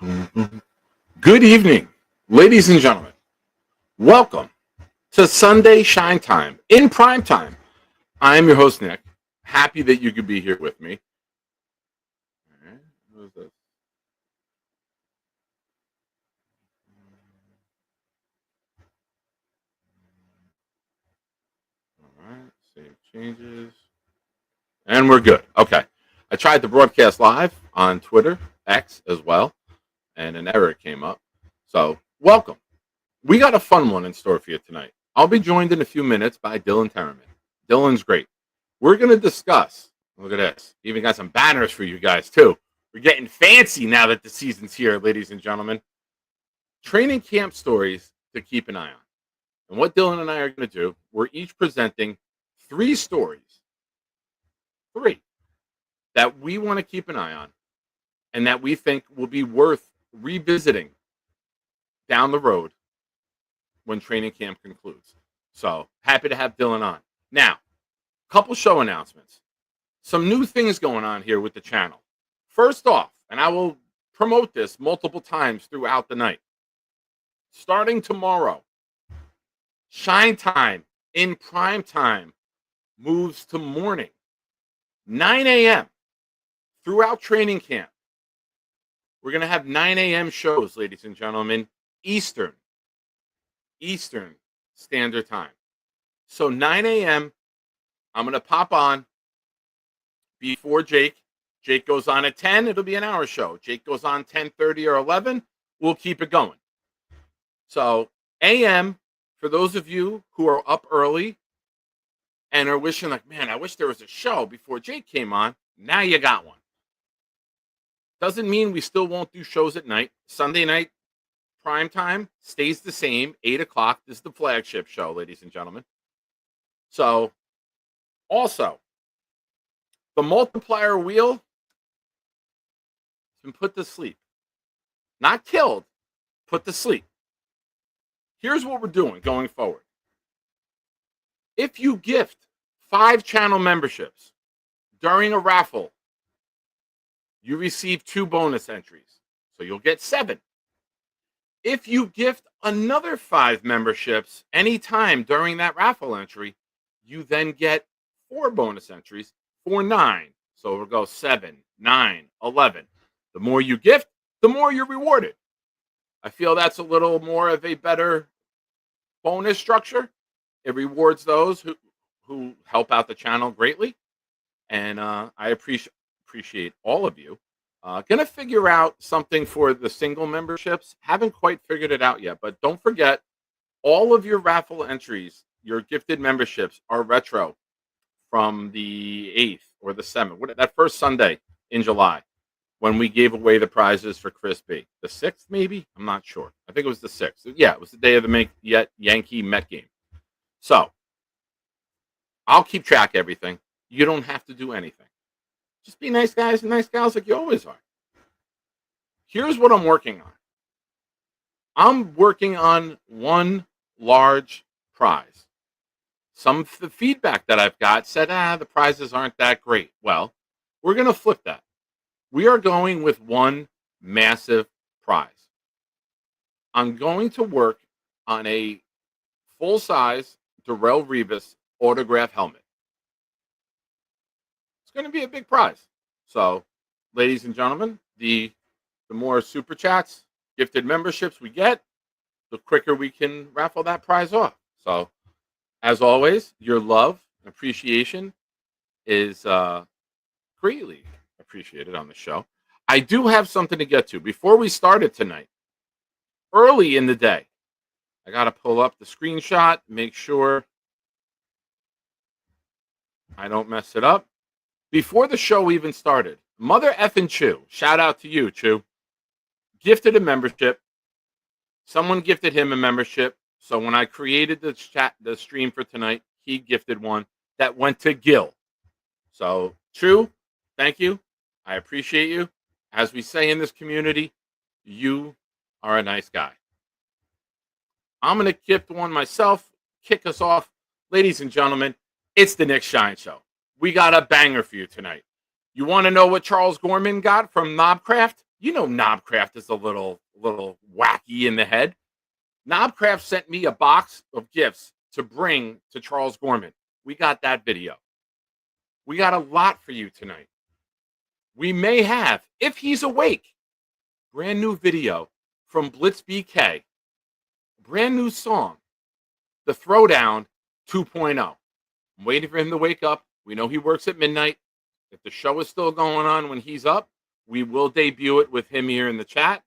Good evening, ladies and gentlemen. Welcome to Sunday Shine Time in prime time. I am your host, Nick. Happy that you could be here with me. All right, who's this? All right, save changes. And we're good. Okay. I tried to broadcast live on Twitter, X as well, and an error came up. So, welcome. We got a fun one in store for you tonight. I'll be joined in a few minutes by Dylan Tereman. Dylan's great. We're going to discuss, look at this, even got some banners for you guys too. We're getting fancy now that the season's here, ladies and gentlemen. Training camp stories to keep an eye on. And what Dylan and I are going to do, we're each presenting three stories, that we want to keep an eye on and that we think will be worth revisiting down the road when training camp concludes. So happy to have Dylan on. Now, couple show announcements. Some new things going on here with the channel. First off, and I will promote this multiple times throughout the night. Starting tomorrow, Shine Time in prime time moves to morning, 9 a.m. throughout training camp. We're going to have 9 a.m. shows, ladies and gentlemen, Eastern Standard Time. So 9 a.m., I'm going to pop on before Jake. Jake goes on at 10. It'll be an hour show. Jake goes on 10:30 or 11. We'll keep it going. So a.m., for those of you who are up early and are wishing like, man, I wish there was a show before Jake came on. Now you got one. Doesn't mean we still won't do shows at night. Sunday night prime time stays the same. 8 o'clock. This is the flagship show, ladies and gentlemen. So also, the multiplier wheel has been put to sleep. Not killed, put to sleep. Here's what we're doing going forward. If you gift 5 channel memberships during a raffle, you receive 2 bonus entries. So you'll get 7. If you gift another 5 memberships anytime during that raffle entry, you then get 4 bonus entries for 9. So we'll go 7, 9, 11. The more you gift, the more you're rewarded. I feel that's a little more of a better bonus structure. It rewards those who help out the channel greatly. And I appreciate all of you. Gonna figure out something for the single memberships. Haven't quite figured it out yet, but don't forget, all of your raffle entries, your gifted memberships are retro from the 8th or the 7th, that first Sunday in July when we gave away the prizes for Chris B. The 6th, maybe? I'm not sure. I think it was the 6th. Yeah, it was the day of the Yankee Met game. So I'll keep track of everything. You don't have to do anything. Just be nice guys and nice gals like you always are. Here's what I'm working on. I'm working on one large prize. Some of the feedback that I've got said, the prizes aren't that great. Well, we're going to flip that. We are going with one massive prize. I'm going to work on a full-size Darrelle Revis autograph helmet. It's going to be a big prize. So, ladies and gentlemen, the more super chats, gifted memberships we get, the quicker we can raffle that prize off. So, as always, your love and appreciation is greatly appreciated on the show. I do have something to get to. Before we started tonight, early in the day, I got to pull up the screenshot, make sure I don't mess it up. Before the show even started, Mother Effin' Chew, shout out to you, Chew, gifted a membership. Someone gifted him a membership. So when I created the stream for tonight, he gifted one that went to Gil. So, Chew, thank you. I appreciate you. As we say in this community, you are a nice guy. I'm going to gift one myself, kick us off. Ladies and gentlemen, it's the Nick Shine Show. We got a banger for you tonight. You want to know what Charles Gorman got from Knobcraft? You know, Knobcraft is a little wacky in the head. Knobcraft sent me a box of gifts to bring to Charles Gorman. We got that video. We got a lot for you tonight. We may have, if he's awake, brand new video from Blitz BK. Brand new song, The Throwdown 2.0. I'm waiting for him to wake up. We know he works at midnight. If the show is still going on when he's up, we will debut it with him here in the chat.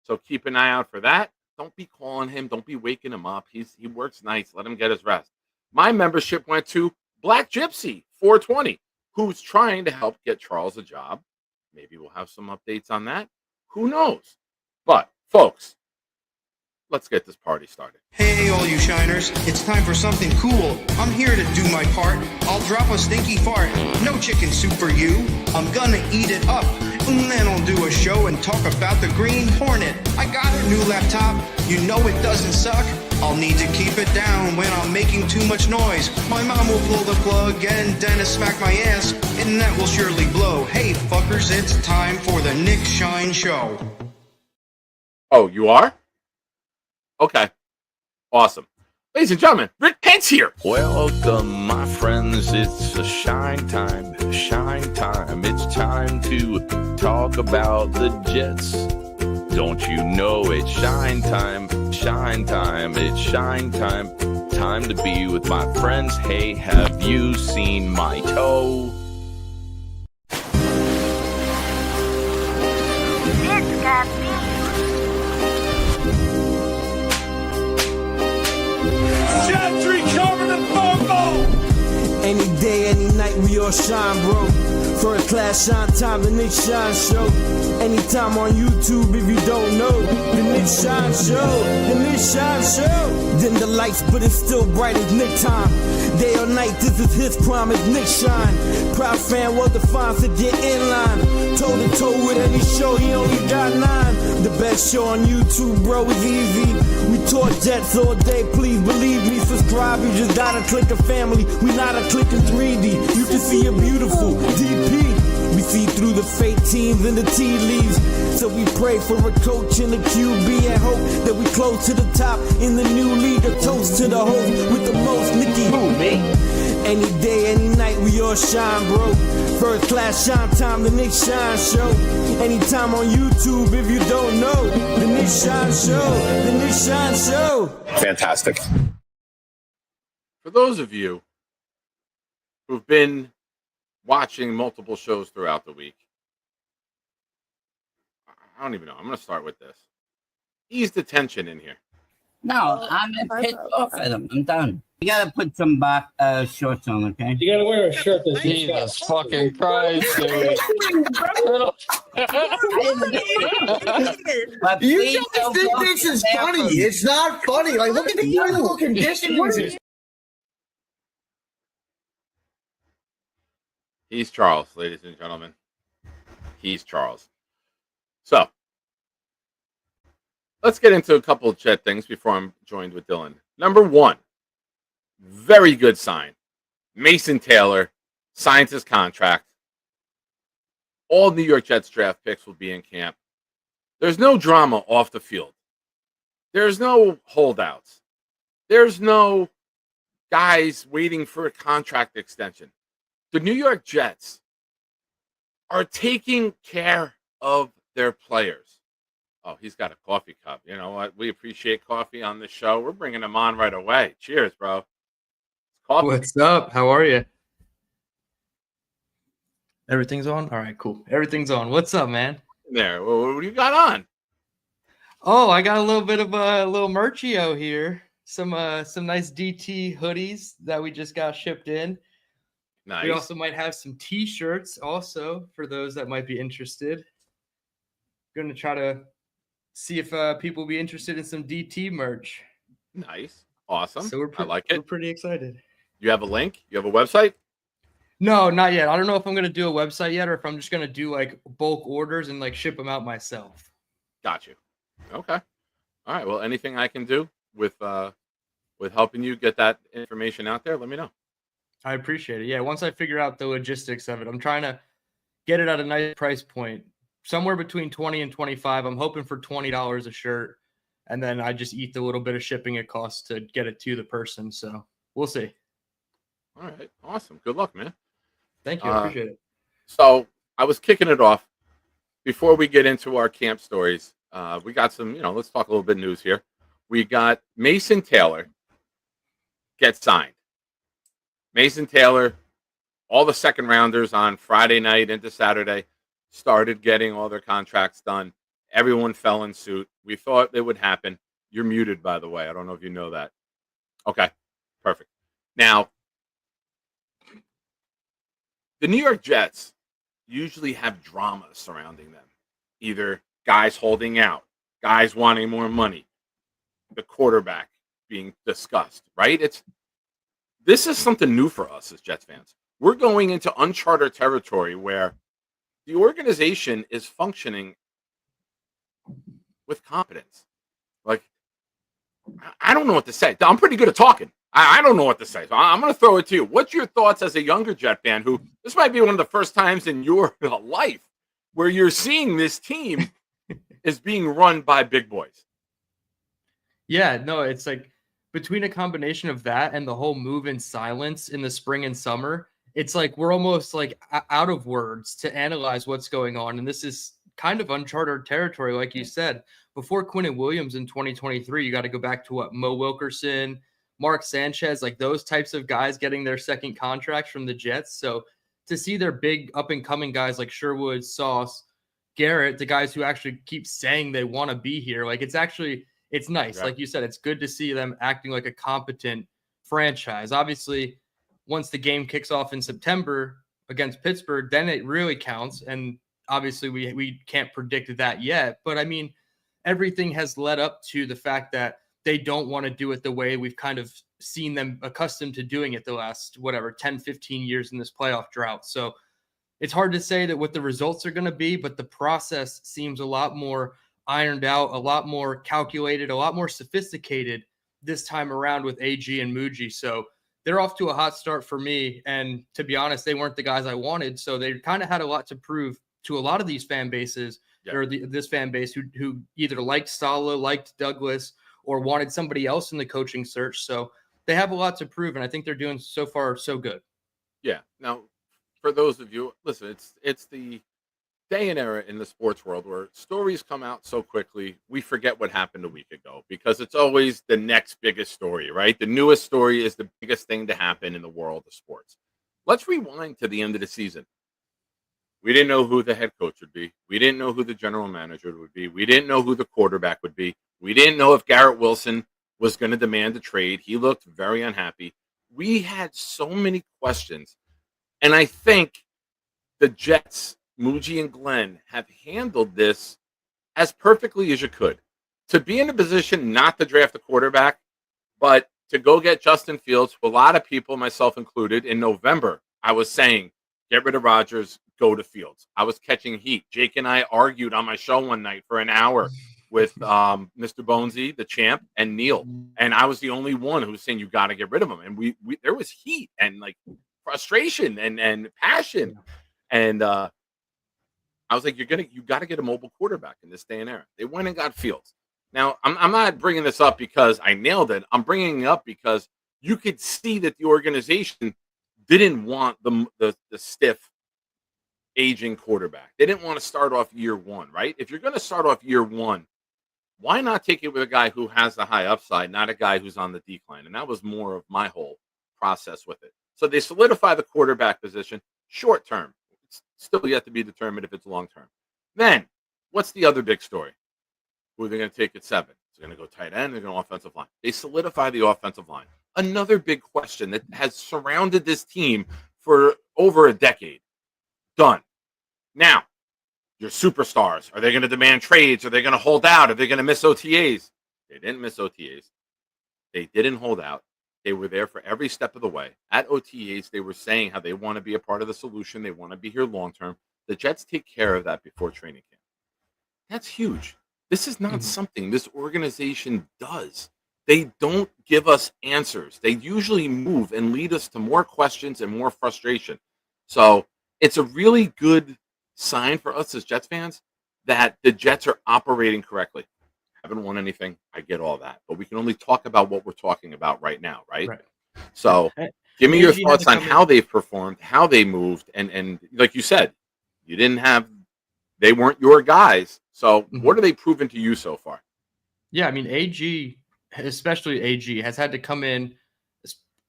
So keep an eye out for that. Don't be calling him. Don't be waking him up. He works nights. Let him get his rest. My membership went to Black Gypsy 420, who's trying to help get Charles a job. Maybe we'll have some updates on that. Who knows? But, folks, let's get this party started. Hey, all you shiners. It's time for something cool. I'm here to do my part. I'll drop a stinky fart. No chicken soup for you. I'm gonna eat it up. And then I'll do a show and talk about the Green Hornet. I got a new laptop. You know it doesn't suck. I'll need to keep it down when I'm making too much noise. My mom will pull the plug and Dennis smack my ass, and that will surely blow. Hey, fuckers, it's time for the Nick Shine Show. Oh, you are? Okay. Awesome. Ladies and gentlemen, Rick Pence here. Welcome, my friends. It's a shine time. Shine time. It's time to talk about the Jets. Don't you know it's shine time? Shine time. It's shine time. Time to be with my friends. Hey, have you seen my toe? It's got me. Gentry covered in purple. Any day, any night, we all shine, bro. First class shine time, the Nick Shine Show. Anytime on YouTube, if you don't know, the Nick Shine Show, the Nick Shine Show. Dim the lights, but it's still bright as Nick time. Day or night, this is his prime, it's Nick Shine. Proud fan, well defined, to get in line. Toe to toe with any show, he only got 9. The best show on YouTube, bro, is easy. We talk Jets all day, please believe me. Subscribe, you just gotta click a family. We not a click in 3D. You can see a beautiful DP. We see through the fake teams and the tea leaves. So we pray for a coach and a QB and hope that we close to the top in the new league. A toast to the host with the most, Nicky. Who, me? Any day, any night, we all shine, bro. First class shine time, the Nick Shine Show. Anytime on YouTube, if you don't know, the Nick Shine Show, the Nick Shine Show. Fantastic. For those of you who've been watching multiple shows throughout the week, I don't even know. I'm going to start with this. Ease the tension in here. No, I'm pissed off at him. I'm done. You gotta put some shorts on, okay? You gotta wear a shirt that's Jesus fucking Christ, dude. But You please guys don't think go this to is the funny. bathroom. It's not funny. Like, look at the medical conditions. He's Charles, ladies and gentlemen. He's Charles. So, let's get into a couple of Jet things before I'm joined with Dylan. Number one, very good sign. Mason Taylor signs his contract. All New York Jets draft picks will be in camp. There's no drama off the field. There's no holdouts. There's no guys waiting for a contract extension. The New York Jets are taking care of their players. Oh, he's got a coffee cup. You know what? We appreciate coffee on the show. We're bringing him on right away. Cheers, bro. Coffee. What's up? How are you? Everything's on? All right, cool. Everything's on. What's up, man? There. Well, what do you got on? Oh, I got a little bit of a little merchio here. Some nice DT hoodies that we just got shipped in. Nice. We also might have some T-shirts also for those that might be interested. Going to try to see if people will be interested in some DT merch. Nice. Awesome. So I like it. We're pretty excited. You have a link? You have a website? No, not yet. I don't know if I'm going to do a website yet or if I'm just going to do like bulk orders and like ship them out myself. Got you. Okay. All right. Well, anything I can do with helping you get that information out there, let me know. I appreciate it. Yeah, once I figure out the logistics of it, I'm trying to get it at a nice price point somewhere between 20 and 25. I'm hoping for $20 a shirt, and then I just eat the little bit of shipping it costs to get it to the person. So we'll see. All right, awesome. Good luck, man. Thank you. I appreciate it. So I was kicking it off before we get into our camp stories. We got some, let's talk a little bit news here. We got Mason Taylor get signed. Mason Taylor, all the second rounders on Friday night into Saturday started getting all their contracts done. Everyone fell in suit. We thought it would happen. You're muted, by the way. I don't know if you know that. Okay, perfect. Now, the New York Jets usually have drama surrounding them. Either guys holding out, guys wanting more money, the quarterback being discussed, right? This is something new for us as Jets fans. We're going into uncharted territory where the organization is functioning with competence. Like, I don't know what to say. I'm pretty good at talking. I don't know what to say. So I'm going to throw it to you. What's your thoughts as a younger Jet fan who this might be one of the first times in your life where you're seeing this team is being run by big boys? Yeah, no, it's like between a combination of that and the whole move in silence in the spring and summer, it's like we're almost like out of words to analyze what's going on. And this is kind of uncharted territory, like you said. Before Quinnen Williams in 2023, you got to go back to what, Mo Wilkerson, Mark Sanchez, like those types of guys getting their second contracts from the Jets. So to see their big up-and-coming guys like Sherwood, Sauce, Garrett, the guys who actually keep saying they want to be here, like it's nice. Yeah. Like you said, it's good to see them acting like a competent franchise. Obviously, once the game kicks off in September against Pittsburgh, then it really counts. And obviously we can't predict that yet. But I mean, everything has led up to the fact that they don't want to do it the way we've kind of seen them accustomed to doing it the last, 10, 15 years in this playoff drought. So it's hard to say that what the results are going to be, but the process seems a lot more ironed out, a lot more calculated, a lot more sophisticated this time around with AG and Muji. So they're off to a hot start for me. And to be honest, they weren't the guys I wanted. So they kind of had a lot to prove to a lot of these fan bases, or this fan base who either liked Saleh, liked Douglas, or wanted somebody else in the coaching search. So they have a lot to prove, and I think they're doing so far so good. Yeah. Now, for those of you, listen, it's the day and era in the sports world where stories come out so quickly, we forget what happened a week ago because it's always the next biggest story, right? The newest story is the biggest thing to happen in the world of sports. Let's rewind to the end of the season. We didn't know who the head coach would be. We didn't know who the general manager would be. We didn't know who the quarterback would be. We didn't know if Garrett Wilson was going to demand a trade. He looked very unhappy. We had so many questions. And I think the Jets, Muji and Glenn, have handled this as perfectly as you could. To be in a position not to draft a quarterback, but to go get Justin Fields, a lot of people, myself included, in November, I was saying, get rid of Rodgers, go to Fields. I was catching heat. Jake and I argued on my show one night for an hour with Mr. Bonesy, the champ, and Neil. And I was the only one who was saying, you got to get rid of him. And we there was heat and like frustration and passion. And I was like, you got to get a mobile quarterback in this day and era. They went and got Fields. Now, I'm not bringing this up because I nailed it. I'm bringing it up because you could see that the organization didn't want the stiff, aging quarterback. They didn't want to start off year one, right? If you're going to start off year one, why not take it with a guy who has the high upside, not a guy who's on the decline? And that was more of my whole process with it. So they solidify the quarterback position short term. It's still yet to be determined if it's long term. Then, what's the other big story? Who are they going to take at 7? They're going to go tight end. They're going to offensive line. They solidify the offensive line. Another big question that has surrounded this team for over a decade. Done. Now, your superstars, are they going to demand trades? Are they going to hold out? Are they going to miss OTAs? They didn't miss OTAs. They didn't hold out. They were there for every step of the way. At OTAs, they were saying how they want to be a part of the solution. They want to be here long term. The Jets take care of that before training camp. That's huge. This is not something this organization does. They don't give us answers. They usually move and lead us to more questions and more frustration. So it's a really good sign for us as Jets fans that the Jets are operating correctly. Haven't won anything. I get all that. But we can only talk about what we're talking about right now, right? Right. So And give me your AG had thoughts to on come how in. they've performed, how they moved, and like you said, they weren't your guys. So what are they proven to you so far? Yeah, I mean, AG, especially AG, has had to come in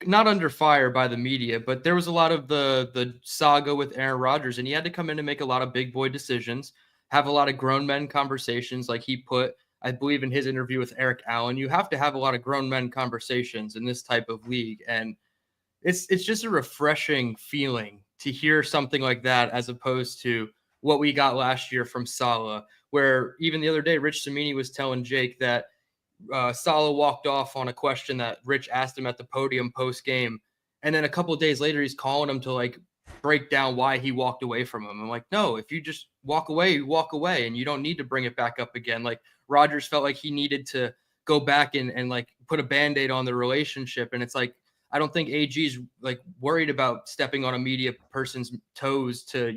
not under fire by the media, but there was a lot of the saga with Aaron Rodgers, and he had to come in and make a lot of big boy decisions, have a lot of grown men conversations, like he put, I believe, in his interview with Eric Allen. You have to have a lot of grown men conversations in this type of league, and it's just a refreshing feeling to hear something like that as opposed to what we got last year from Saleh, where even the other day, Rich Cimini was telling Jake that Saleh walked off on a question that Rich asked him at the podium post game. And then a couple of days later, he's calling him to like break down why he walked away from him. I'm like, no, if you just walk away, you walk away, and you don't need to bring it back up again. Like Rodgers felt like he needed to go back and like put a Band-Aid on the relationship. And it's like, I don't think AG's like worried about stepping on a media person's toes to,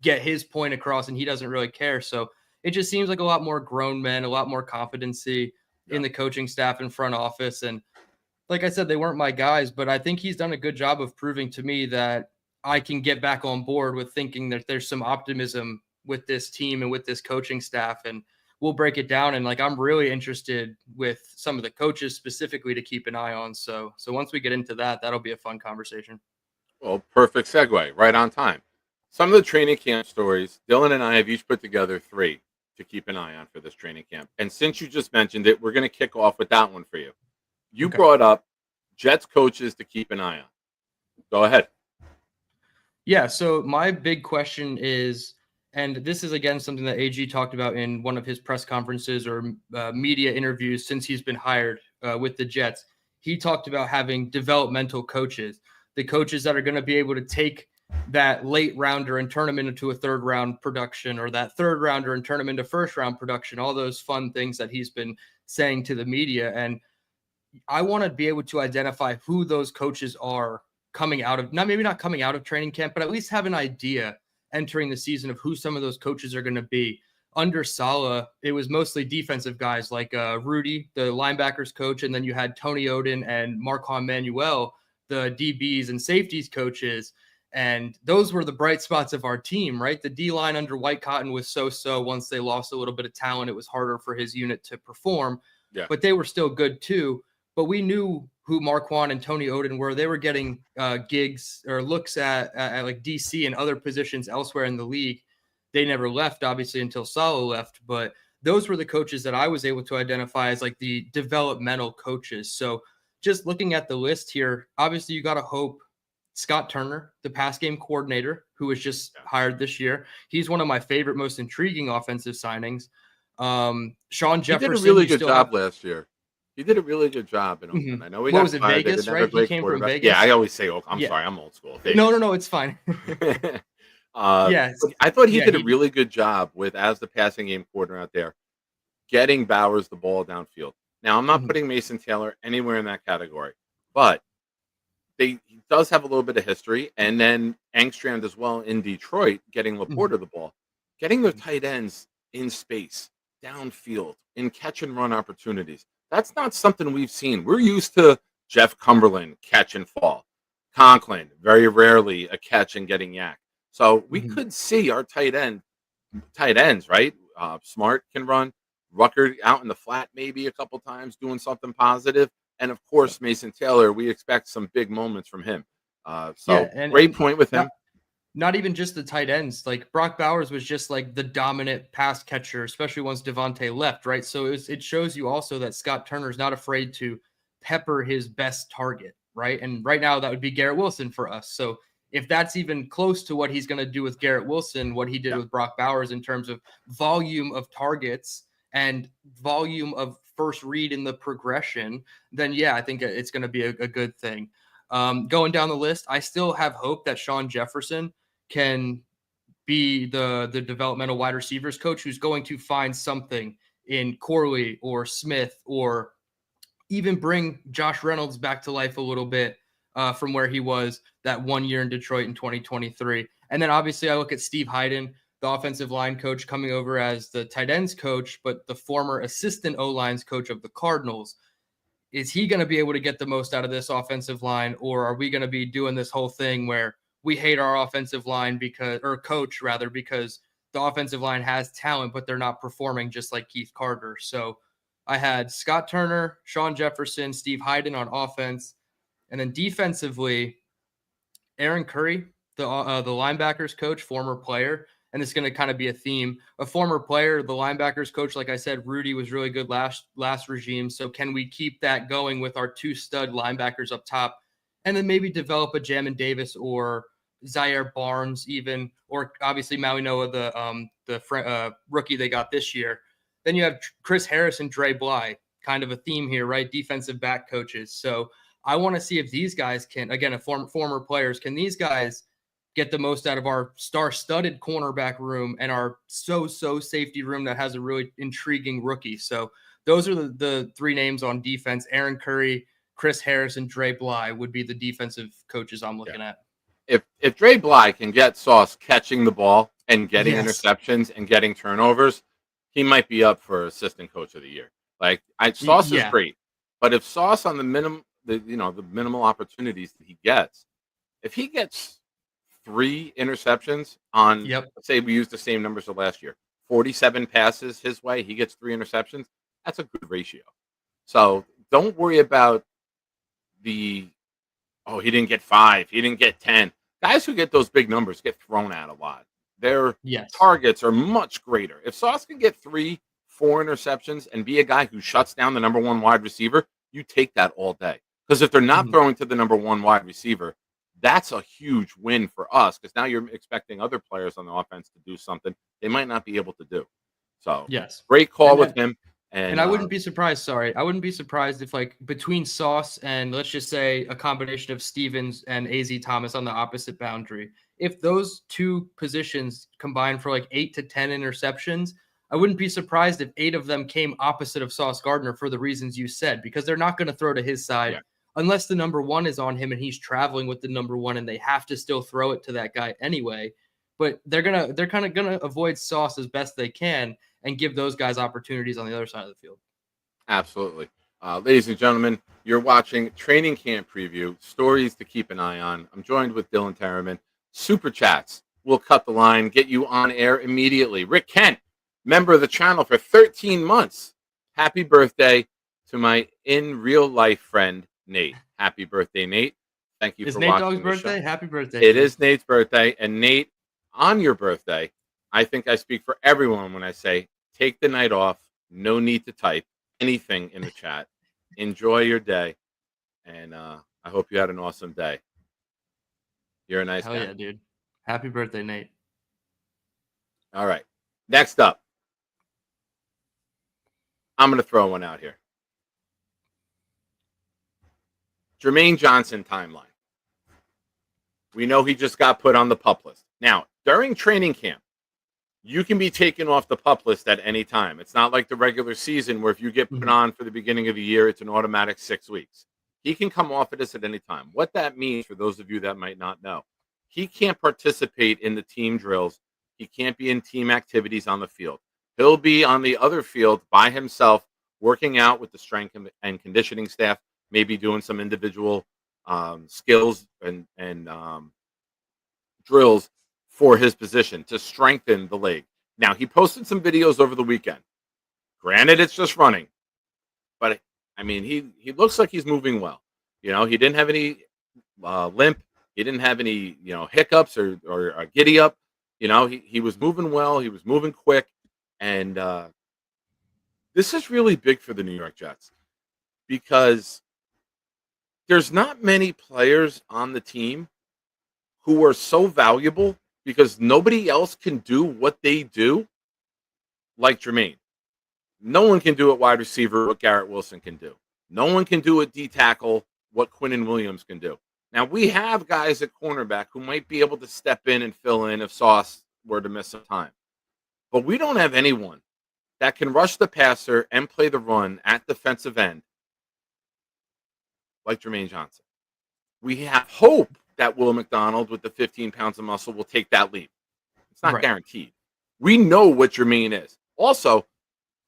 get his point across, and he doesn't really care. So it just seems like a lot more grown men, a lot more competency in the coaching staff and front office. And like I said, they weren't my guys, but I think he's done a good job of proving to me that I can get back on board with thinking that there's some optimism with this team and with this coaching staff. And we'll break it down. And like, I'm really interested with some of the coaches specifically to keep an eye on. So once we get into that, that'll be a fun conversation. Well, perfect segue, right on time. Some of the training camp stories, Dylan and I have each put together 3 to keep an eye on for this training camp. And since you just mentioned it, we're going to kick off with that one for you. You brought up Jets coaches to keep an eye on. Go ahead. Yeah, so my big question is, and this is, again, something that AG talked about in one of his press conferences or media interviews since he's been hired with the Jets. He talked about having developmental coaches, the coaches that are going to be able to take that late rounder and turn them into a third round production, or that third rounder and turn them into first round production, all those fun things that he's been saying to the media. And I want to be able to identify who those coaches are coming out of, maybe not coming out of training camp, but at least have an idea entering the season of who some of those coaches are going to be. Under Saleh, it was mostly defensive guys like Rudy, the linebackers coach, and then you had Tony Oden and Marquand Manuel, the DBs and safeties coaches. And those were the bright spots of our team, right? The D-line under White Cotton was so-so. Once they lost a little bit of talent, it was harder for his unit to perform. Yeah. But they were still good too. But we knew who Marquand and Tony Oden were. They were getting gigs or looks at like DC and other positions elsewhere in the league. They never left, obviously, until Saleh left. But those were the coaches that I was able to identify as like the developmental coaches. So just looking at the list here, obviously you got to hope Scott Turner, the pass game coordinator, who was just hired this year. He's one of my favorite, most intriguing offensive signings. Sean Jefferson. He did a really good job last year. He did a really good job in Oakland. I know he was it, Vegas, right? He came from Vegas. Yeah, I always say Oakland. I'm sorry, I'm old school. Vegas. No, it's fine. Yeah, I thought he did a really good job with, as the passing game coordinator out there, getting Bowers the ball downfield. Now, I'm not putting Mason Taylor anywhere in that category, but he does have a little bit of history. And then Engstrand as well in Detroit, getting Laporta the ball, getting their tight ends in space, downfield, in catch and run opportunities. That's not something we've seen. We're used to Jeff Cumberland catch and fall. Conklin, very rarely a catch and getting yak. So we could see our tight ends, right? Smart can run. Rucker out in the flat maybe a couple times doing something positive. And, of course, Mason Taylor, we expect some big moments from him. Great point with him. Not even just the tight ends. Like Brock Bowers was just like the dominant pass catcher, especially once Devontae left, right? So it shows you also that Scott Turner's not afraid to pepper his best target, right? And right now that would be Garrett Wilson for us. So if that's even close to what he's going to do with Garrett Wilson, what he did with Brock Bowers in terms of volume of targets and volume of first read in the progression, then I think it's going to be a good thing. Going down the list, I still have hope that Sean Jefferson can be the developmental wide receivers coach who's going to find something in Corley or Smith, or even bring Josh Reynolds back to life a little bit from where he was that 1 year in Detroit in 2023. And then obviously I look at Steve Hyden, the the offensive line coach coming over as the tight ends coach, but the former assistant O-lines coach of the Cardinals. Is he going to be able to get the most out of this offensive line, or are we going to be doing this whole thing where we hate our offensive line because the offensive line has talent, but they're not performing just like Keith Carter? So I had Scott Turner, Sean Jefferson, Steve Hyden on offense, and then defensively, Aaron Curry, the linebackers coach, former player, and it's going to kind of be a theme. A former player, the linebackers coach, like I said, Rudy was really good last regime. So can we keep that going with our 2 stud linebackers up top, and then maybe develop a Jamin Davis or Zaire Barnes even, or obviously Maui Noah, the rookie they got this year. Then you have Chris Harris and Dre Bly, kind of a theme here, right? Defensive back coaches. So I want to see if these guys can, again, former players, can these guys get the most out of our star-studded cornerback room and our so safety room that has a really intriguing rookie. So those are the 3 names on defense. Aaron Curry, Chris Harris, and Dre Bly would be the defensive coaches I'm looking at. If Dre Bly can get Sauce catching the ball and getting interceptions and getting turnovers, he might be up for assistant coach of the year. Like Sauce is great, but if Sauce on the minimal opportunities that he gets, if he gets 3 interceptions on, let's say we use the same numbers of last year, 47 passes his way, he gets 3 interceptions. That's a good ratio. So don't worry about he didn't get 5, he didn't get 10. Guys who get those big numbers get thrown at a lot. Their targets are much greater. If Sauce can get 3-4 interceptions and be a guy who shuts down the number 1 wide receiver, you take that all day. Because if they're not throwing to the number 1 wide receiver, that's a huge win for us, because now you're expecting other players on the offense to do something they might not be able to do. So great call with him. And I wouldn't be surprised. I wouldn't be surprised if, like, between Sauce and, let's just say, a combination of Stevens and AZ Thomas on the opposite boundary, if those 2 positions combine for like 8 to 10 interceptions, I wouldn't be surprised if 8 of them came opposite of Sauce Gardner for the reasons you said, because they're not going to throw to his side unless the number 1 is on him and he's traveling with the number 1, and they have to still throw it to that guy anyway. But they're kind of gonna avoid Sauce as best they can and give those guys opportunities on the other side of the field. Absolutely. Ladies and gentlemen, you're watching Training Camp Preview, stories to keep an eye on. I'm joined with Dylan Tereman. Super Chats will cut the line, get you on air immediately. Rick Kent, member of the channel for 13 months. Happy birthday to my in real life friend, Nate. Happy birthday, Nate. Thank you for Nate watching Dogg's the birthday? show. Happy birthday. It is Nate's birthday. And Nate, on your birthday, I think I speak for everyone when I say take the night off. No need to type anything in the chat. Enjoy your day. And I hope you had an awesome day. You're a nice guy. Hell yeah, dude. Happy birthday, Nate. All right. Next up, I'm going to throw one out here. Jermaine Johnson timeline. We know he just got put on the PUP list. Now, during training camp, you can be taken off the PUP list at any time. It's not like the regular season where if you get put on for the beginning of the year, it's an automatic 6 weeks. He can come off of this at any time. What that means, for those of you that might not know, he can't participate in the team drills. He can't be in team activities on the field. He'll be on the other field by himself, working out with the strength and conditioning staff, maybe doing some individual skills and drills for his position to strengthen the leg. Now, he posted some videos over the weekend. Granted, it's just running, but I mean, he looks like he's moving well. You know, he didn't have any limp. He didn't have any, hiccups or giddy up. You know, he was moving well. He was moving quick. And this is really big for the New York Jets because there's not many players on the team who are so valuable because nobody else can do what they do like Jermaine. No one can do at wide receiver what Garrett Wilson can do. No one can do at D tackle what Quinnen Williams can do. Now, we have guys at cornerback who might be able to step in and fill in if Sauce were to miss some time. But we don't have anyone that can rush the passer and play the run at defensive end like Jermaine Johnson. We have hope that Will McDonald with the 15 pounds of muscle will take that leap. It's not guaranteed. We know what Jermaine is. Also,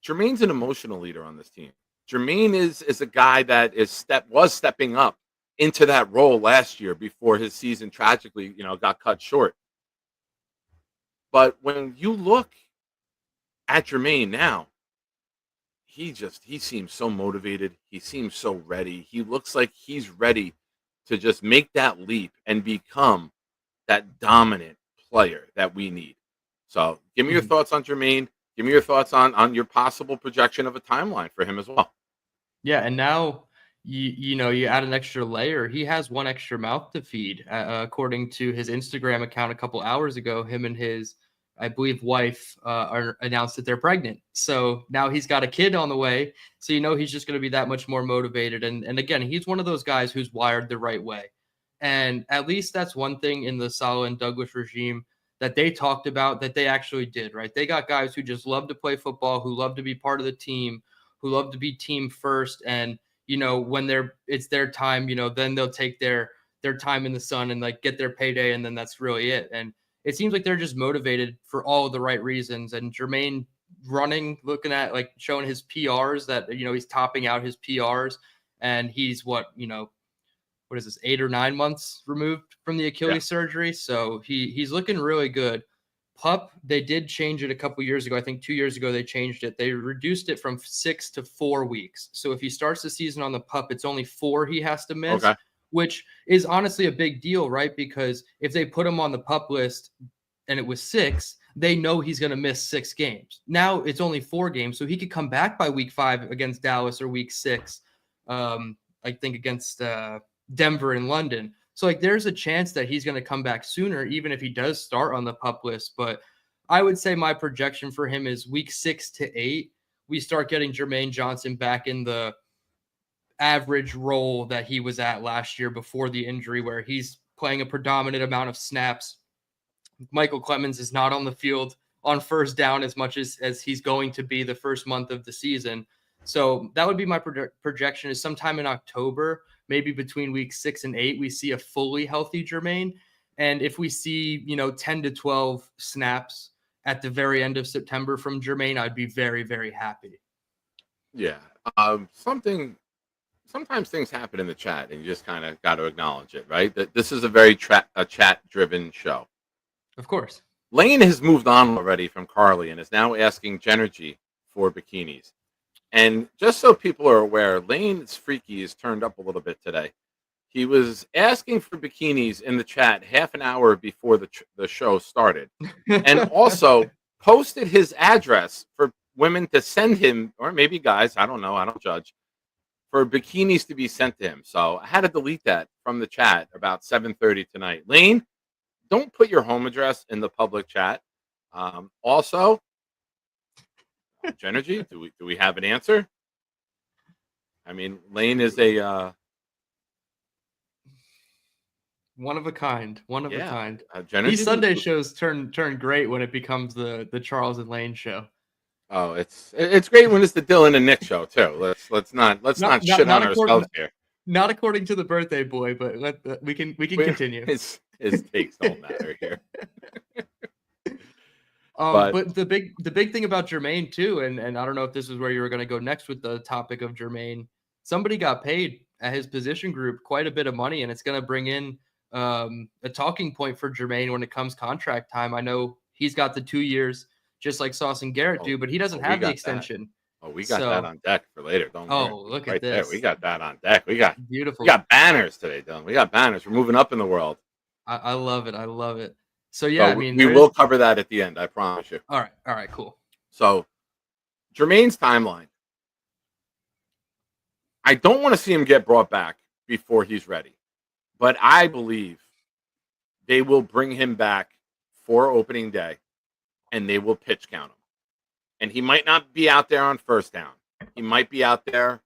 Jermaine's an emotional leader on this team. Jermaine is a guy that was stepping up into that role last year before his season tragically, got cut short. But when you look at Jermaine now, he seems so motivated. He seems so ready. He looks like he's ready to just make that leap and become that dominant player that we need. So give me your thoughts on Jermaine. Give me your thoughts on your possible projection of a timeline for him as well. Yeah, and now you add an extra layer. He has one extra mouth to feed, according to his Instagram account a couple hours ago. Him and his, I believe, wife are announced that they're pregnant. So now he's got a kid on the way. So he's just going to be that much more motivated. And again, he's one of those guys who's wired the right way. And at least that's one thing in the Saleh and Douglas regime that they talked about that they actually did, right? They got guys who just love to play football, who love to be part of the team, who love to be team first. And, when it's their time, then they'll take their time in the sun and like get their payday. And then that's really it. And it seems like they're just motivated for all of the right reasons. And Jermaine running, looking at like showing his PRs that, he's topping out his PRs, and he's what is this, 8 or 9 months removed from the Achilles surgery. So he's looking really good. PUP, they did change it a couple years ago. I think 2 years ago they changed it. They reduced it from 6 to 4 weeks. So if he starts the season on the PUP, it's only 4 he has to miss, which is honestly a big deal, right? Because if they put him on the PUP list and it was 6, they know he's going to miss 6 games. Now it's only 4 games, so he could come back by week 5 against Dallas or week 6, I think against Denver and London. So like there's a chance that he's going to come back sooner, even if he does start on the PUP list. But I would say my projection for him is week 6 to 8, we start getting Jermaine Johnson back in the average role that he was at last year before the injury, where he's playing a predominant amount of snaps. Michael Clemens is not on the field on first down as much as he's going to be the first month of the season. So that would be my projection, is sometime in October, maybe between week 6 and 8, we see a fully healthy Jermaine. And if we see, 10 to 12 snaps at the very end of September from Jermaine, I'd be very, very happy. Yeah. Sometimes things happen in the chat and you just kind of got to acknowledge it, right? That this is a very chat-driven show. Of course. Lane has moved on already from Carly and is now asking Genergy for bikinis. And just so people are aware, Lane's freaky is turned up a little bit today. He was asking for bikinis in the chat half an hour before the show started, and also posted his address for women to send him, or maybe guys, I don't know, I don't judge, for bikinis to be sent to him. So I had to delete that from the chat about 7:30 tonight. Lane, don't put your home address in the public chat. Also, Genergy, do we have an answer? I mean, Lane is a one of a kind. Genergy, These Sunday shows turn great when it becomes the Charles and Lane show. Oh, it's great when it's the Dylan and Nick show too. Let's not shit on ourselves here. Not according to the birthday boy, but we can continue. His takes don't matter here. But the big thing about Jermaine too, and I don't know if this is where you were going to go next with the topic of Jermaine. Somebody got paid at his position group quite a bit of money, and it's going to bring in a talking point for Jermaine when it comes contract time. I know he's got the 2 years, just like Sauce and Garrett do, but he doesn't have the extension. We got that on deck for later. Don't worry. Look right at this. There. We got that on deck. We got beautiful. We got banners today, Dylan. We got banners. We're moving up in the world. I love it. So yeah, so we will cover that at the end. I promise you. All right, cool. So Jermaine's timeline. I don't want to see him get brought back before he's ready, but I believe they will bring him back for opening day, and they will pitch count him. And he might not be out there on first down. He might be out there.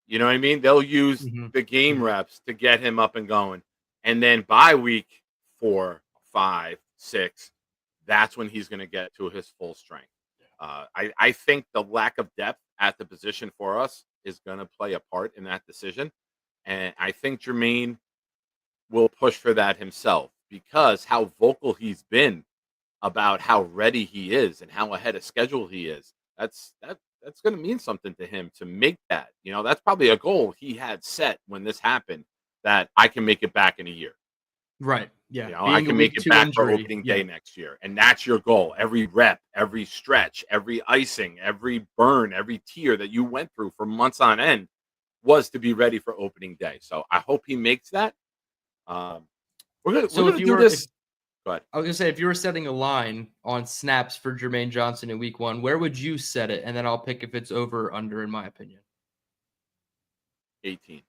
You know what I mean? They'll use the game reps to get him up and going. And then by week 4, 5, 6, that's when he's going to get to his full strength. I think the lack of depth at the position for us is going to play a part in that decision. And I think Jermaine will push for that himself because how vocal he's been about how ready he is and how ahead of schedule he is. That's going to mean something to him to make that. That's probably a goal he had set when this happened, that I can make it back in a year. Right. Yeah. I can make it back for opening day next year. And that's your goal. Every rep, every stretch, every icing, every burn, every tear that you went through for months on end was to be ready for opening day. So I hope he makes that. We're gonna do this. Go ahead. I was gonna say, if you were setting a line on snaps for Jermaine Johnson in week 1, where would you set it? And then I'll pick if it's over or under, in my opinion. 18.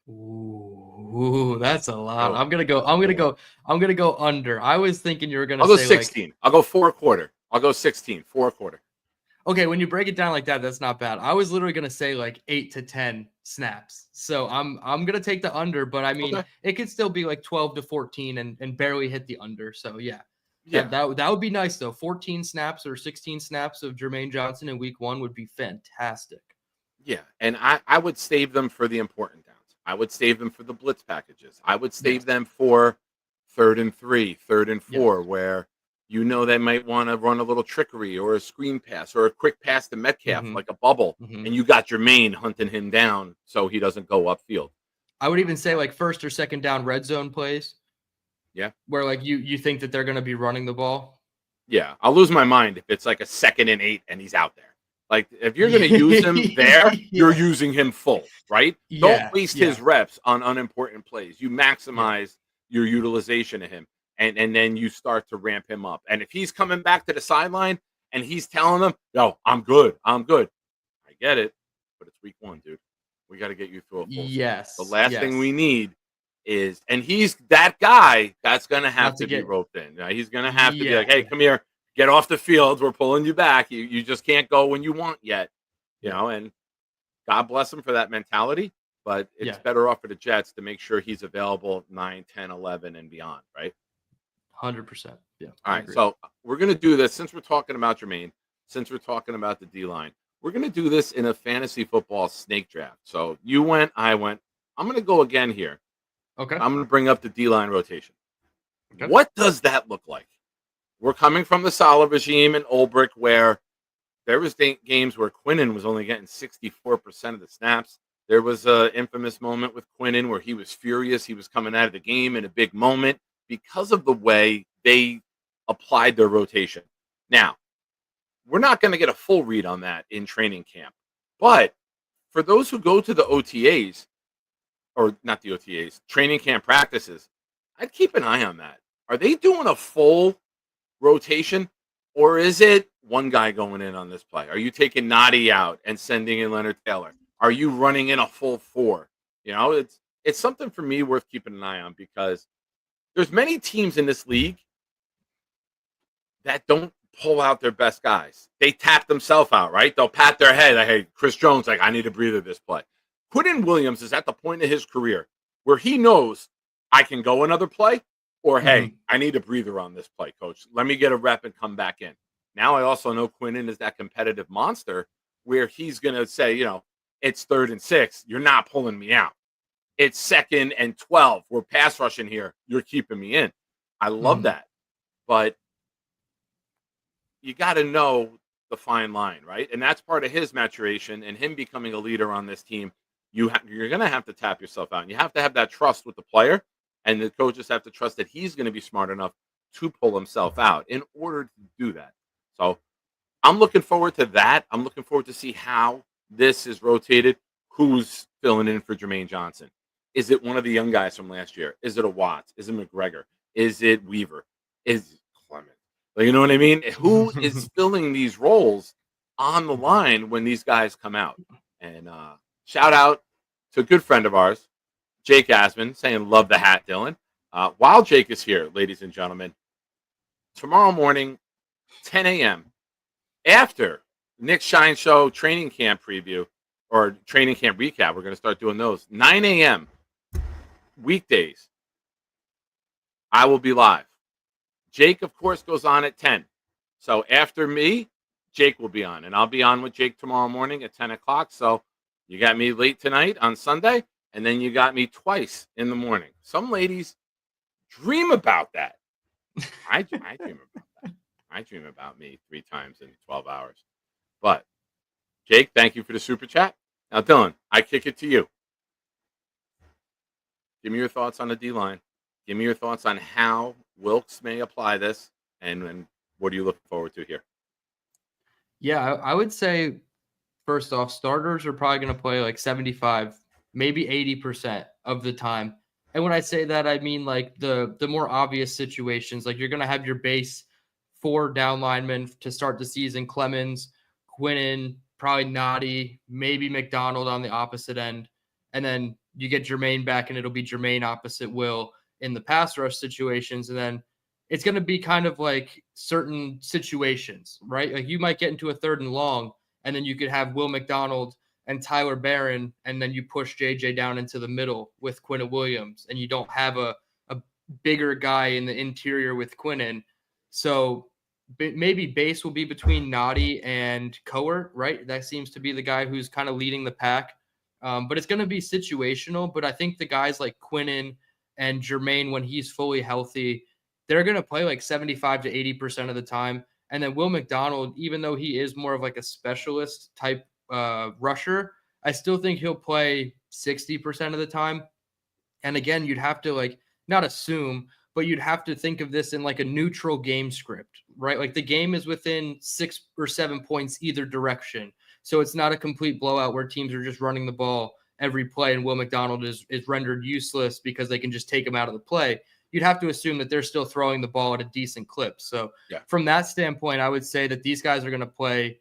Ooh, that's a lot. I'm gonna go under. I was thinking you were gonna I'll go say 16. I'll go 4.25. I'll go 16, 4.25. Okay, when you break it down like that, that's not bad. I was literally gonna say 8 to 10 snaps. So I'm gonna take the under, but I mean it could still be 12 to 14 and barely hit the under. So yeah. That would be nice though. 14 snaps or 16 snaps of Jermaine Johnson in week 1 would be fantastic. Yeah, and I would save them for the important downs. I would save them for the blitz packages. I would save them for 3rd and 3, 3rd and 4, where they might want to run a little trickery or a screen pass or a quick pass to Metcalf, like a bubble, and you got Jermaine hunting him down so he doesn't go upfield. I would even say 1st or 2nd down red zone plays. Yeah. Where you think that they're going to be running the ball. Yeah. I'll lose my mind if it's a 2nd and 8 and he's out there. If you're going to use him there, you're using him full, right? Don't waste his reps on unimportant plays. You maximize your utilization of him, and then you start to ramp him up. And if he's coming back to the sideline and he's telling them, "No, I'm good. I get it, but it's week 1, dude. We got to get you through a full season. The last thing we need is," and he's that guy that's going to have to be roped in. He's going to have to be like, "Hey, come here. Get off the field. We're pulling you back. You just can't go when you want yet." And God bless him for that mentality, but it's better off for the Jets to make sure he's available 9, 10, 11, and beyond, right? 100%. Yeah. All right, so we're going to do this, since we're talking about Jermaine, since we're talking about the D-line, we're going to do this in a fantasy football snake draft. So you went, I went. I'm going to go again here. Okay. I'm going to bring up the D-line rotation. Okay. What does that look like? We're coming from the Saleh regime in Ulbrich, where there was games where Quinnen was only getting 64% of the snaps. There was an infamous moment with Quinnen where he was furious. He was coming out of the game in a big moment because of the way they applied their rotation. Now, we're not going to get a full read on that in training camp. But for those who go to the OTAs, or not the OTAs, training camp practices, I'd keep an eye on that. Are they doing a full rotation, or is it one guy going in on this play? Are you taking Nadi out and sending in Leonard Taylor? Are you running in a full 4? It's something for me worth keeping an eye on, because there's many teams in this league that don't pull out their best guys. They tap themselves out, right? They'll pat their head like, "Hey, Chris Jones, I need a breather this play." Quinnen Williams is at the point of his career where he knows, I can go another play, or, "Hey, I need a breather on this play, coach. Let me get a rep and come back in." Now I also know Quinnen is that competitive monster where he's going to say, it's 3rd and 6. You're not pulling me out. It's 2nd and 12. We're pass rushing here. You're keeping me in. I love that. But you got to know the fine line, right? And that's part of his maturation and him becoming a leader on this team. You're going to have to tap yourself out. And you have to have that trust with the player. And the coaches have to trust that he's going to be smart enough to pull himself out in order to do that. So I'm looking forward to that. I'm looking forward to see how this is rotated. Who's filling in for Jermaine Johnson? Is it one of the young guys from last year? Is it a Watts? Is it McGregor? Is it Weaver? Is it Clement? You know what I mean? Who is filling these roles on the line when these guys come out? And shout out to a good friend of ours, Jake Asman, saying, "Love the hat, Dylan." While Jake is here, ladies and gentlemen, tomorrow morning, 10 a.m., after Nick Shine Show training camp preview or training camp recap, we're going to start doing those. 9 a.m. weekdays, I will be live. Jake, of course, goes on at 10. So after me, Jake will be on. And I'll be on with Jake tomorrow morning at 10 o'clock. So you got me late tonight on Sunday, and then you got me twice in the morning. Some ladies dream about that. I dream about that. I dream about me 3 times in 12 hours. But Jake, thank you for the super chat. Now, Dylan, I kick it to you. Give me your thoughts on the D-line. Give me your thoughts on how Wilkes may apply this, and what are you looking forward to here? Yeah, I would say, first off, starters are probably going to play like 75, maybe 80% of the time. And when I say that, I mean like the more obvious situations. Like you're going to have your base 4 down linemen to start the season: Clemens, Quinnen, probably Noddy, maybe McDonald on the opposite end. And then you get Jermaine back, and it'll be Jermaine opposite Will in the pass rush situations. And then it's going to be kind of like certain situations, right? Like you might get into a 3rd and long, and then you could have Will McDonald and Tyler Barron, and then you push JJ down into the middle with Quinnen Williams, and you don't have a bigger guy in the interior with Quinnen. So maybe base will be between Noddy and Coert, right? That seems to be the guy who's kind of leading the pack. But it's going to be situational. But I think the guys like Quinnen and Jermaine, when he's fully healthy, they're going to play like 75 to 80% of the time. And then Will McDonald, even though he is more of like a specialist type rusher, I still think he'll play 60% of the time. And again, you'd have to like not assume, but you'd have to think of this in like a neutral game script, right? Like the game is within 6 or 7 points either direction. So it's not a complete blowout where teams are just running the ball every play and Will McDonald is rendered useless because they can just take him out of the play. You'd have to assume that they're still throwing the ball at a decent clip. So from that standpoint, I would say that these guys are going to play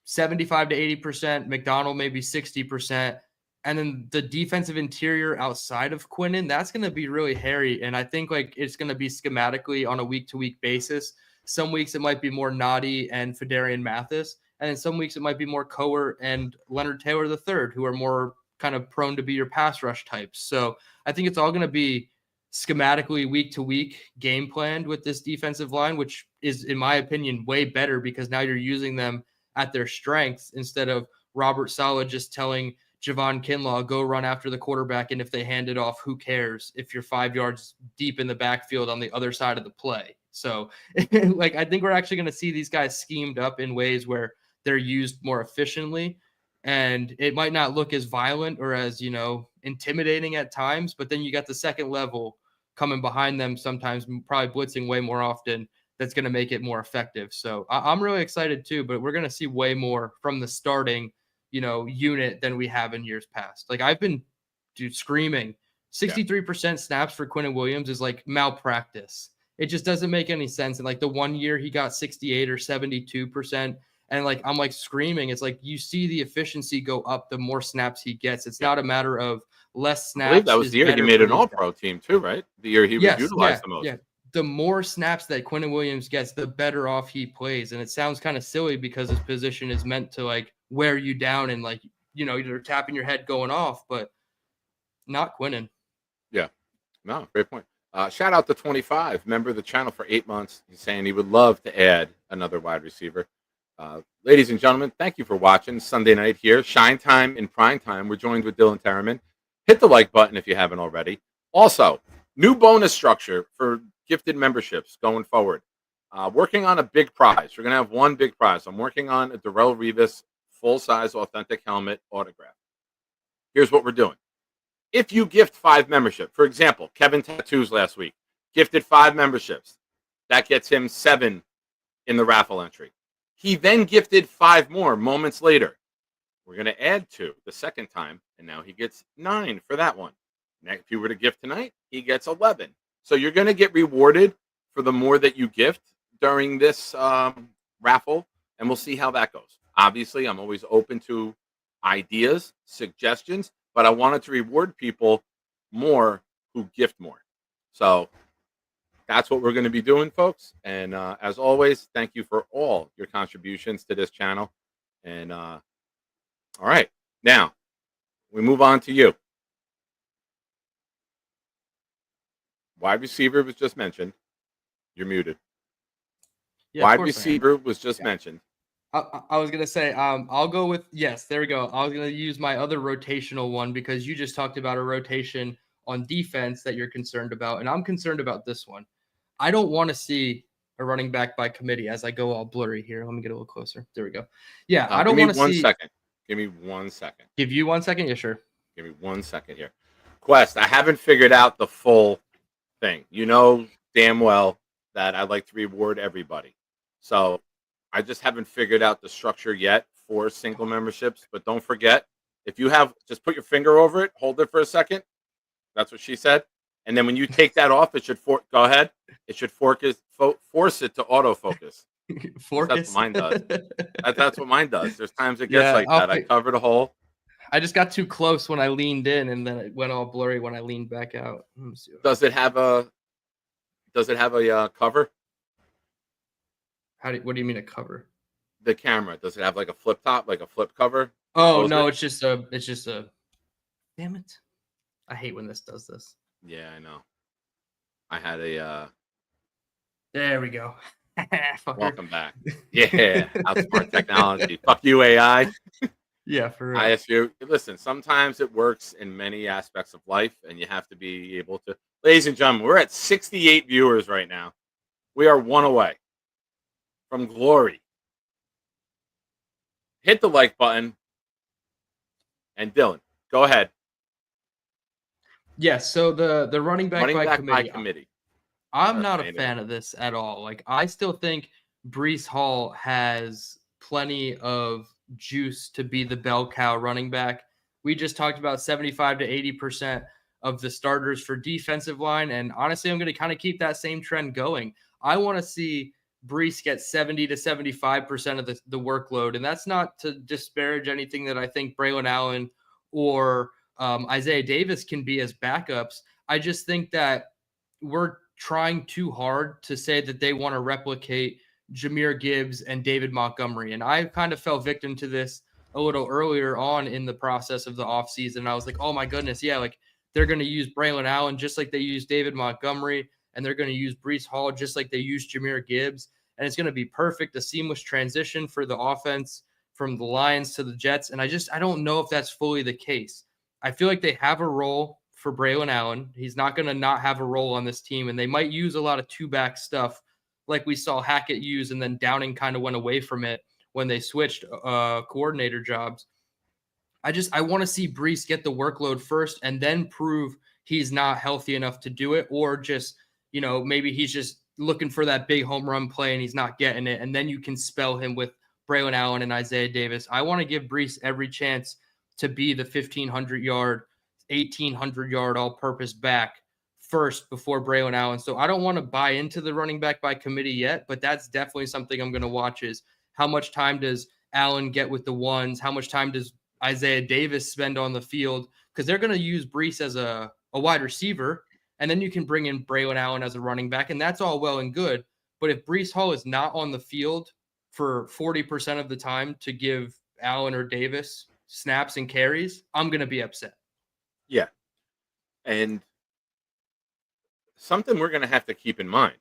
75 to 80%, McDonald maybe 60%. And then the defensive interior outside of Quinnen, that's going to be really hairy. And I think like it's going to be schematically on a week-to-week basis. Some weeks it might be more Noddy and Fedarian Mathis. And then some weeks it might be more Coert and Leonard Taylor III, who are more kind of prone to be your pass rush types. So I think it's all going to be schematically week to week game planned with this defensive line, which is, in my opinion, way better because now you're using them at their strengths instead of Robert Saleh just telling Javon Kinlaw, go run after the quarterback, and if they hand it off, who cares if you're 5 yards deep in the backfield on the other side of the play. So like I think we're actually going to see these guys schemed up in ways where they're used more efficiently, and it might not look as violent or as, intimidating at times, but then you got the second level coming behind them, sometimes probably blitzing way more often. That's going to make it more effective. So I'm really excited too, but we're going to see way more from the starting, unit than we have in years past. Like I've been screaming 63% snaps for Quinnen Williams is like malpractice. It just doesn't make any sense. And like the 1 year he got 68 or 72%. And like, I'm like screaming. It's like, you see the efficiency go up the more snaps he gets. It's not a matter of less snaps. I believe that was the year he made an all-pro team too, right? The year he was utilized the most. Yeah. The more snaps that Quinnen Williams gets, the better off he plays. And it sounds kind of silly because his position is meant to like wear you down and like, you're tapping your head going off, but not Quinnen. Yeah. No, great point. Shout out to 25, member of the channel for 8 months. He's saying he would love to add another wide receiver. Ladies and gentlemen, thank you for watching Sunday night here. Shine Time in Prime Time. We're joined with Dylan Tereman. Hit the like button if you haven't already. Also, new bonus structure for gifted memberships going forward. Working on a big prize. We're going to have one big prize. I'm working on a Darrelle Revis full-size authentic helmet autograph. Here's what we're doing. If you gift 5 membership, for example, Kevin Tattoos last week gifted 5 memberships. That gets him 7 in the raffle entry. He then gifted 5 more moments later. We're going to add 2 the second time, and now he gets 9 for that one. Now, if you were to gift tonight, he gets 11. So you're going to get rewarded for the more that you gift during this raffle, and we'll see how that goes. Obviously, I'm always open to ideas, suggestions, but I wanted to reward people more who gift more. So that's what we're going to be doing, folks. And as always, thank you for all your contributions to this channel. And all right, now we move on to you. Wide receiver was just mentioned. You're muted. Yeah, wide receiver was just mentioned. I was going to say, I'll go with, yes, there we go. I was going to use my other rotational one because you just talked about a rotation on defense that you're concerned about, and I'm concerned about this one. I don't want to see a running back by committee as I go all blurry here. Let me get a little closer. There we go. Yeah, I don't want to see. Give me 1 second. Give you 1 second? Yeah, sure. Give me 1 second here. Quest, I haven't figured out the full thing. You know damn well that I like to reward everybody. So I just haven't figured out the structure yet for single memberships. But don't forget, if you have, just put your finger over it, hold it for a second. That's what she said. And then when you take that off, it should go ahead. It should force it to autofocus. That's what mine does. That's what mine does. There's times it gets like that. I covered a hole. I just got too close when I leaned in, and then it went all blurry when I leaned back out. Does it have a cover? What do you mean a cover? The camera, does it have like a flip top, like a flip cover? Oh no, it's just a. Damn it! I hate when this does this. Yeah, I know. I had a. There we go. Welcome back. Yeah, outsmart technology. Fuck you, AI. Yeah, for real. ISU. Listen, sometimes it works in many aspects of life, and you have to be able to. Ladies and gentlemen, we're at 68 viewers right now. We are one away from glory. Hit the like button. And Dylan, go ahead. Yes, so the running back by committee. I'm not a fan of this at all. Like, I still think Breece Hall has plenty of juice to be the bell cow running back. We just talked about 75 to 80% of the starters for defensive line, and honestly, I'm going to kind of keep that same trend going. I want to see Breece get 70 to 75% of the workload, and that's not to disparage anything that I think Braylon Allen or Isaiah Davis can be as backups. I just think that we're trying too hard to say that they want to replicate Jahmyr Gibbs and David Montgomery. And I kind of fell victim to this a little earlier on in the process of the offseason. I was like, oh my goodness, yeah, like they're going to use Braylon Allen just like they used David Montgomery, and they're going to use Breece Hall just like they used Jahmyr Gibbs. And it's going to be perfect, a seamless transition for the offense from the Lions to the Jets. And I don't know if that's fully the case. I feel like they have a role for Braylon Allen. He's not going to not have a role on this team, and they might use a lot of two-back stuff like we saw Hackett use, and then Downing kind of went away from it when they switched coordinator jobs. I want to see Breece get the workload first and then prove he's not healthy enough to do it, or just, maybe he's just looking for that big home run play and he's not getting it, and then you can spell him with Braylon Allen and Isaiah Davis. I want to give Breece every chance to be the 1,500-yard, 1,800-yard all-purpose back first before Braylon Allen. So I don't want to buy into the running back by committee yet, but that's definitely something I'm going to watch, is how much time does Allen get with the ones? How much time does Isaiah Davis spend on the field? Because they're going to use Breece as a wide receiver, and then you can bring in Braylon Allen as a running back, and that's all well and good. But if Breece Hall is not on the field for 40% of the time to give Allen or Davis snaps and carries, I'm going to be upset. Yeah. And something we're going to have to keep in mind,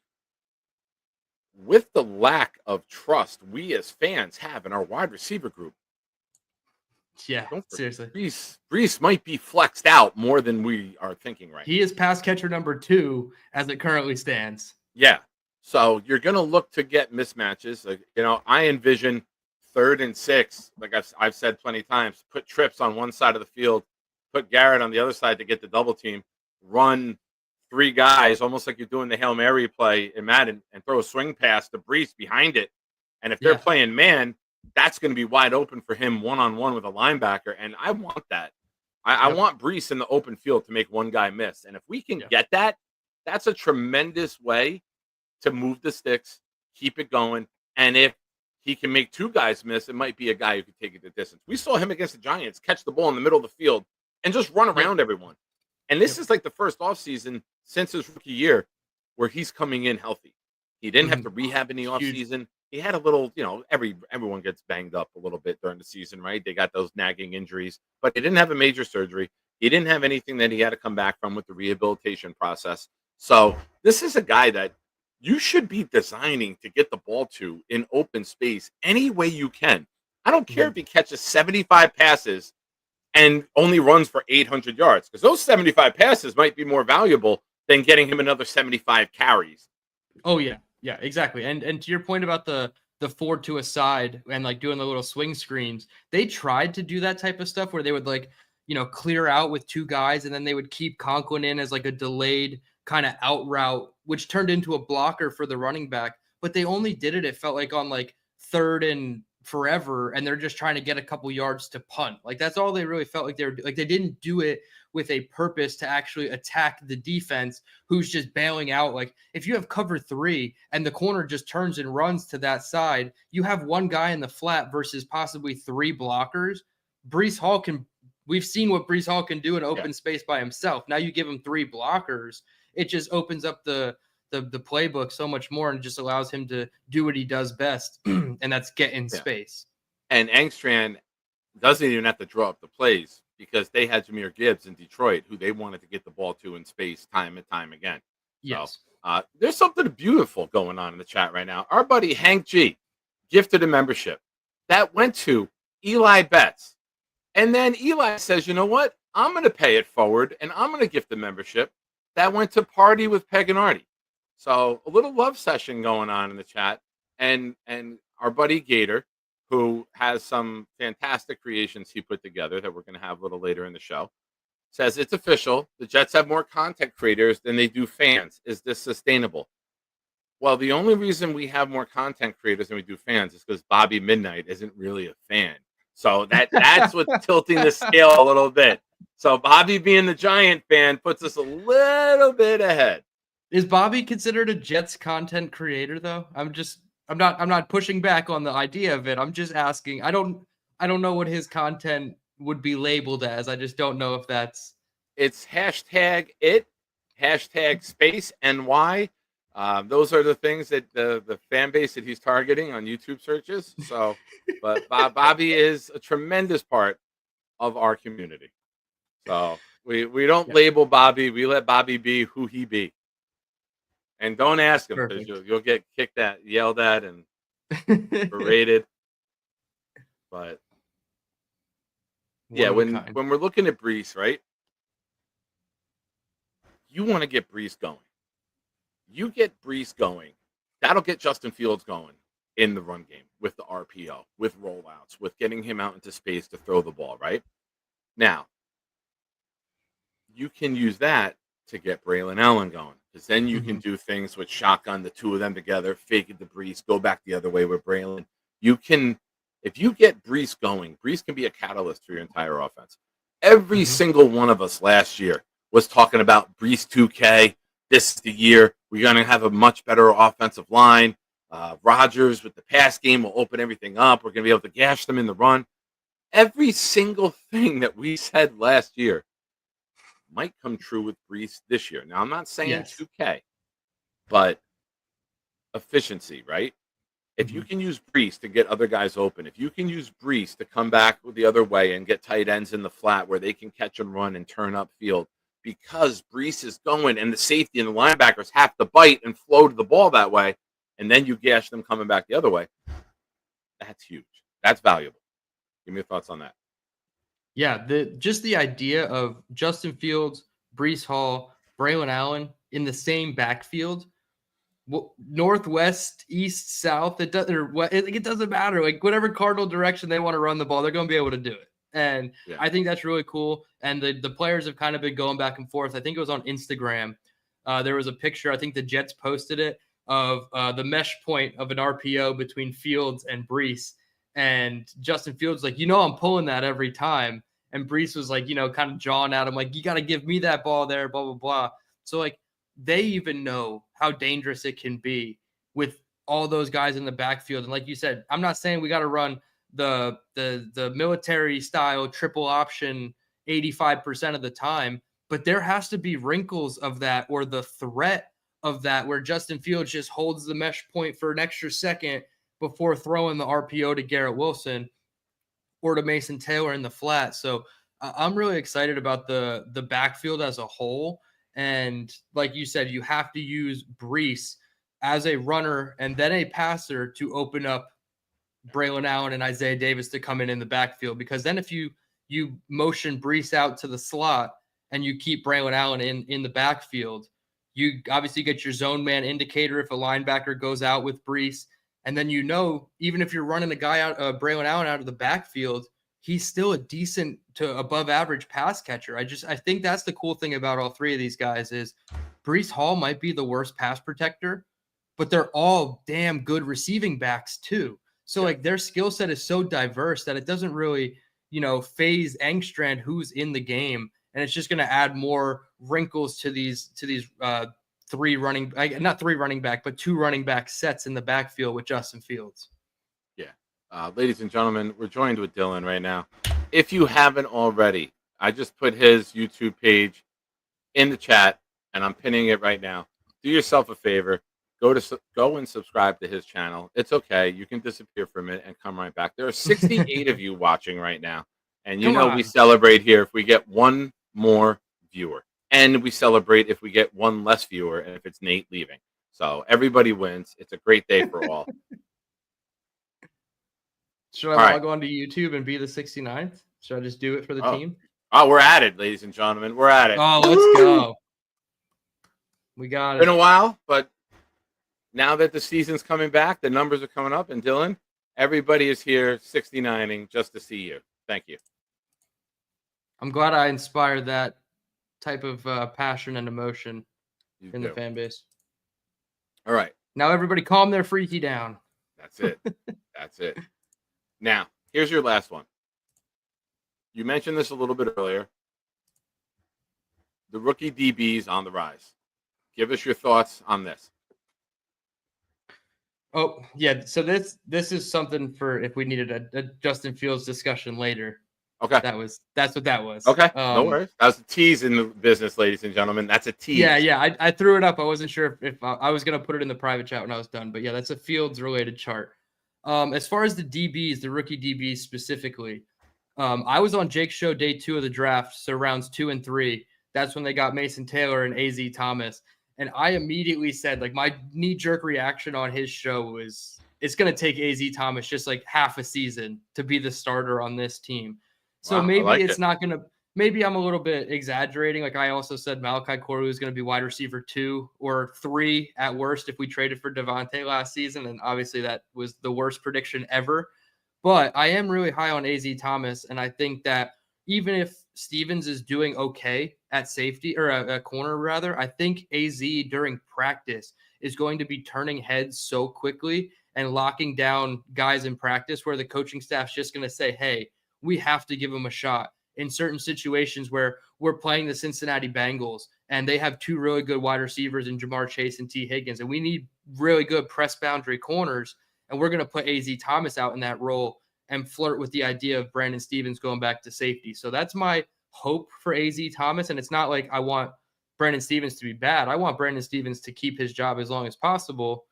with the lack of trust we as fans have in our wide receiver group. Yeah, seriously. Breece might be flexed out more than we are thinking right now. He is pass catcher number 2 as it currently stands. Yeah. So you're going to look to get mismatches. I envision 3rd and 6, like I've said plenty of times, put Trips on one side of the field, put Garrett on the other side to get the double team, run 3 guys, almost like you're doing the Hail Mary play in Madden, and throw a swing pass to Breece behind it. And if they're playing man, that's going to be wide open for him one-on-one with a linebacker. And I want that. I want Breece in the open field to make one guy miss. And if we can get that, that's a tremendous way to move the sticks, keep it going. And if he can make 2 guys miss, it might be a guy who can take it the distance. We saw him against the Giants catch the ball in the middle of the field and just run around everyone. And this is like the first offseason since his rookie year where he's coming in healthy. He didn't have to rehab in the offseason. He had a little, everyone gets banged up a little bit during the season, right? They got those nagging injuries, but he didn't have a major surgery. He didn't have anything that he had to come back from with the rehabilitation process. So this is a guy that you should be designing to get the ball to in open space any way you can. I don't care if he catches 75 passes and only runs for 800 yards, because those 75 passes might be more valuable than getting him another 75 carries. Oh yeah, exactly. And to your point about the forward to a side and like doing the little swing screens, they tried to do that type of stuff where they would like, clear out with two guys and then they would keep Conklin in as like a delayed kind of out route, which turned into a blocker for the running back. But they only did it felt like on like third and forever, and they're just trying to get a couple yards to punt. Like that's all they really felt like they were like. They didn't do it with a purpose to actually attack the defense who's just bailing out. Like if you have cover 3 and the corner just turns and runs to that side, you have one guy in the flat versus possibly 3 blockers. We've seen what Breece Hall can do in open space by himself. Now you give him 3 blockers, it just opens up the playbook so much more and just allows him to do what he does best, and that's get in space. And Engstrand doesn't even have to draw up the plays because they had Jahmyr Gibbs in Detroit who they wanted to get the ball to in space time and time again. Yes. So, there's something beautiful going on in the chat right now. Our buddy Hank G gifted a membership that went to Eli Betts. And then Eli says, you know what? I'm going to pay it forward and I'm going to gift the membership. That went to Party with Peg and Artie. So a little love session going on in the chat. And our buddy Gator, who has some fantastic creations he put together that we're going to have a little later in the show, says it's official. The Jets have more content creators than they do fans. Is this sustainable? Well, the only reason we have more content creators than we do fans is because Bobby Midnight isn't really a fan. So that's what's tilting the scale a little bit. So Bobby being the Giant fan puts us a little bit ahead. Is Bobby considered a Jets content creator though? I'm not pushing back on the idea of it. I'm just asking. I don't know what his content would be labeled as. I just don't know if it's hashtag space NY. Those are the things that the fan base that he's targeting on YouTube searches. So, but Bobby is a tremendous part of our community. So we don't label Bobby. We let Bobby be who he be. And don't ask him because you'll get kicked at, yelled at, and berated. But yeah, when we're looking at Breece, right? You want to get Breece going. You get Breece going, that'll get Justin Fields going in the run game with the RPO, with rollouts, with getting him out into space to throw the ball, right? Now, you can use that to get Braylon Allen going, because then you can do things with shotgun, the two of them together, fake it to Breece, go back the other way with Braylon. You can, if you get Breece going, Breece can be a catalyst for your entire offense. Every single one of us last year was talking about Breece 2K. This is the year we're going to have a much better offensive line. Rodgers with the pass game will open everything up. We're going to be able to gash them in the run. Every single thing that we said last year might come true with Breece this year. Now, I'm not saying 2K, but efficiency, right? If you can use Breece to get other guys open, if you can use Breece to come back the other way and get tight ends in the flat where they can catch and run and turn upfield, because Breece is going and the safety and the linebackers have to bite and flow to the ball that way, and then you gash them coming back the other way, that's huge. That's valuable. Give me your thoughts on that. Yeah, the idea of Justin Fields, Breece Hall, Braylon Allen in the same backfield, northwest, east, south, it doesn't matter. Like whatever cardinal direction they want to run the ball, they're going to be able to do it. And I think that's really cool. And the players have kind of been going back and forth. I think it was on Instagram. There was a picture, I think the Jets posted it, of the mesh point of an RPO between Fields and Breece. And Justin Fields like, I'm pulling that every time. And Breece was like, kind of jawing at him, like, you got to give me that ball there, blah, blah, blah. So, like, they even know how dangerous it can be with all those guys in the backfield. And like you said, I'm not saying we got to run the military style triple option 85% of the time, but there has to be wrinkles of that or the threat of that where Justin Fields just holds the mesh point for an extra second before throwing the RPO to Garrett Wilson or to Mason Taylor in the flat. So I'm really excited about the backfield as a whole. And like you said, you have to use Breece as a runner and then a passer to open up Braylon Allen and Isaiah Davis to come in the backfield. Because then if you motion Breece out to the slot and you keep Braylon Allen in the backfield, You obviously get your zone man indicator if a linebacker goes out with Breece. And then, even if you're running a guy out, Braylon Allen out of the backfield, he's still a decent to above average pass catcher. I think that's the cool thing about all three of these guys is Breece Hall might be the worst pass protector, but they're all damn good receiving backs too. So like their skill set is so diverse that it doesn't really, phase Engstrand who's in the game. And it's just going to add more wrinkles to these not three running back, but two running back sets in the backfield with Justin Fields. Yeah. Ladies and gentlemen, we're joined with Dylan right now. If you haven't already, I just put his YouTube page in the chat and I'm pinning it right now. Do yourself a favor. Go and subscribe to his channel. It's okay. You can disappear for a minute and come right back. There are 68 of you watching right now. And we celebrate here if we get one more viewer. And we celebrate if we get one less viewer and if it's Nate leaving. So everybody wins. It's a great day for all. Should I log on to YouTube and be the 69th? Should I just do it for the team? Oh, we're at it, ladies and gentlemen. We're at it. Oh, let's go. We got it. Been a while, but now that the season's coming back, the numbers are coming up. And Dylan, everybody is here 69ing just to see you. Thank you. I'm glad I inspired that type of passion and emotion in the fan base. All right. Now everybody calm their freaky down. That's it. That's it. Now, here's your last one. You mentioned this a little bit earlier. The rookie DBs on the rise. Give us your thoughts on this. Oh, yeah. So this is something for if we needed a Justin Fields discussion later. Okay. That's what that was. Okay. No worries. That was a tease in the business, ladies and gentlemen. That's a tease. Yeah. I threw it up. I wasn't sure if I was going to put it in the private chat when I was done. But yeah, that's a Fields related chart. As far as the DBs, the rookie DBs specifically, I was on Jake's show day 2 of the draft. So rounds 2 and 3. That's when they got Mason Taylor and AZ Thomas. And I immediately said, like, my knee-jerk reaction on his show was, it's going to take AZ Thomas just like half a season to be the starter on this team. So maybe it's not going to – maybe I'm a little bit exaggerating. Like I also said Malachi Corlew is going to be wide receiver 2 or 3 at worst if we traded for Devontae last season. And obviously that was the worst prediction ever. But I am really high on AZ Thomas, and I think that even if Stevens is doing okay at safety or a corner rather, I think AZ during practice is going to be turning heads so quickly and locking down guys in practice where the coaching staff's just going to say, hey, we have to give him a shot in certain situations where we're playing the Cincinnati Bengals and they have 2 really good wide receivers in Jamar Chase and T. Higgins, and we need really good press boundary corners, and we're going to put AZ Thomas out in that role and flirt with the idea of Brandon Stevens going back to safety. So that's my hope for AZ Thomas, and it's not like I want Brandon Stevens to be bad. I want Brandon Stevens to keep his job as long as possible.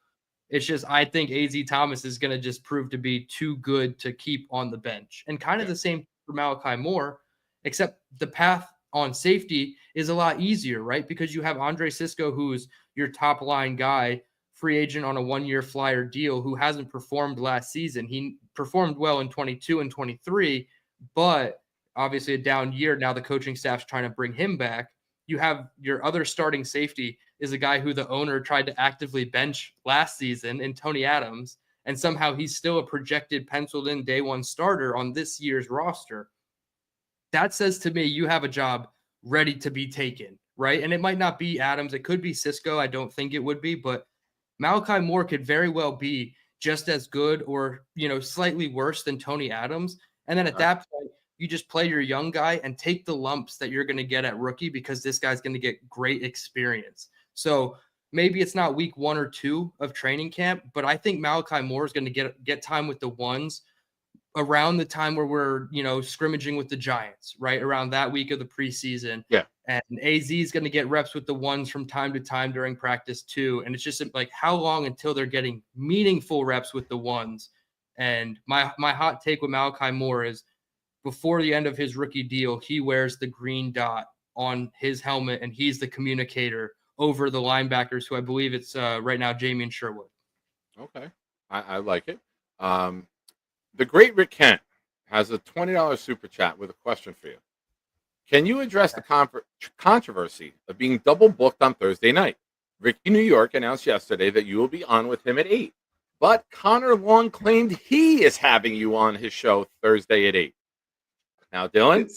It's just I think AZ Thomas is going to just prove to be too good to keep on the bench. And kind of the same for Malachi Moore, except the path on safety is a lot easier, right? Because you have Andre Sisco, who's your top line guy, free agent on a 1-year flyer deal, who hasn't performed last season. He performed well in 22 and 23, but obviously a down year. Now the coaching staff's trying to bring him back. You have your other starting safety is a guy who the owner tried to actively bench last season in Tony Adams, and somehow he's still a projected penciled in day 1 starter on this year's roster. That says to me, you have a job ready to be taken, right? And it might not be Adams. It could be Sisco. I don't think it would be, but Malachi Moore could very well be just as good or, slightly worse than Tony Adams. And then at that point, you just play your young guy and take the lumps that you're going to get at rookie because this guy's going to get great experience. So maybe it's not week 1 or 2 of training camp, but I think Malachi Moore is going to get time with the ones around the time where we're, scrimmaging with the Giants, right? Around that week of the preseason. Yeah. And AZ is going to get reps with the ones from time to time during practice too. And it's just like, how long until they're getting meaningful reps with the ones? And my hot take with Malachi Moore is before the end of his rookie deal, he wears the green dot on his helmet and he's the communicator over the linebackers, who I believe it's right now, Jamie and Sherwood. Okay. I like it. The great Rick Kent has a $20 super chat with a question for you. Can you address the controversy of being double booked on Thursday night? Ricky New York announced yesterday that you will be on with him at 8. But Connor Long claimed he is having you on his show Thursday at 8. Now, Dylan?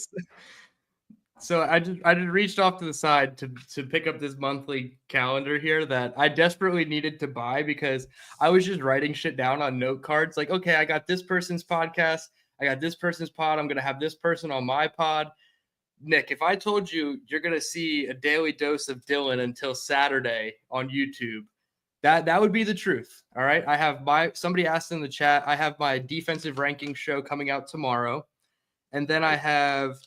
So I just reached off to the side to pick up this monthly calendar here that I desperately needed to buy because I was just writing shit down on note cards. Like, okay, I got this person's podcast. I got this person's pod. I'm going to have this person on my pod. Nick, if I told you you're going to see a daily dose of Dylan until Saturday on YouTube, that would be the truth. All right. I have somebody asked in the chat, I have my defensive ranking show coming out tomorrow. And then I have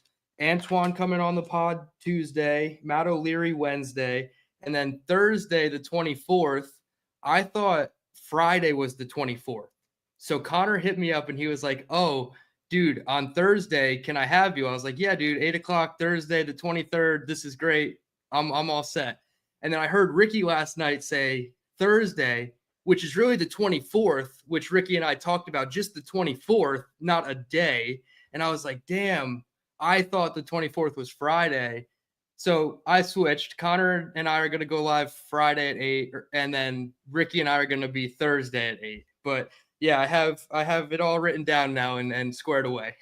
Antoine coming on the pod Tuesday, Matt O'Leary Wednesday, and then Thursday, the 24th. I thought Friday was the 24th. So Connor hit me up and he was like, oh, dude, on Thursday, can I have you? I was like, yeah, dude, 8 o'clock Thursday, the 23rd. This is great. I'm all set. And then I heard Ricky last night say Thursday, which is really the 24th, which Ricky and I talked about, just the 24th, not a day. And I was like, damn, I thought the 24th was Friday. So I switched. Connor and I are going to go live Friday at 8, and then Ricky and I are going to be Thursday at 8. But yeah, I have it all written down now and squared away.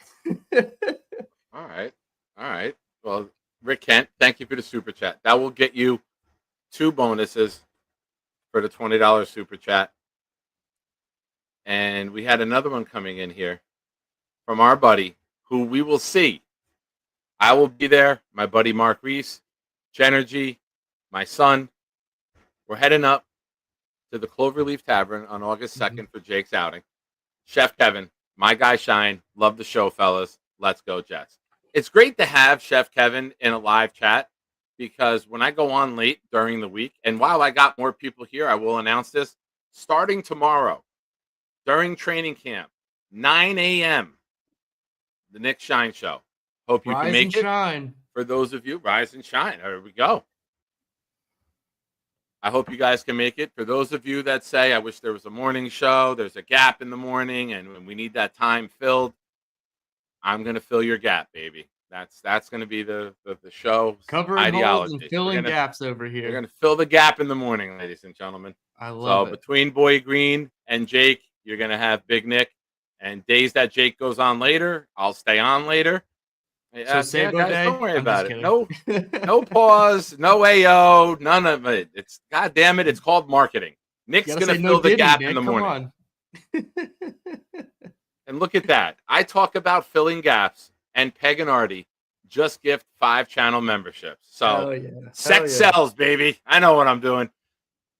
All right. Well, Rick Kent, thank you for the super chat. That will get you 2 bonuses for the $20 super chat. And we had another one coming in here from our buddy, who we will see. I will be there. My buddy Mark Reese, Genergy, my son. We're heading up to the Cloverleaf Tavern on August 2nd for Jake's outing. Chef Kevin, my guy Shine. Love the show, fellas. Let's go, Jets. It's great to have Chef Kevin in a live chat because when I go on late during the week, and while I got more people here, I will announce this, starting tomorrow during training camp, 9 a.m., the Nick Shine Show. Hope you can make it. Shine. For those of you, rise and shine. There we go. I hope you guys can make it. For those of you that say, I wish there was a morning show, there's a gap in the morning, and we need that time filled, I'm going to fill your gap, baby. That's going to be the show covering ideology. Holes and filling gaps over here. We're going to fill the gap in the morning, ladies and gentlemen. I love it. Between Boy Green and Jake, you're going to have Big Nick. And days that Jake goes on later, I'll stay on later. So Sabo guys, Day? don't worry about it. Kidding. No pause, no AO, none of it. It's God damn it, it's called marketing. Nick's gonna fill the gap in the morning. And look at that. I talk about filling gaps, and Peg and Artie just gift 5 channel memberships. So sex sells, baby. I know what I'm doing.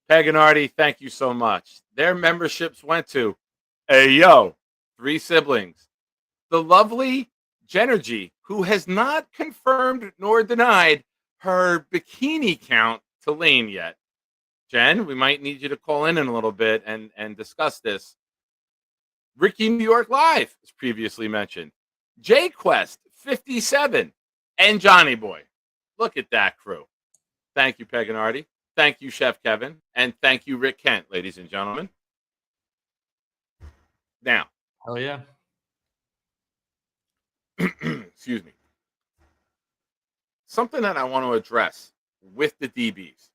Peg and Artie, thank you so much. Their memberships went to 3 siblings. The lovely Genergy, who has not confirmed nor denied her bikini count to Lane yet. Jen, we might need you to call in a little bit and discuss this. Ricky New York Live, as previously mentioned. J Quest 57 and Johnny Boy. Look at that crew. Thank you, Peg and Artie. Thank you, Chef Kevin. And thank you, Rick Kent, ladies and gentlemen. Now. Hell yeah. Excuse me. Something that I want to address with the DBs.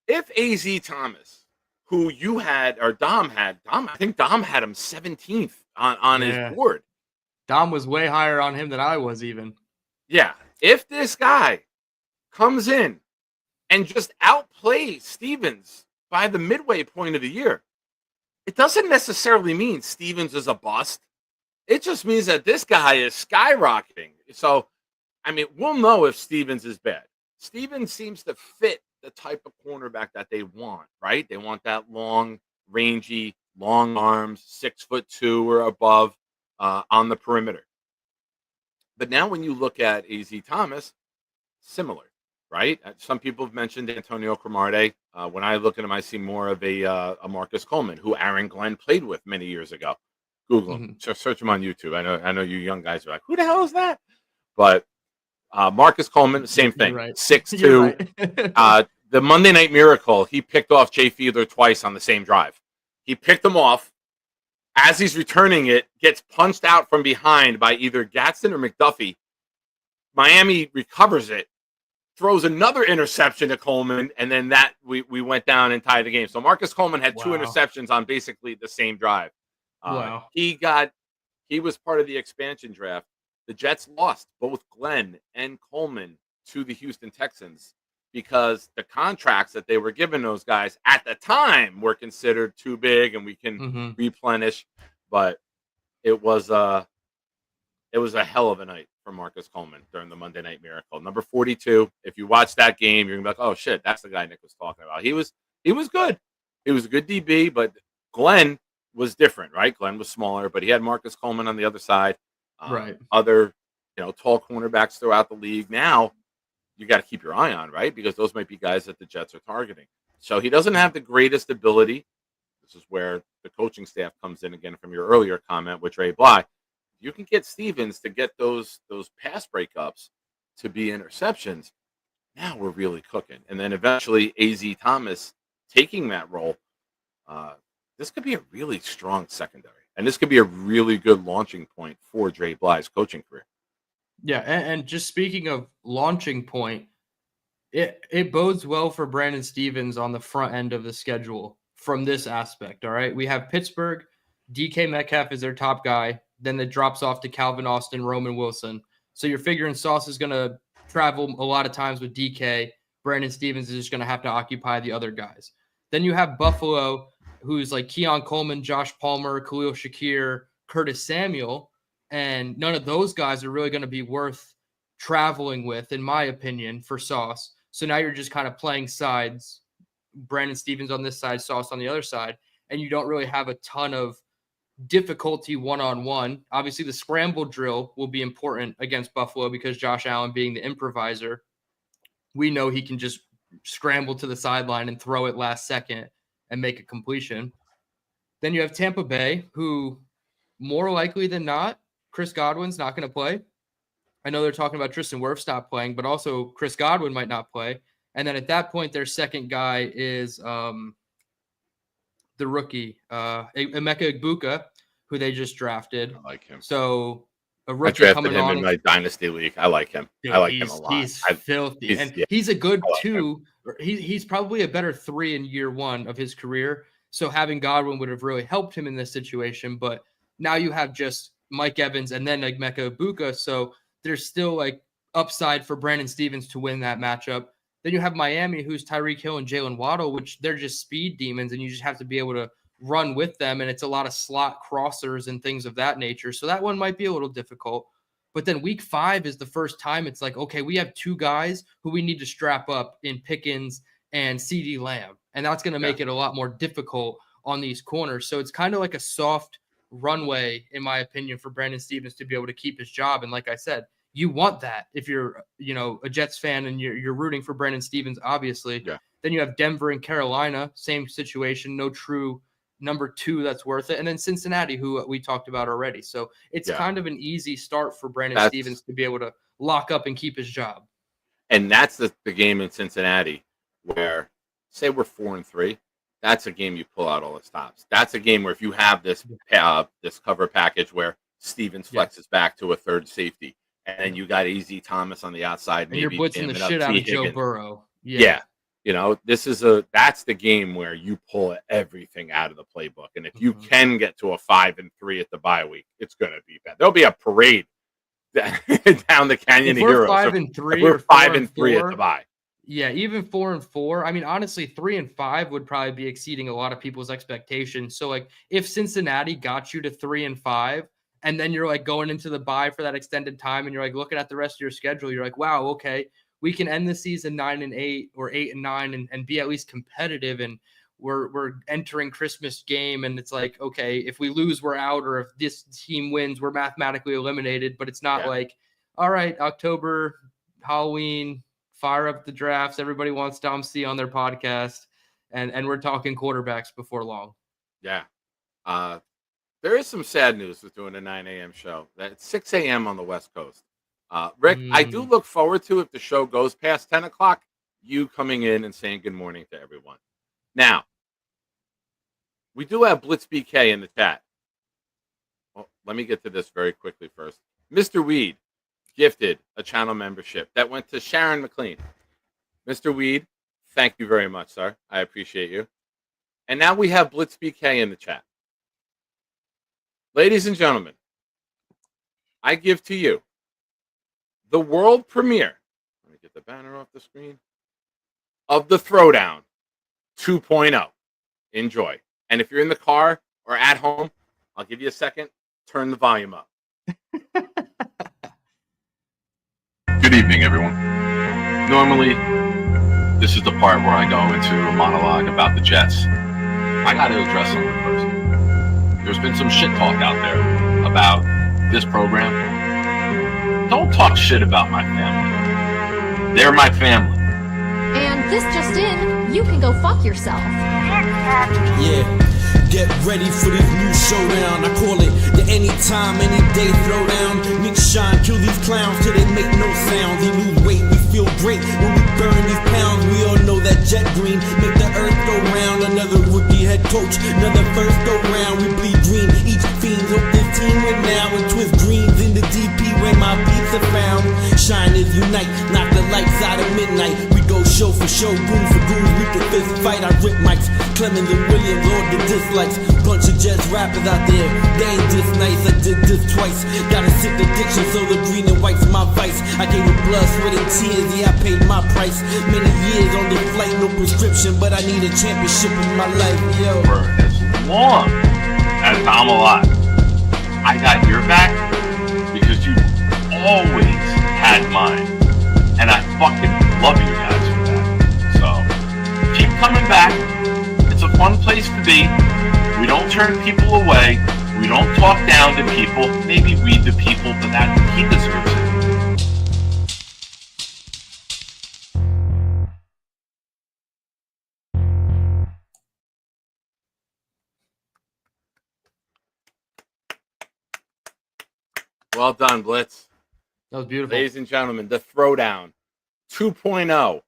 If AZ Thomas, who you had, or Dom, I think Dom had him 17th on his board. Dom was way higher on him than I was even. Yeah. If this guy comes in and just outplays Stevens by the midway point of the year, it doesn't necessarily mean Stevens is a bust. It just means that this guy is skyrocketing. So, I mean, we'll know if Stevens is bad. Stevens seems to fit the type of cornerback that they want, right? They want that long, rangy, long arms, 6'2" or above on the perimeter. But now when you look at AZ Thomas, similar, right? Some people have mentioned Antonio Cromartie. When I look at him, I see more of a Marcus Coleman, who Aaron Glenn played with many years ago. Google him. Search him on YouTube. I know you young guys are like, who the hell is that? But Marcus Coleman, same thing. Right. 6'2". Right. The Monday Night Miracle, he picked off Jay Fiedler twice on the same drive. He picked him off. As he's returning it, gets punched out from behind by either Gadsden or McDuffie. Miami recovers it, throws another interception to Coleman, and then that we went down and tied the game. So Marcus Coleman had 2 interceptions on basically the same drive. Wow. He was part of the expansion draft. The Jets lost both Glenn and Coleman to the Houston Texans because the contracts that they were giving those guys at the time were considered too big, and we can replenish. But it was a hell of a night for Marcus Coleman during the Monday Night Miracle. Number 42. If you watch that game, you're gonna be like, "Oh shit, that's the guy Nick was talking about." He was good. He was a good DB, but Glenn was different, right? Glenn was smaller, but he had Marcus Coleman on the other side. Right. Other, tall cornerbacks throughout the league. Now you got to keep your eye on, right? Because those might be guys that the Jets are targeting. So he doesn't have the greatest ability. This is where the coaching staff comes in again from your earlier comment with Ray Bly. You can get Stevens to get those pass breakups to be interceptions. Now we're really cooking. And then eventually A.Z. Thomas taking that role. This could be a really strong secondary. And this could be a really good launching point for Dre Bly's coaching career. Yeah, and just speaking of launching point, it bodes well for Brandon Stevens on the front end of the schedule from this aspect, all right? We have Pittsburgh, DK Metcalf is their top guy, then it drops off to Calvin Austin, Roman Wilson. So you're figuring Sauce is going to travel a lot of times with DK. Brandon Stevens is just going to have to occupy the other guys. Then you have Buffalo, who's like Keon Coleman, Josh Palmer, Khalil Shakir, Curtis Samuel, and none of those guys are really going to be worth traveling with, in my opinion, for Sauce. So now you're just kind of playing sides, Brandon Stevens on this side, Sauce on the other side, and you don't really have a ton of difficulty one-on-one. Obviously, the scramble drill will be important against Buffalo because Josh Allen being the improviser, we know he can just scramble to the sideline and throw it last second and make a completion. Then you have Tampa Bay, who more likely than not, Chris Godwin's not going to play. I know they're talking about Tristan Wirfs not playing, but also Chris Godwin might not play. And then at that point, their second guy is the rookie, Emeka Egbuka, who they just drafted. I like him. So a I rookie drafted coming him on in my dynasty league. I like him. Dude, I like him a lot. He's filthy. He's a good 2. He's probably a better 3 in year 1 of his career. So having Godwin would have really helped him in this situation. But now you have just Mike Evans and then Emeka Egbuka. So there's still like upside for Brandon Stevens to win that matchup. Then you have Miami, who's Tyreek Hill and Jalen Waddle, which they're just speed demons, and you just have to be able to run with them. And it's a lot of slot crossers and things of that nature. So that one might be a little difficult. But then week 5 is the first time it's like, okay, we have 2 guys who we need to strap up in Pickens and CeeDee Lamb. And that's going to make it a lot more difficult on these corners. So it's kind of like a soft runway, in my opinion, for Brandon Stevens to be able to keep his job. And like I said, you want that if you're, a Jets fan and you're rooting for Brandon Stevens, obviously. Yeah. Then you have Denver and Carolina, same situation, no true number 2 that's worth it. And then Cincinnati, who we talked about already. So it's kind of an easy start for Brandon Stevens to be able to lock up and keep his job. And that's the game in Cincinnati where, say we're 4-3, that's a game you pull out all the stops. That's a game where if you have this cover package where Stevens flexes back to a third safety, and then you got A.Z. Thomas on the outside. And you're blitzing the shit out of Joe Burrow. Yeah. That's the game where you pull everything out of the playbook. And if you can get to a 5-3 at the bye week, it's going to be bad. There'll be a parade down the Canyon of Heroes. 5-3 we're 5-3 at the bye. Yeah, even 4-4. I mean, honestly, 3-5 would probably be exceeding a lot of people's expectations. So, like, if Cincinnati got you to 3-5, and then you're like going into the bye for that extended time, and you're like looking at the rest of your schedule, you're like, wow, okay, we can end the season 9-8 or 8-9 and be at least competitive. And we're entering Christmas game, and it's like, okay, if we lose, we're out, or if this team wins, we're mathematically eliminated. But it's not like, all right, October, Halloween, fire up the drafts. Everybody wants Dom C on their podcast, and we're talking quarterbacks before long. Yeah. There is some sad news with doing a 9 a.m. show. That's 6 a.m. on the West Coast. Rick, I do look forward to, if the show goes past 10 o'clock, you coming in and saying good morning to everyone. Now, we do have Blitz BK in the chat. Well, let me get to this very quickly first. Mr. Weed gifted a channel membership that went to Sharon McLean. Mr. Weed, thank you very much, sir. I appreciate you. And now we have Blitz BK in the chat. Ladies and gentlemen, I give to you the world premiere. Let me get the banner off the screen. Of the Throwdown 2.0. Enjoy. And if you're in the car or at home, I'll give you a second. Turn the volume up. Good evening, everyone. Normally, this is the part where I go into a monologue about the Jets. I got to address something first. There's been some shit talk out there about this program. Don't talk shit about my family. They're my family. And this just in, you can go fuck yourself. Yeah, get ready for this new showdown. I call it the anytime, any day throwdown. Nick Shine, kill these clowns till they make no sound. They lose weight, we feel great when we burn these pounds. We all know that jet green make the earth go round. Another rookie head coach, another first go round. We bleed green, each fiend hope this team win now. And twist greens in the DP where my beats are found. Shine is unite, knock the lights out at midnight. We go show for show, goon for goon. We can fist fight, I rip mics. Clemens and Williams, all the dislikes. Bunch of Jets rappers out there, they ain't this nice. I did this twice. Got a sick addiction, so the green and white's my vice. I gave it blood, sweat, and tears. Yeah, I paid my price. Many years on this flight, no prescription, but I need a championship in my life. Yo. For as long as I'm alive, I got your back because you always had mine, and I fucking love you guys for that. So keep coming back. It's a fun place to be. We don't turn people away. We don't talk down to people. Maybe we the people, but that he deserves it. Well done, Blitz. That was beautiful. Ladies and gentlemen, the Throwdown 2.0.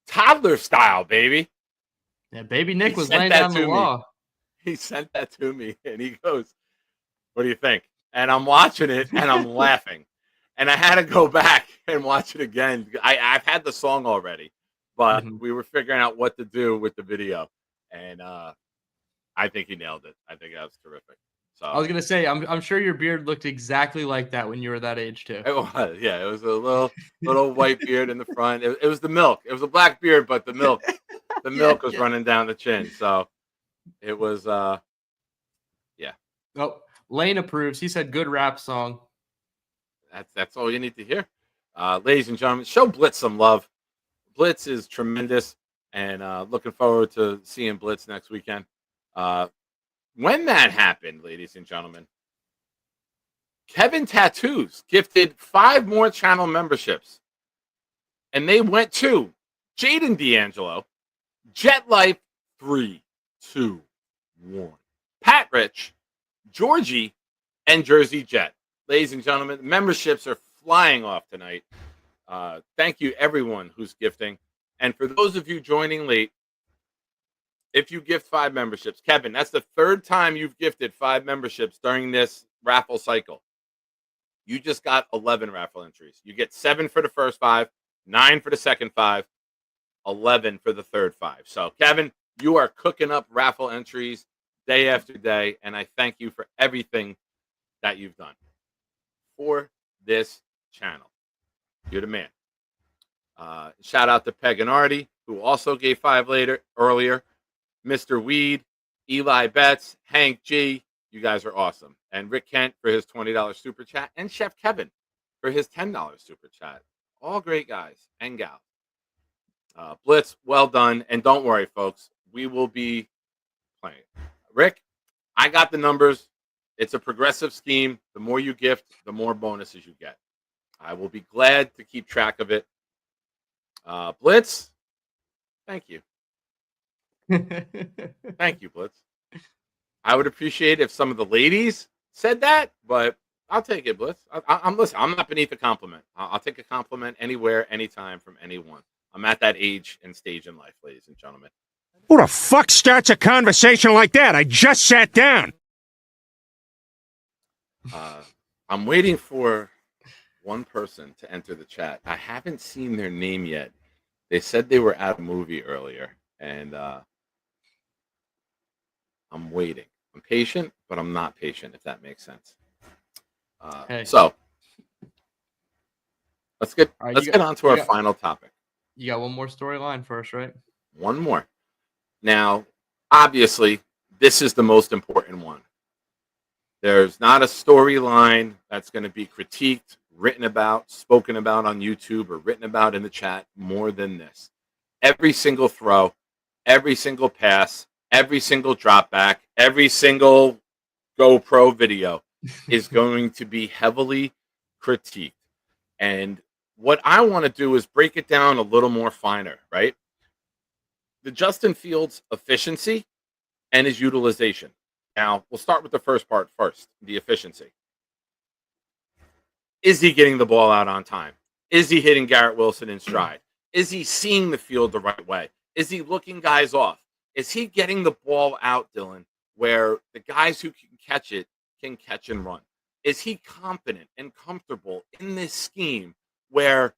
Toddler style, baby. Yeah, baby Nick He was sent laying that down the to me. law. He sent that to me, and he goes, "What do you think?" And I'm watching it, and I'm laughing. And I had to go back and watch it again. I've had the song already, but we were figuring out what to do with the video. And I think he nailed it. I think that was terrific. So I was gonna say, I'm sure your beard looked exactly like that when you were that age too. It was, yeah. It was a little white beard in the front. It was the milk. It was a black beard, but the milk was running down the chin. So it was, yeah. Oh, Lane approves. He said, "Good rap song." That's all you need to hear, ladies and gentlemen. Show Blitz some love. Blitz is tremendous, and looking forward to seeing Blitz next weekend. When that happened, ladies and gentlemen, Kevin Tattoos gifted 5 more channel memberships. And they went to Jaden D'Angelo, Jet Life 3, 2, 1, Pat Rich, Georgie, and Jersey Jet. Ladies and gentlemen, the memberships are flying off tonight. Thank you, everyone who's gifting. And for those of you joining late, if you gift 5 memberships, Kevin, that's the 3rd time you've gifted 5 memberships during this raffle cycle. You just got 11 raffle entries. You get 7 for the first 5, 9 for the second 5, 11 for the third 5. So, Kevin, you are cooking up raffle entries day after day, and I thank you for everything that you've done for this channel. You're the man. Shout out to Peg and Artie, who also gave 5 earlier. Mr. Weed, Eli Betts, Hank G, you guys are awesome. And Rick Kent for his $20 super chat, and Chef Kevin for his $10 super chat. All great guys and gals. Blitz, well done. And don't worry, folks, we will be playing. Rick, I got the numbers. It's a progressive scheme. The more you gift, the more bonuses you get. I will be glad to keep track of it. Blitz, thank you. Thank you, Blitz. I would appreciate if some of the ladies said that, but I'll take it, Blitz. I'm not beneath a compliment. I'll take a compliment anywhere, anytime from anyone. I'm at that age and stage in life, ladies and gentlemen. Who the fuck starts a conversation like that? I just sat down. I'm waiting for one person to enter the chat. I haven't seen their name yet. They said they were at a movie earlier, and I'm waiting. I'm patient, but I'm not patient, if that makes sense. Hey. So let's get All right, get on to our final topic. You got one more storyline first, right? One more. Now, obviously, this is the most important one. There's not a storyline that's going to be critiqued, written about, spoken about on YouTube, or written about in the chat more than this. Every single throw, every single pass, every single drop back, every single GoPro video is going to be heavily critiqued. And what I want to do is break it down a little more finer, right? The Justin Fields efficiency and his utilization. Now, we'll start with the first part first, the efficiency. Is he getting the ball out on time? Is he hitting Garrett Wilson in stride? Is he seeing the field the right way? Is he looking guys off? Is he getting the ball out, Dylan, where the guys who can catch it can catch and run? Is he confident and comfortable in this scheme where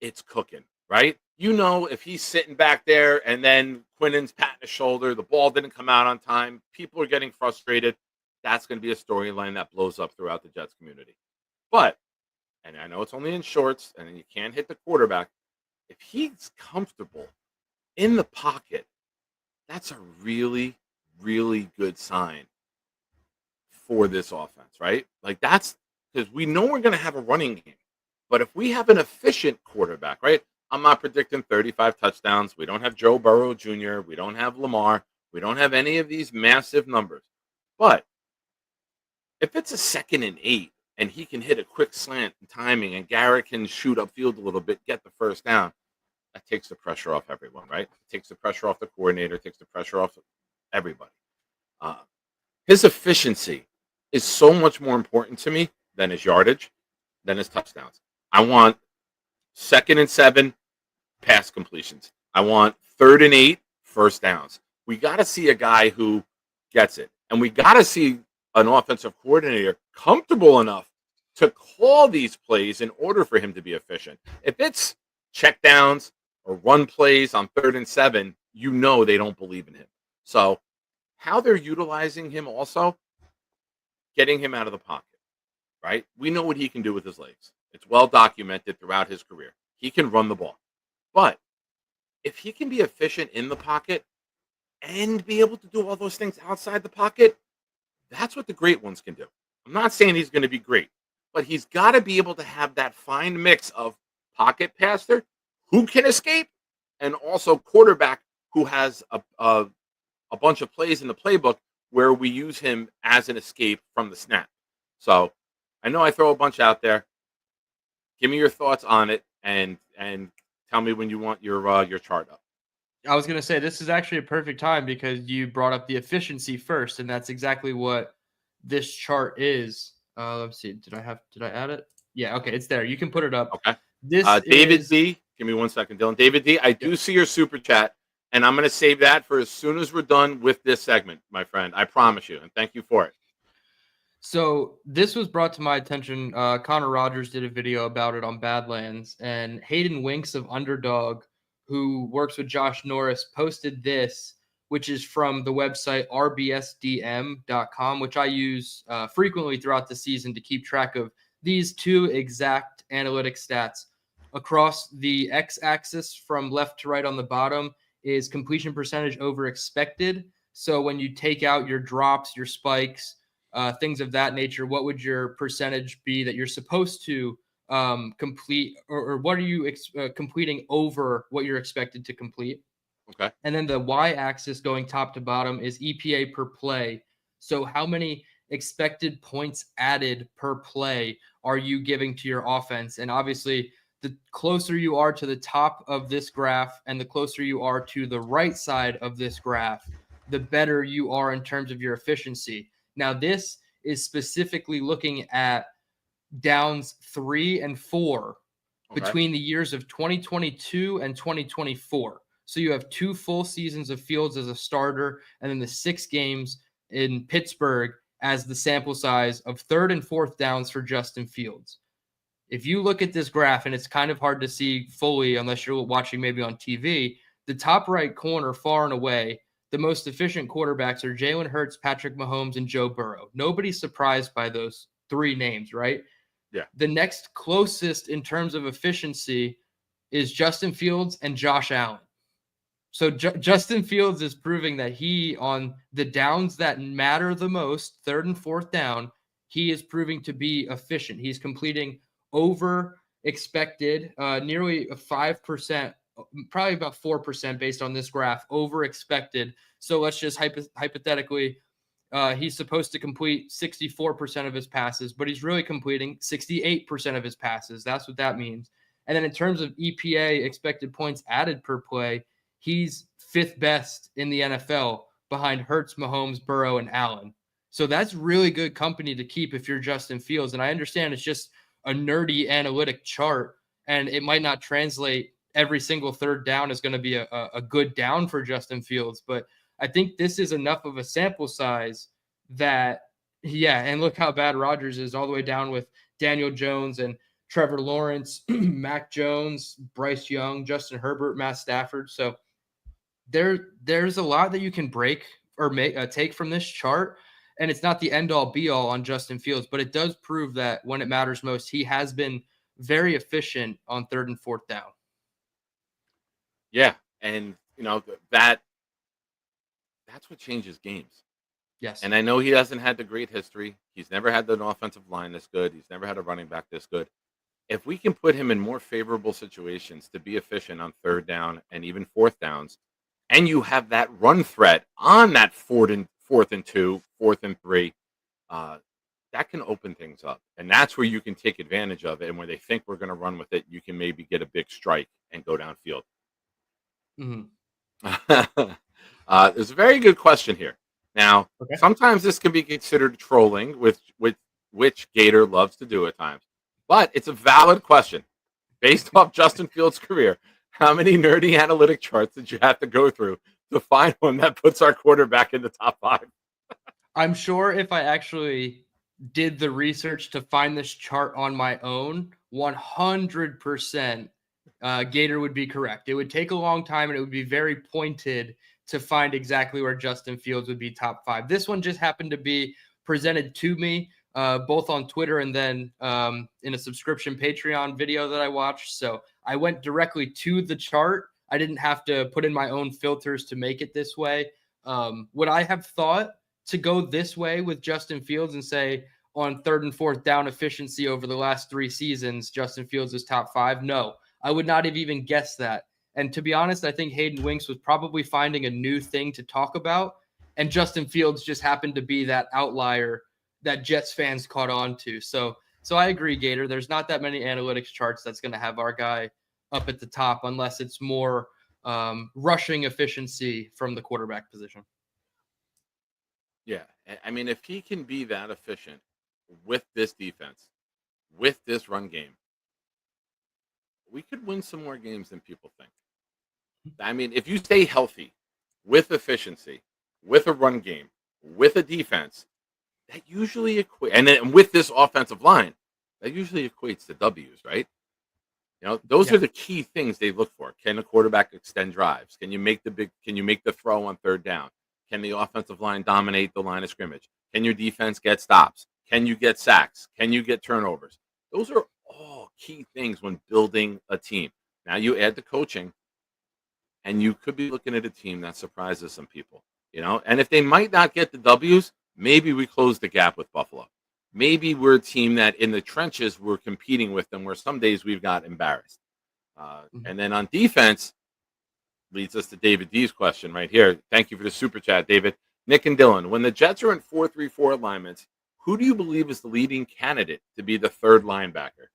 it's cooking, right? You know, if he's sitting back there and then Quinnen's patting his shoulder, the ball didn't come out on time, people are getting frustrated, that's going to be a storyline that blows up throughout the Jets community. But, and I know it's only in shorts and you can't hit the quarterback, if he's comfortable in the pocket, that's a really, really good sign for this offense, right? Like that's because we know we're going to have a running game. But if we have an efficient quarterback, right? I'm not predicting 35 touchdowns. We don't have Joe Burrow Jr. We don't have Lamar. We don't have any of these massive numbers. But if it's a 2nd and 8 and he can hit a quick slant and timing and Garrett can shoot upfield a little bit, get the first down, that takes the pressure off everyone, right? It takes the pressure off the coordinator, takes the pressure off everybody. His efficiency is so much more important to me than his yardage, than his touchdowns. I want 2nd and 7 pass completions. I want 3rd and 8 first downs. We got to see a guy who gets it. And we got to see an offensive coordinator comfortable enough to call these plays in order for him to be efficient. If it's check downs or run plays on 3rd and 7, you know they don't believe in him. So how they're utilizing him also, getting him out of the pocket, right? We know what he can do with his legs. It's well documented throughout his career. He can run the ball. But if he can be efficient in the pocket and be able to do all those things outside the pocket, that's what the great ones can do. I'm not saying he's going to be great, but he's got to be able to have that fine mix of pocket passer who can escape and also quarterback who has a bunch of plays in the playbook where we use him as an escape from the snap. So I know I throw a bunch out there. Give me your thoughts on it and tell me when you want your chart up. I was going to say this is actually a perfect time because you brought up the efficiency first, and that's exactly what this chart is. Let's see. Did I add it? Yeah. Okay. It's there. You can put it up. Okay. This David is... D. Give me 1 second, Dylan. David D. I do see your super chat, and I'm going to save that for as soon as we're done with this segment, my friend. I promise you, and thank you for it. So this was brought to my attention. Connor Rogers did a video about it on Badlands, and Hayden Winks of Underdog, who works with Josh Norris, posted this, which is from the website rbsdm.com, which I use frequently throughout the season to keep track of these two exact analytic stats. Across the x-axis from left to right on the bottom is completion percentage over expected. So when you take out your drops, your spikes, things of that nature, what would your percentage be that you're supposed to complete, or what are you completing over what you're expected to complete? Okay. And then the y-axis going top to bottom is EPA per play. So how many expected points added per play are you giving to your offense? And obviously, the closer you are to the top of this graph and the closer you are to the right side of this graph, the better you are in terms of your efficiency. Now, this is specifically looking at downs 3 and 4 between the years of 2022 and 2024. So you have 2 full seasons of Fields as a starter, and then the 6 games in Pittsburgh as the sample size of 3rd and 4th downs for Justin Fields. If you look at this graph, and it's kind of hard to see fully unless you're watching maybe on TV, the top right corner, far and away, the most efficient quarterbacks are Jalen Hurts, Patrick Mahomes, and Joe Burrow. Nobody's surprised by those three names, right? Yeah. The next closest in terms of efficiency is Justin Fields and Josh Allen. So Justin Fields is proving that he, on the downs that matter the most, 3rd and 4th down, he is proving to be efficient. He's completing over expected, nearly 5%, probably about 4% based on this graph, over expected. So let's just hypothetically, he's supposed to complete 64% of his passes, but he's really completing 68% of his passes. That's what that means. And then in terms of EPA, expected points added per play, he's 5th best in the NFL behind Hurts, Mahomes, Burrow, and Allen. So that's really good company to keep if you're Justin Fields. And I understand it's just a nerdy analytic chart, and it might not translate every single 3rd down is going to be a good down for Justin Fields. But I think this is enough of a sample size that, yeah, and look how bad Rodgers is, all the way down with Daniel Jones and Trevor Lawrence, Mac Jones, Bryce Young, Justin Herbert, Matt Stafford. So there's a lot that you can break or take from this chart, and it's not the end-all be-all on Justin Fields, but it does prove that when it matters most, he has been very efficient on 3rd and 4th down. Yeah, and that's what changes games. Yes. And I know he hasn't had the great history. He's never had an offensive line this good. He's never had a running back this good. If we can put him in more favorable situations to be efficient on 3rd down and even 4th downs, and you have that run threat on that 4th and 2, 4th and 3, that can open things up. And that's where you can take advantage of it. And where they think we're going to run with it, you can maybe get a big strike and go downfield. Mm-hmm. There's a very good question here. Now, Sometimes this can be considered trolling, which Gator loves to do at times. But it's a valid question. Based off Justin Fields' career, how many nerdy analytic charts did you have to go through to find one that puts our quarterback in the top 5? I'm sure if I actually did the research to find this chart on my own, 100% Gator would be correct. It would take a long time, and it would be very pointed to find exactly where Justin Fields would be top 5. This one just happened to be presented to me both on Twitter and then in a subscription Patreon video that I watched. So I went directly to the chart. I didn't have to put in my own filters to make it this way. Would I have thought to go this way with Justin Fields and say on 3rd and 4th down efficiency over the last 3 seasons, Justin Fields is top 5? No, I would not have even guessed that. And to be honest, I think Hayden Winks was probably finding a new thing to talk about. And Justin Fields just happened to be that outlier that Jets fans caught on to. So I agree, Gator. There's not that many analytics charts that's going to have our guy up at the top unless it's more rushing efficiency from the quarterback position. Yeah. I mean, if he can be that efficient with this defense, with this run game, we could win some more games than people think. I mean, if you stay healthy with efficiency, with a run game, with a defense, that usually equates, and then with this offensive line, that usually equates to W's, right? Those are the key things they look for. Can the quarterback extend drives? Can you make the throw on 3rd down? Can the offensive line dominate the line of scrimmage? Can your defense get stops? Can you get sacks? Can you get turnovers? Those are all key things when building a team. Now you add the coaching, and you could be looking at a team that surprises some people, and if they might not get the W's, maybe we close the gap with Buffalo. Maybe we're a team that in the trenches we're competing with them, where some days we've got embarrassed. And then on defense, leads us to David D's question right here. Thank you for the super chat, David. Nick and Dylan, when the Jets are in 4-3-4 alignments, who do you believe is the leading candidate to be the 3rd linebacker?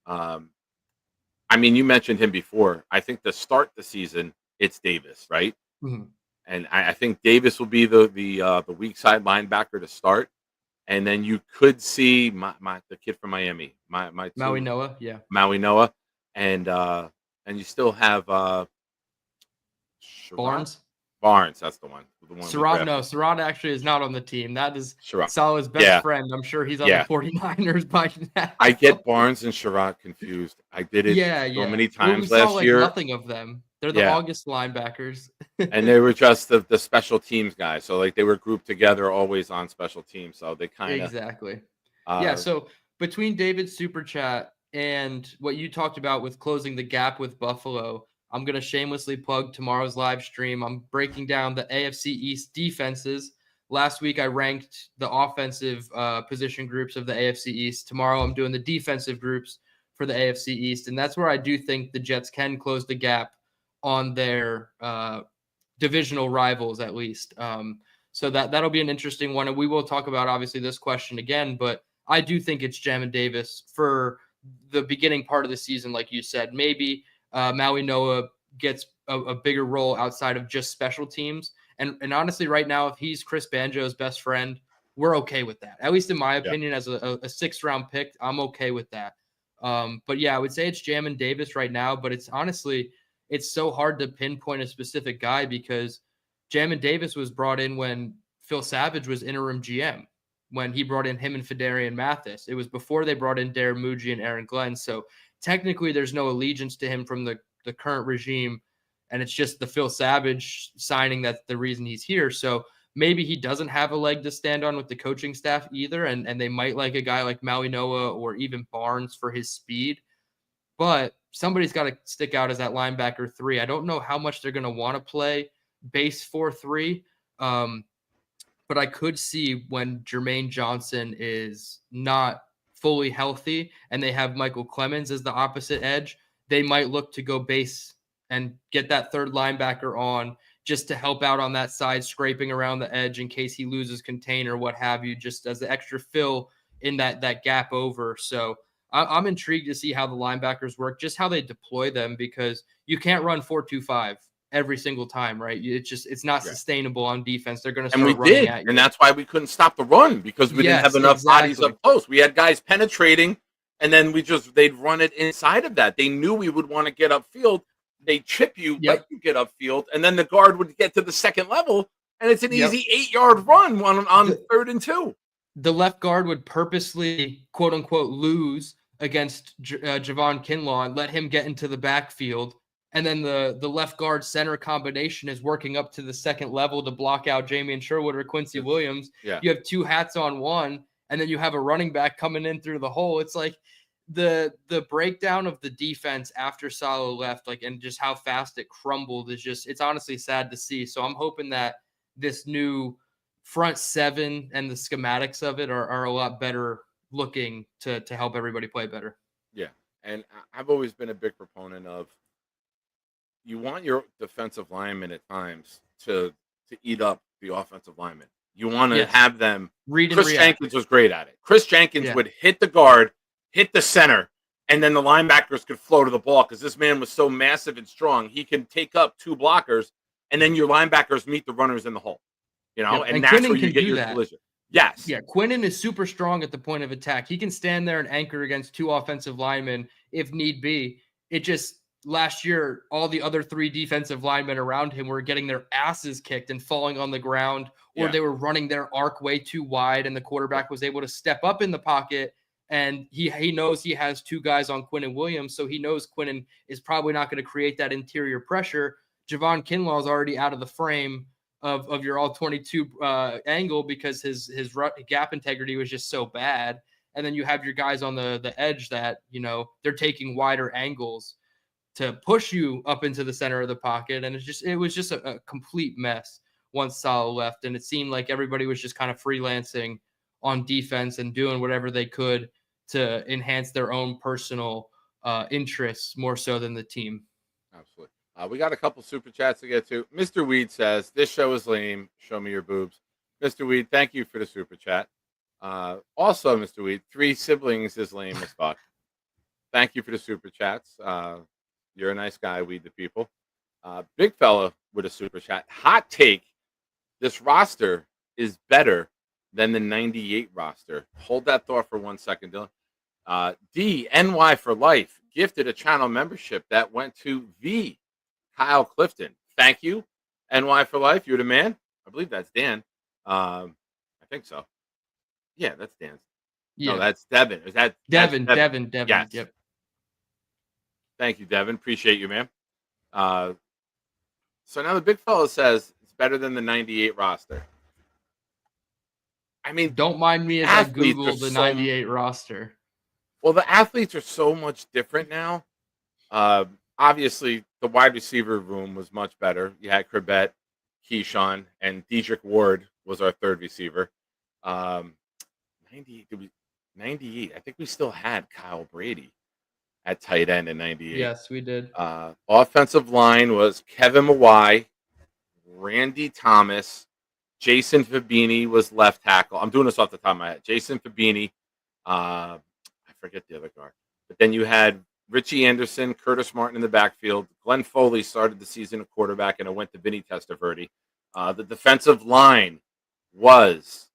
I mean, you mentioned him before. I think to start the season, it's Davis, right? Mm-hmm. And I think Davis will be the weak side linebacker to start. And then you could see the kid from Miami, Maui Noah, yeah. Maui Noah. And you still have Barnes. Barnes, that's the one. The one Surratt actually is not on the team. That is Sherrod. Salah's best friend. I'm sure he's on the 49ers by now. I get Barnes and Sherrod confused. I did it so many times last year. Nothing of them. They're the August linebackers. And they were just the special teams guys. So like they were grouped together always on special teams. So they kind of exactly. So between David's super chat and what you talked about with closing the gap with Buffalo, I'm going to shamelessly plug tomorrow's live stream. I'm breaking down the AFC East defenses. Last week, I ranked the offensive position groups of the AFC East. Tomorrow, I'm doing the defensive groups for the AFC East. And that's where I do think the Jets can close the gap on their divisional rivals, at least. So that'll be an interesting one. And we will talk about, obviously, this question again. But I do think it's Jamin Davis for the beginning part of the season, like you said. Maybe Maui Noah gets a bigger role outside of just special teams. And honestly, right now, if he's Chris Banjo's best friend, we're okay with that. At least in my opinion, as a sixth-round pick, I'm okay with that. But yeah, I would say it's Jamin Davis right now. But it's honestly, it's so hard to pinpoint a specific guy because Jamin Davis was brought in when Phil Savage was interim GM, when he brought in him and Fedarian Mathis. It was before they brought in Darren Muji and Aaron Glenn. So technically, there's no allegiance to him from the current regime, and it's just the Phil Savage signing that's the reason he's here. So maybe he doesn't have a leg to stand on with the coaching staff either, and they might like a guy like Maui Noah or even Barnes for his speed. But somebody's got to stick out as that linebacker 3. I don't know how much they're going to want to play base 4-3, but I could see when Jermaine Johnson is not fully healthy and they have Michael Clemens as the opposite edge, they might look to go base and get that third linebacker on just to help out on that side, scraping around the edge in case he loses contain or what have you, just as the extra fill in that gap over. So I'm intrigued to see how the linebackers work, just how they deploy them, because you can't run 4-2-5 every single time, right? It's not sustainable on defense. They're going to start running at you. And that's why we couldn't stop the run, because we didn't have enough bodies up close. We had guys penetrating, and then they'd run it inside of that. They knew we would want to get upfield. They chip you, let you get upfield, and then the guard would get to the second level, and it's an easy 8-yard run on 3rd and 2. The left guard would purposely, quote unquote, lose against Javon Kinlaw and let him get into the backfield. And then the left guard center combination is working up to the second level to block out Jamie and Sherwood or Quincy Williams. Yeah. You have two hats on one, and then you have a running back coming in through the hole. It's like the breakdown of the defense after Salo left, and just how fast it crumbled it's honestly sad to see. So I'm hoping that this new front seven and the schematics of it are a lot better looking to help everybody play better. Yeah. And I've always been a big proponent of, you want your defensive linemen at times to eat up the offensive linemen. You want to have them read and Chris react. Jenkins was great at it. Chris Jenkins would hit the guard, hit the center, and then the linebackers could flow to the ball because this man was so massive and strong. He can take up two blockers, and then your linebackers meet the runners in the hole. And that's where you get your collision. Yes. Yeah, Quinnen is super strong at the point of attack. He can stand there and anchor against two offensive linemen if need be. It just, last year, all the other three defensive linemen around him were getting their asses kicked and falling on the ground, or they were running their arc way too wide, and the quarterback was able to step up in the pocket. And he knows he has two guys on Quinnen Williams, so he knows Quinnen is probably not going to create that interior pressure. Javon Kinlaw is already out of the frame of your all-22 angle because his gap integrity was just so bad. And then you have your guys on the edge that, they're taking wider angles to push you up into the center of the pocket. And it was just a complete mess once Salo left. And it seemed like everybody was just kind of freelancing on defense and doing whatever they could to enhance their own personal interests more so than the team. Absolutely. We got a couple super chats to get to. Mr. Weed says, this show is lame. Show me your boobs. Mr. Weed, thank you for the super chat. Also, Mr. Weed, 3 siblings is lame as fuck. Thank you for the super chats. You're a nice guy, Weed the people. Big fella with a super chat. Hot take. This roster is better than the 98 roster. Hold that thought for 1 second, Dylan. DNY for life gifted a channel membership that went to V. Kyle Clifton. Thank you. NY for life. You're the man. I believe that's Dan. I think so. Yeah, that's Dan. Yeah. No, that's Devin. Is that Devin? that's Devin. Yes. Yep. Thank you, Devin. Appreciate you, man. So now the big fella says it's better than the 98 roster. I mean, Don't mind me as I athletes Google are the so- 98 roster. Well, the athletes are so much different now. Obviously, the wide receiver room was much better. You had Corbett, Keyshawn, and Dedrick Ward was our third receiver. 98. I think we still had Kyle Brady at tight end in 98. Yes, we did. Offensive line was Kevin Mawai, Randy Thomas, Jason Fabini was left tackle. I'm doing this off the top of my head. Jason Fabini. I forget the other guard. But then you had Richie Anderson, Curtis Martin in the backfield. Glenn Foley started the season at quarterback, and it went to Vinny Testaverde. The defensive line was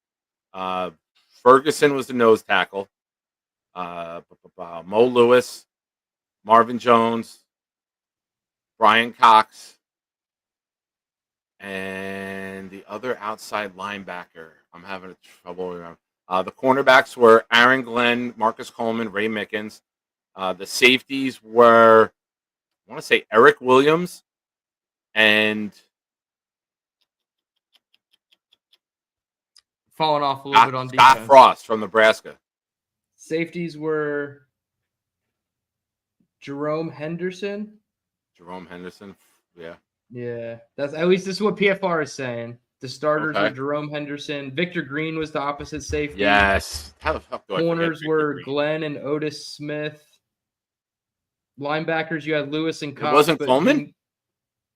Ferguson was the nose tackle. Mo Lewis, Marvin Jones, Brian Cox, and the other outside linebacker. I'm having trouble remembering. The cornerbacks were Aaron Glenn, Marcus Coleman, Ray Mickens. The safeties were, I want to say, Eric Williams and Falling off a little bit on Scott defense. Frost from Nebraska. Safeties were Jerome Henderson. Yeah. Yeah, that's at least this is what PFR is saying. The starters Okay. were Jerome Henderson. Victor Green was the opposite safety. Yes. How the fuck do I forget Corners Victor were Green? Glenn and Otis Smith. Linebackers, you had Lewis and Cox. wasn't but Coleman?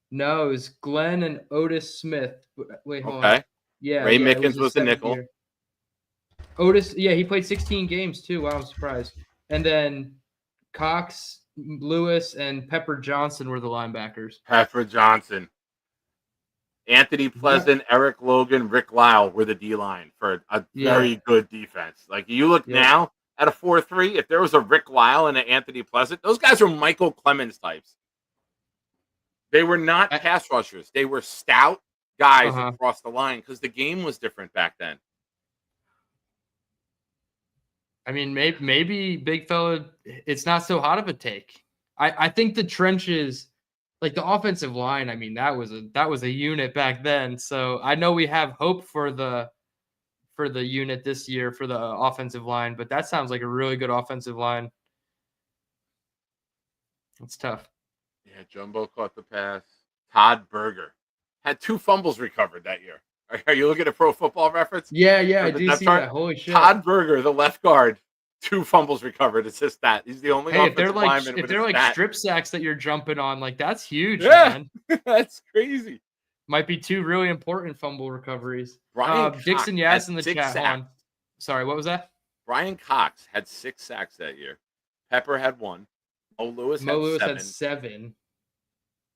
No, it was Glenn and Otis Smith. Wait, hold on. Okay. Yeah, Ray it Mickens was the seventh nickel. year. Otis, yeah, he played 16 games too. Wow, I'm surprised. And then Cox, Lewis, and Pepper Johnson were the linebackers. Pepper Johnson. Anthony Pleasant, Eric Logan, Rick Lyle were the D-line for a very good defense. Like, you look now at a 4-3, if there was a Rick Lyle and an Anthony Pleasant, those guys were Michael Clemens types. They were not pass rushers. They were stout guys across the line because the game was different back then. I mean, maybe big fella, it's not so hot of a take. I think the trenches, like the offensive line, I mean, that was a unit back then. So I know we have hope for the unit this year for the offensive line, but that sounds like a really good offensive line. It's tough. Yeah, Jumbo caught the pass. Todd Berger had 2 fumbles recovered that year. Are you looking at Pro Football Reference? Yeah, I do see that. Holy shit. Todd Berger, the left guard, 2 fumbles recovered. It's just that. He's the only Hey, if they're offensive like lineman with a stat. strip sacks that you're jumping on, like that's huge, Yeah. man. That's crazy. Might be 2 really important fumble recoveries. Brian Dixon Cox Yass had in the 6 chat. Hold sacks. on. Sorry, what was that? Brian Cox had 6 sacks that year. Pepper had 1. Mo Lewis had 7.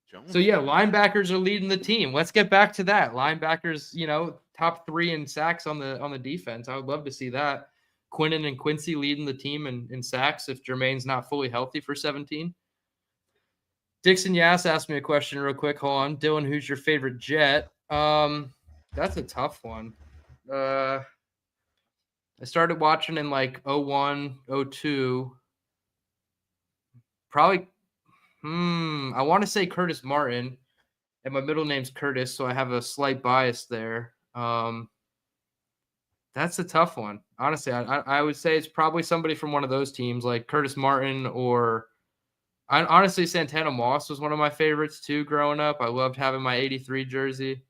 Jones So yeah, linebackers are leading the team. Let's get back to that. Linebackers, top 3 in sacks on the defense. I would love to see that. Quinnen and Quincy leading the team in sacks if Jermaine's not fully healthy for 17. Dixon Yass asked me a question real quick. Hold on. Dylan, who's your favorite Jet? That's a tough one. I started watching in like 01, 02. Probably, I want to say Curtis Martin, and my middle name's Curtis, so I have a slight bias there. That's a tough one. Honestly, I would say it's probably somebody from one of those teams, like Curtis Martin, or honestly, Santana Moss was one of my favorites too growing up. I loved having my 83 jersey.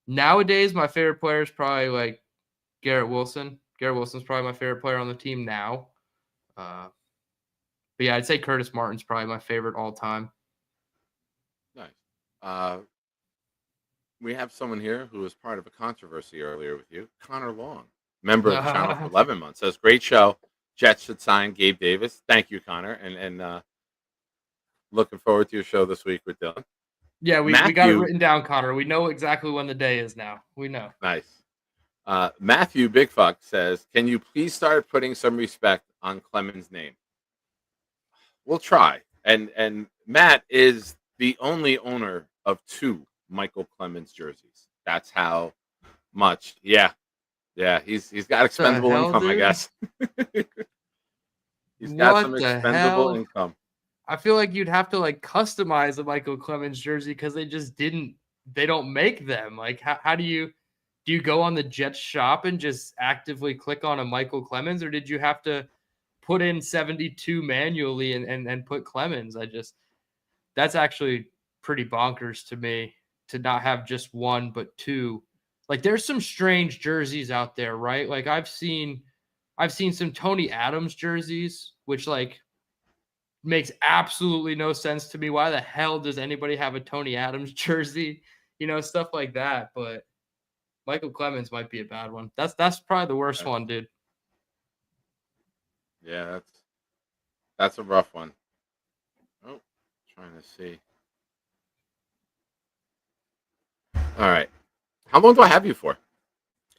Nowadays, my favorite player is probably like Garrett Wilson. Garrett Wilson's probably my favorite player on the team now. But yeah, I'd say Curtis Martin's probably my favorite all time. Nice. We have someone here who was part of a controversy earlier with you. Connor Long, member of the channel for 11 months, says, great show. Jets should sign Gabe Davis. Thank you, Connor. And looking forward to your show this week with Dylan. Yeah, we got it written down, Connor. We know exactly when the day is now. We know. Nice. Matthew Bigfuck says, can you please start putting some respect on Clemens' name? We'll try. And Matt is the only owner of 2 Michael Clemens jerseys. That's how much. Yeah. He's got expendable hell, income, I dude? guess. He's got What some the expendable hell? income. I feel like you'd have to like customize a Michael Clemens jersey because they don't make them. Like, how do you go on the Jets shop and just actively click on a Michael Clemens, or did you have to put in 72 manually and put Clemens? That's actually pretty bonkers to me to not have just 1, but 2. Like, there's some strange jerseys out there, right? Like, I've seen some Tony Adams jerseys, which like makes absolutely no sense to me. Why the hell does anybody have a Tony Adams jersey? Stuff like that. But Michael Clemens might be a bad one. That's probably the worst one, dude. Yeah, that's a rough one. Oh, trying to see. All right. How long do I have you for?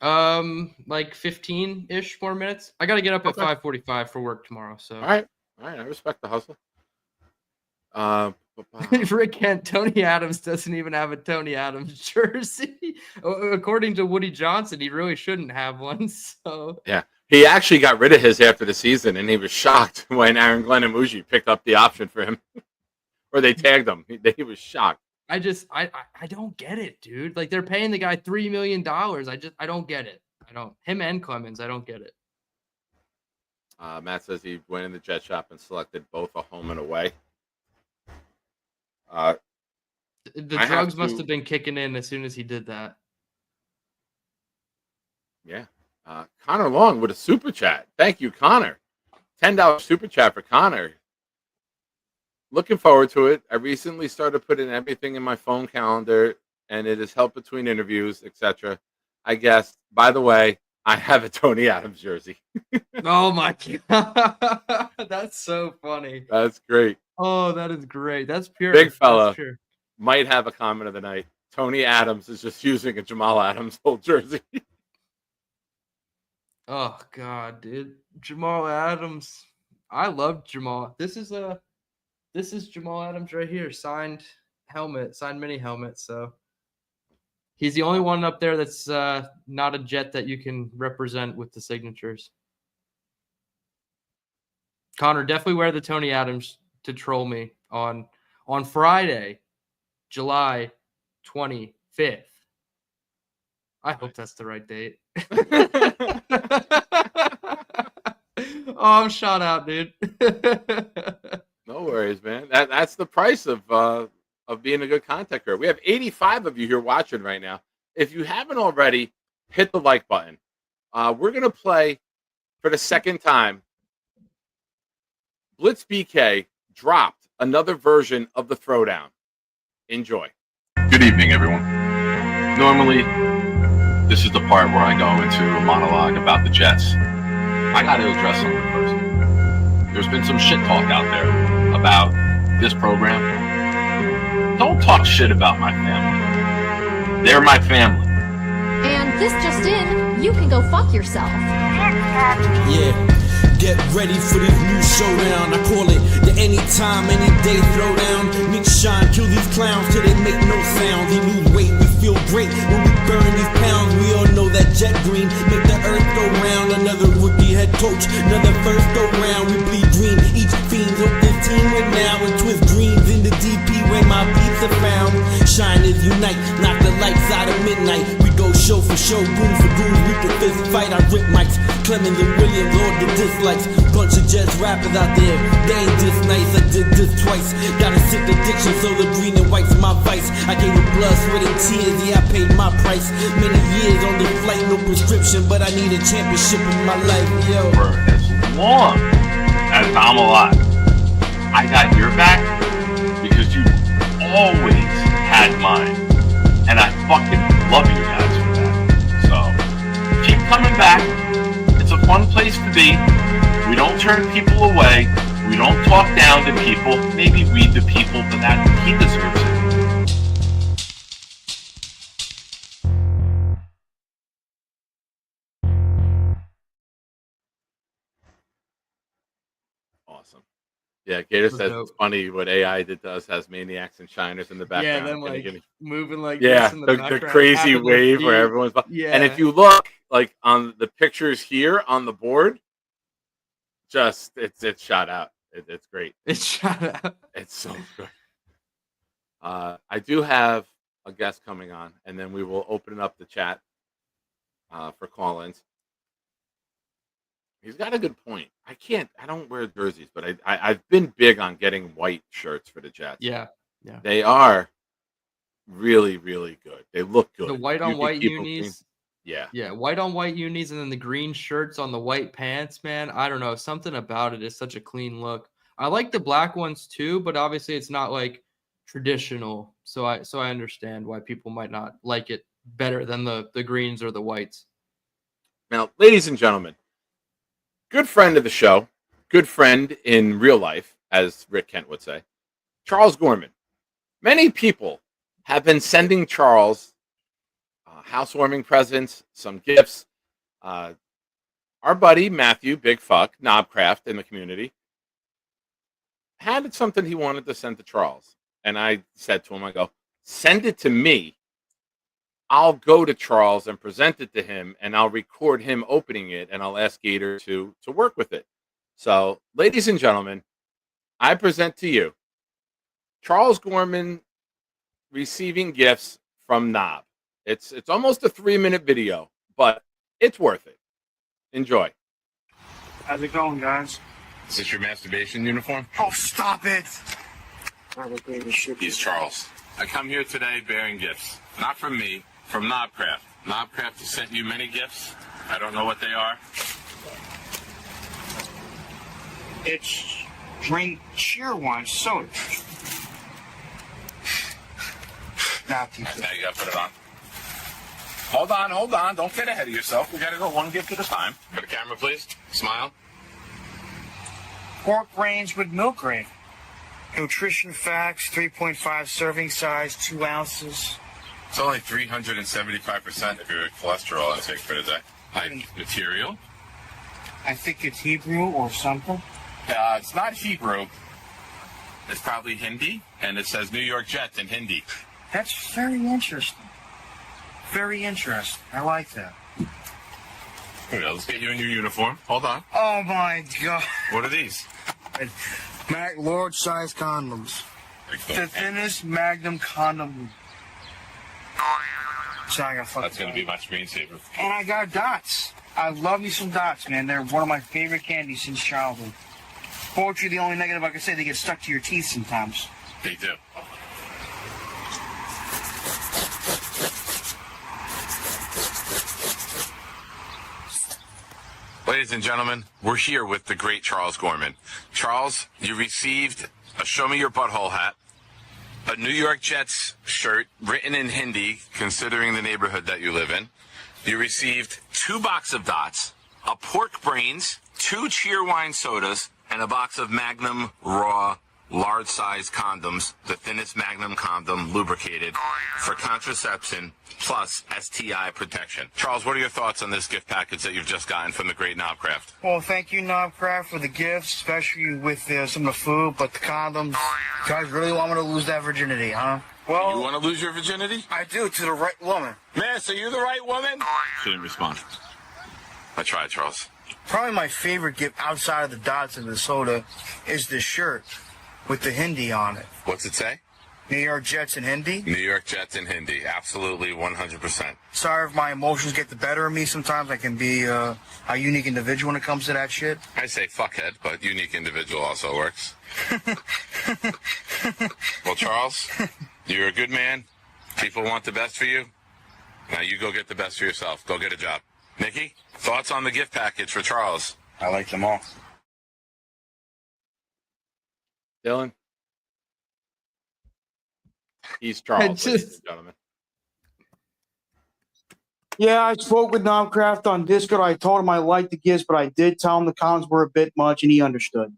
Like 15-ish more minutes. I got to get up at 5:45 for work tomorrow. So All right. I respect the hustle. Rick Kent, Tony Adams doesn't even have a Tony Adams jersey. According to Woody Johnson, he really shouldn't have one. So yeah, he actually got rid of his after the season, and he was shocked when Aaron Glenn and Muji picked up the option for him, or they tagged him. He was shocked. I don't get it, dude. Like, they're paying the guy $3 million. I don't get it. Him and Clemens, I don't get it. Matt says he went in the Jet shop and selected both a home and away. The drugs must have been kicking in as soon as he did that. Yeah. Connor Long with a super chat. Thank you, Connor. $10 super chat for Connor. Looking forward to it. I recently started putting everything in my phone calendar, and it has helped between interviews, etc. I guess, by the way, I have a Tony Adams jersey. Oh, my God. That's so funny. That's great. Oh, that is great. That's pure. Big fella pure. Might have a comment of the night. Tony Adams is just using a Jamal Adams old jersey. Oh, God, dude. Jamal Adams. I love Jamal. This is Jamal Adams right here. Signed mini helmet. So he's the only one up there that's not a Jet that you can represent with the signatures. Connor, definitely wear the Tony Adams to troll me on Friday, July 25th. I hope that's the right date. Oh, I'm shot out, dude. No worries, man. That's the price of being a good content creator. We have 85 of you here watching right now. If you haven't already, hit the like button. We're gonna play for the second time. Blitz BK dropped another version of the Throwdown. Enjoy. Good evening, everyone. Normally, this is the part where I go into a monologue about the Jets. I got to address something first. There's been some shit talk out there about this program. Don't talk shit about my family. They're my family. And this just in, you can go fuck yourself. Yeah, get ready for this new showdown. I call it the anytime, any day throwdown. Nick Shine, kill these clowns till they make no sound. They lose weight, we feel great when we burn these pounds. We all know that jet green make the earth go round. Another rookie head coach, another first go round. We bleed green, each fiend hope this team win now. And twist dreams in the DP where my beats are found. Shine is unite, knock the lights out of midnight. We go show for show, goon for goon. We can fist fight, I rip mics. Clemens and Williams, all the dislikes. Bunch of Jets rappers out there, they ain't this nice. I did this twice. Got a sick addiction, so the green and white's my vice. I gave it blood, sweat, and tears. Yeah, I paid my price. Many years on the flight, no prescription, but I need a championship in my life. Yo. For as long as I'm alive, I got your back because you always had mine, and I fucking love you guys for that. So keep coming back. It's a fun place to be. We don't turn people away. We don't talk down to people. Maybe we the people, but that he deserves it. Awesome. Yeah, Gator was says dope. it's funny what AI did does has maniacs and shiners in the background. Yeah, them like Gonna- moving like yeah, this in the the background. crazy tapping their wave where feet. everyone's. Yeah. And if you look like on the pictures here on the board, just it's shot out. It's great. It's shot out. It's so good. I do have a guest coming on, and then we will open up the chat for call-ins. He's got a good point. I don't wear jerseys, but I've been big on getting white shirts for the Jets. Yeah. They are really, really good. They look good. The white on white unis. Yeah. Yeah, white on white unis and then the green shirts on the white pants, man. I don't know. Something about it is such a clean look. I like the black ones too, but obviously it's not like traditional. So I understand why people might not like it better than the greens or the whites. Now, ladies and gentlemen, good friend of the show, good friend in real life, as Rick Kent would say, Charles Gorman. Many people have been sending Charles housewarming presents, some gifts. Our buddy Matthew, Big Fuck, Knobcraft in the community, had something he wanted to send to Charles. And I said to him, I go, send it to me. I'll go to Charles and present it to him, and I'll record him opening it, and I'll ask Gator to work with it. So, ladies and gentlemen, I present to you Charles Gorman receiving gifts from Knob. It's almost a 3-minute video, but it's worth it. Enjoy. How's it going, guys? Is this your masturbation uniform? Oh, stop it! He's Charles. I come here today bearing gifts. Not from me, from Knobcraft. Knobcraft has sent you many gifts. I don't know what they are. It's drink cheer wine soda. Now you gotta put it on. Hold on. Don't get ahead of yourself. We gotta go one gift at a time. Go to camera, please. Smile. Pork brains with milk grain. Nutrition facts, 3.5 serving size, 2 ounces. It's only 375% of your cholesterol intake for today. Material. I think it's Hebrew or something. It's not Hebrew. It's probably Hindi, and it says New York Jets in Hindi. That's very interesting. Very interesting. I like that. Here we go. Let's get you in your uniform. Hold on. Oh my God. What are these? Large size condoms. The thinnest Magnum condom. So I got That's going to be my screensaver. And I got dots. I love me some dots, man. They're one of my favorite candies since childhood. Fortunately, the only negative I can say, they get stuck to your teeth sometimes. They do. Ladies and gentlemen, we're here with the great Charles Gorman. Charles, you received a Show Me Your Butthole hat, a New York Jets shirt written in Hindi, considering the neighborhood that you live in. You received 2 boxes of dots, a pork brains, 2 cheer wine sodas, and a box of Magnum Raw large-size condoms, the thinnest Magnum condom, lubricated, for contraception plus STI protection. Charles, what are your thoughts on this gift package that you've just gotten from the great Knobcraft? Well, thank you, Knobcraft, for the gifts, especially with some of the food, but the condoms. You guys really want me to lose that virginity, huh? Well, you want to lose your virginity? I do, to the right woman. Miss, are you the right woman? She didn't respond. I tried, Charles. Probably my favorite gift outside of the dots and the soda is this shirt with the Hindi on it. What's it say? New York Jets in Hindi. New York Jets in Hindi. Absolutely 100%. Sorry if my emotions get the better of me sometimes. I can be a unique individual when it comes to that shit. I say fuckhead, but unique individual also works. Well, Charles, you're a good man. People want the best for you. Now you go get the best for yourself. Go get a job. Nikki, thoughts on the gift package for Charles? I like them all. Dylan? He's Charles, ladies and gentlemen. Yeah, I spoke with Knobcraft on Discord. I told him I liked the gifts, but I did tell him the cons were a bit much, and he understood.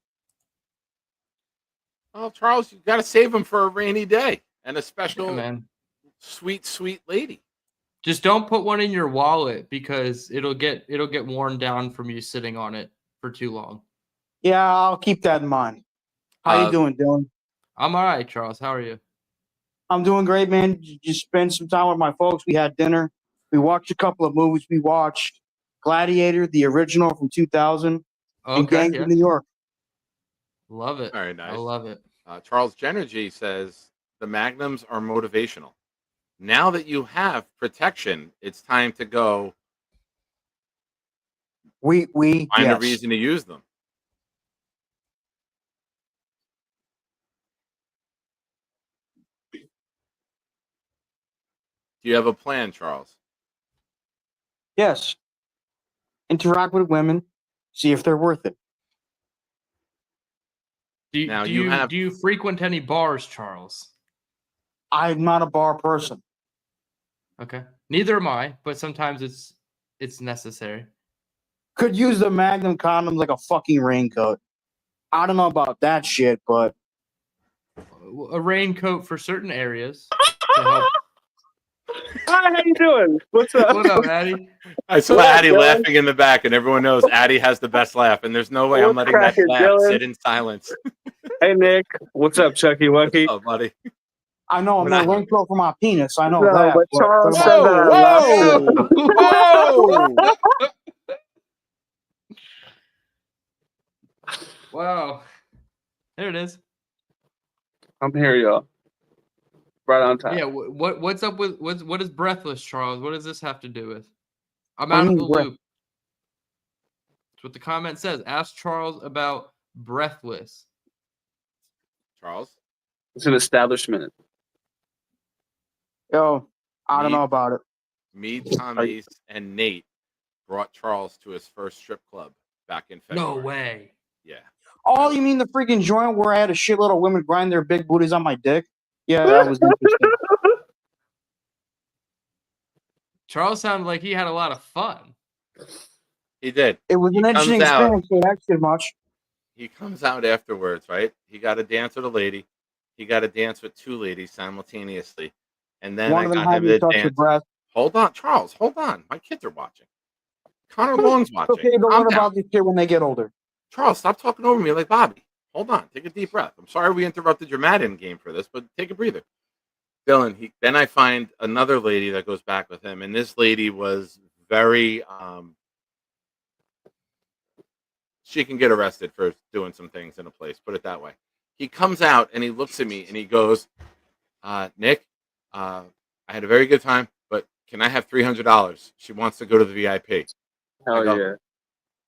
Well, Charles, you got to save him for a rainy day and a special, sweet, sweet lady. Just don't put one in your wallet because it'll get worn down from you sitting on it for too long. Yeah, I'll keep that in mind. How you doing, Dylan? I'm all right, Charles. How are you? I'm doing great, man. Just spent some time with my folks. We had dinner. We watched a couple of movies. We watched Gladiator, the original from 2000, and Gangs of New York. Love it. Very nice. I love it. Charles Genergy says the Magnums are motivational. Now that you have protection, it's time to go We find a yes. reason to use them. Do you have a plan, Charles? Yes. Interact with women, see if they're worth it. Now, Do you have- you frequent any bars, Charles? I'm not a bar person. Okay. Neither am I, but sometimes it's necessary. Could use the Magnum condoms like a fucking raincoat. I don't know about that shit, but A raincoat for certain areas to help. Hi, how you doing? What's up? What up, Addie? I saw What up, Addie Dylan? laughing in the back, and everyone knows Addie has the best laugh, and there's no way I'm What's letting that cracking, laugh Dylan? sit in silence. Hey, Nick. What's up, Chucky Wucky? Oh, buddy. I know I'm When not I- raincoat for my penis. I know No, that. but Charles but- said that I love Whoa! Wow. There it is. I'm here, y'all. Right on time. Yeah. What's up with what is breathless, Charles? What does this have to do with? I'm What do out you of the mean, breath- loop. That's what the comment says. Ask Charles about breathless. Charles? It's an establishment. Yo, I don't Me- know about it. Me, Tom Ace, and Nate brought Charles to his first strip club back in February. No way. Yeah. Oh, you mean the freaking joint where I had a shitload of women grind their big booties on my dick? Yeah, that was interesting. Charles sounded like he had a lot of fun. He did. It was an interesting comes out. experience, so that's too much. He comes out afterwards, right? He got to dance with a lady. He got to dance with two ladies simultaneously. And then One I of them got had him me to touch your dance. breast. Hold on, Charles. Hold on. My kids are watching. Connor Long's It's watching. okay to Calm learn down. about this shit when they get older. Charles, stop talking over me like Bobby. Hold on. Take a deep breath. I'm sorry we interrupted your Madden game for this, but take a breather. Dylan, then I find another lady that goes back with him, and this lady was very she can get arrested for doing some things in a place, put it that way. He comes out and he looks at me and he goes, Nick, I had a very good time, but can I have $300? She wants to go to the VIP. Hell I go, yeah.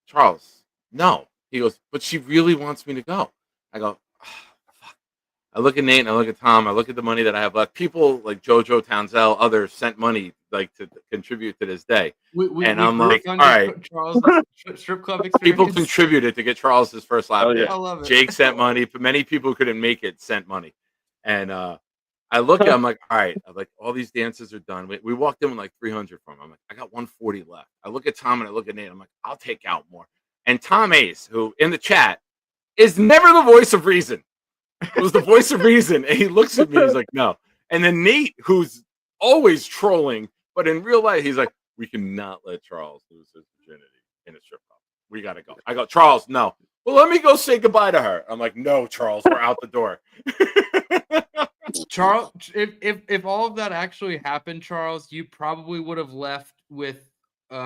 Charles, no. He goes, but she really wants me to go. I go, fuck. I look at Nate and I look at Tom. I look at the money that I have left. People like JoJo Townsell, others sent money like to contribute to this day. And I'm like, all right. Charles' strip club experience. People contributed to get Charles his first lap. Oh, yeah. I love it. Jake sent money, but many people who couldn't make it sent money. And I look at him like, all right, I'm like, all these dances are done. We walked in with like 300 from him. I'm like, I got 140 left. I look at Tom and I look at Nate. I'm like, I'll take out more. And Tom Ace, who in the chat is never the voice of reason, was the voice of reason. And he looks at me, he's like, no. And then Nate, who's always trolling, but in real life, he's like, we cannot let Charles lose his virginity in a strip club. We got to go. I go, Charles, no. Well, let me go say goodbye to her. I'm like, no, Charles, we're out the door. Charles, if all of that actually happened, Charles, you probably would have left with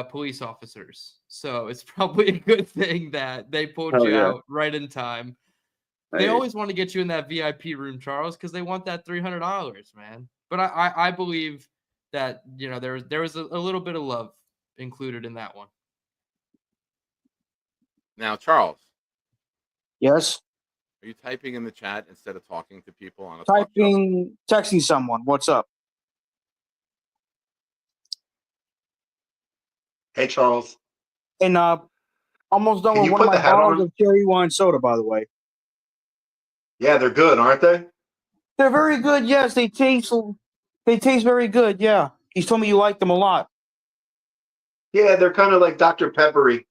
police officers. So it's probably a good thing that they pulled Hell you yeah. out right in time. They Hey. always want to get you in that VIP room, Charles, because they want that $300, man. But I believe that there was a little bit of love included in that one. Now, Charles, Yes. are you typing in the chat instead of talking to people on a talk show? Texting someone. What's up? Hey, Charles. And almost done Can with you one of put my the hat bottles on? of cherry wine soda, by the way. Yeah, they're good, aren't they? They're very good. Yes, they taste very good. Yeah, he's told me you like them a lot. Yeah, they're kind of like Dr. Peppery.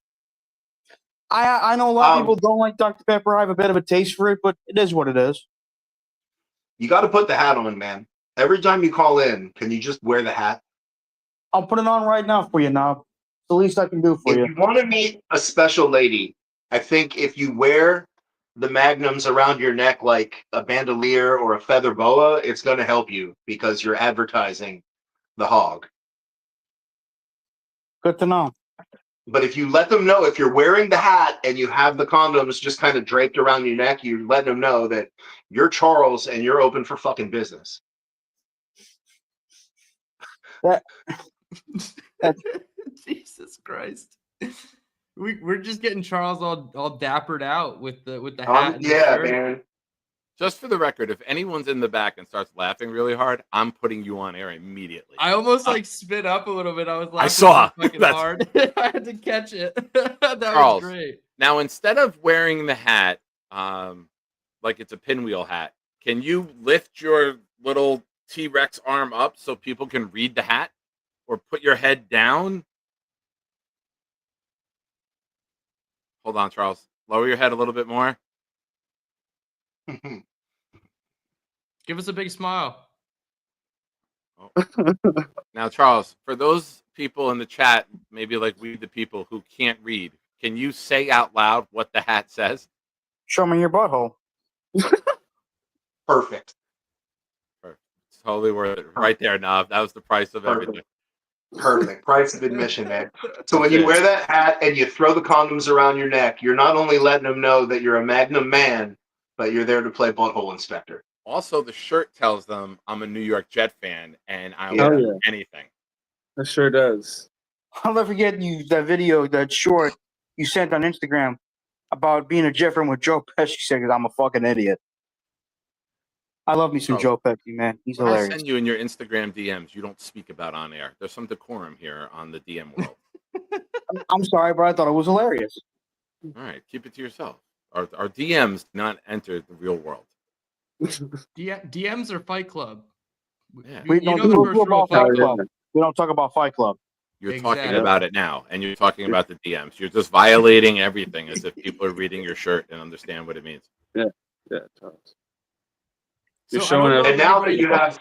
I know a lot of people don't like Dr. Pepper. I have a bit of a taste for it, but it is what it is. You got to put the hat on, man. Every time you call in, can you just wear the hat? I'll put it on right now for you, Knob. It's the least I can do for If you. you want to meet a special lady, I think if you wear the magnums around your neck like a bandolier or a feather boa, it's going to help you because you're advertising the hog. Good to know. But if you let them know, if you're wearing the hat and you have the condoms just kind of draped around your neck, you're letting them know that you're Charles and you're open for fucking business. Jesus Christ. We're just getting Charles all dappered out with the hat. And the shirt. Man. Just for the record, if anyone's in the back and starts laughing really hard, I'm putting you on air immediately. I almost spit up a little bit. I was laughing I saw fucking hard. I had to catch it. That Charles, was great. Now, instead of wearing the hat like it's a pinwheel hat, can you lift your little T-Rex arm up so people can read the hat? Or put your head down? Hold on, Charles. Lower your head a little bit more. Give us a big smile. Oh. Now, Charles, for those people in the chat, maybe like we the people who can't read, can you say out loud what the hat says? Show me your butthole. Perfect. It's totally worth it. Right there, Nav. That was the price of everything. Perfect. Price of admission, man. So when you wear that hat and you throw the condoms around your neck, you're not only letting them know that you're a Magnum man, but you're there to play butthole inspector. Also, the shirt tells them I'm a New York Jet fan and I will do anything. It sure does. I'll never forget that video, that short you sent on Instagram about being a Jet fan with Joe Pesci said, because I'm a fucking idiot. I love me some Joe Pesci, man. He's When hilarious. I send you in your Instagram DMs, you don't speak about on air. There's some decorum here on the DM world. I'm sorry, but I thought it was hilarious. All right, keep it to yourself. Our DMs do not enter the real world. DMs are Fight Club. Yeah. We don't talk about Fight Club. We don't talk about Fight Club. You're talking about it now, and you're talking about the DMs. You're just violating everything as if people are reading your shirt and understand what it means. Yeah, Charles. You're showing up. And now that you have,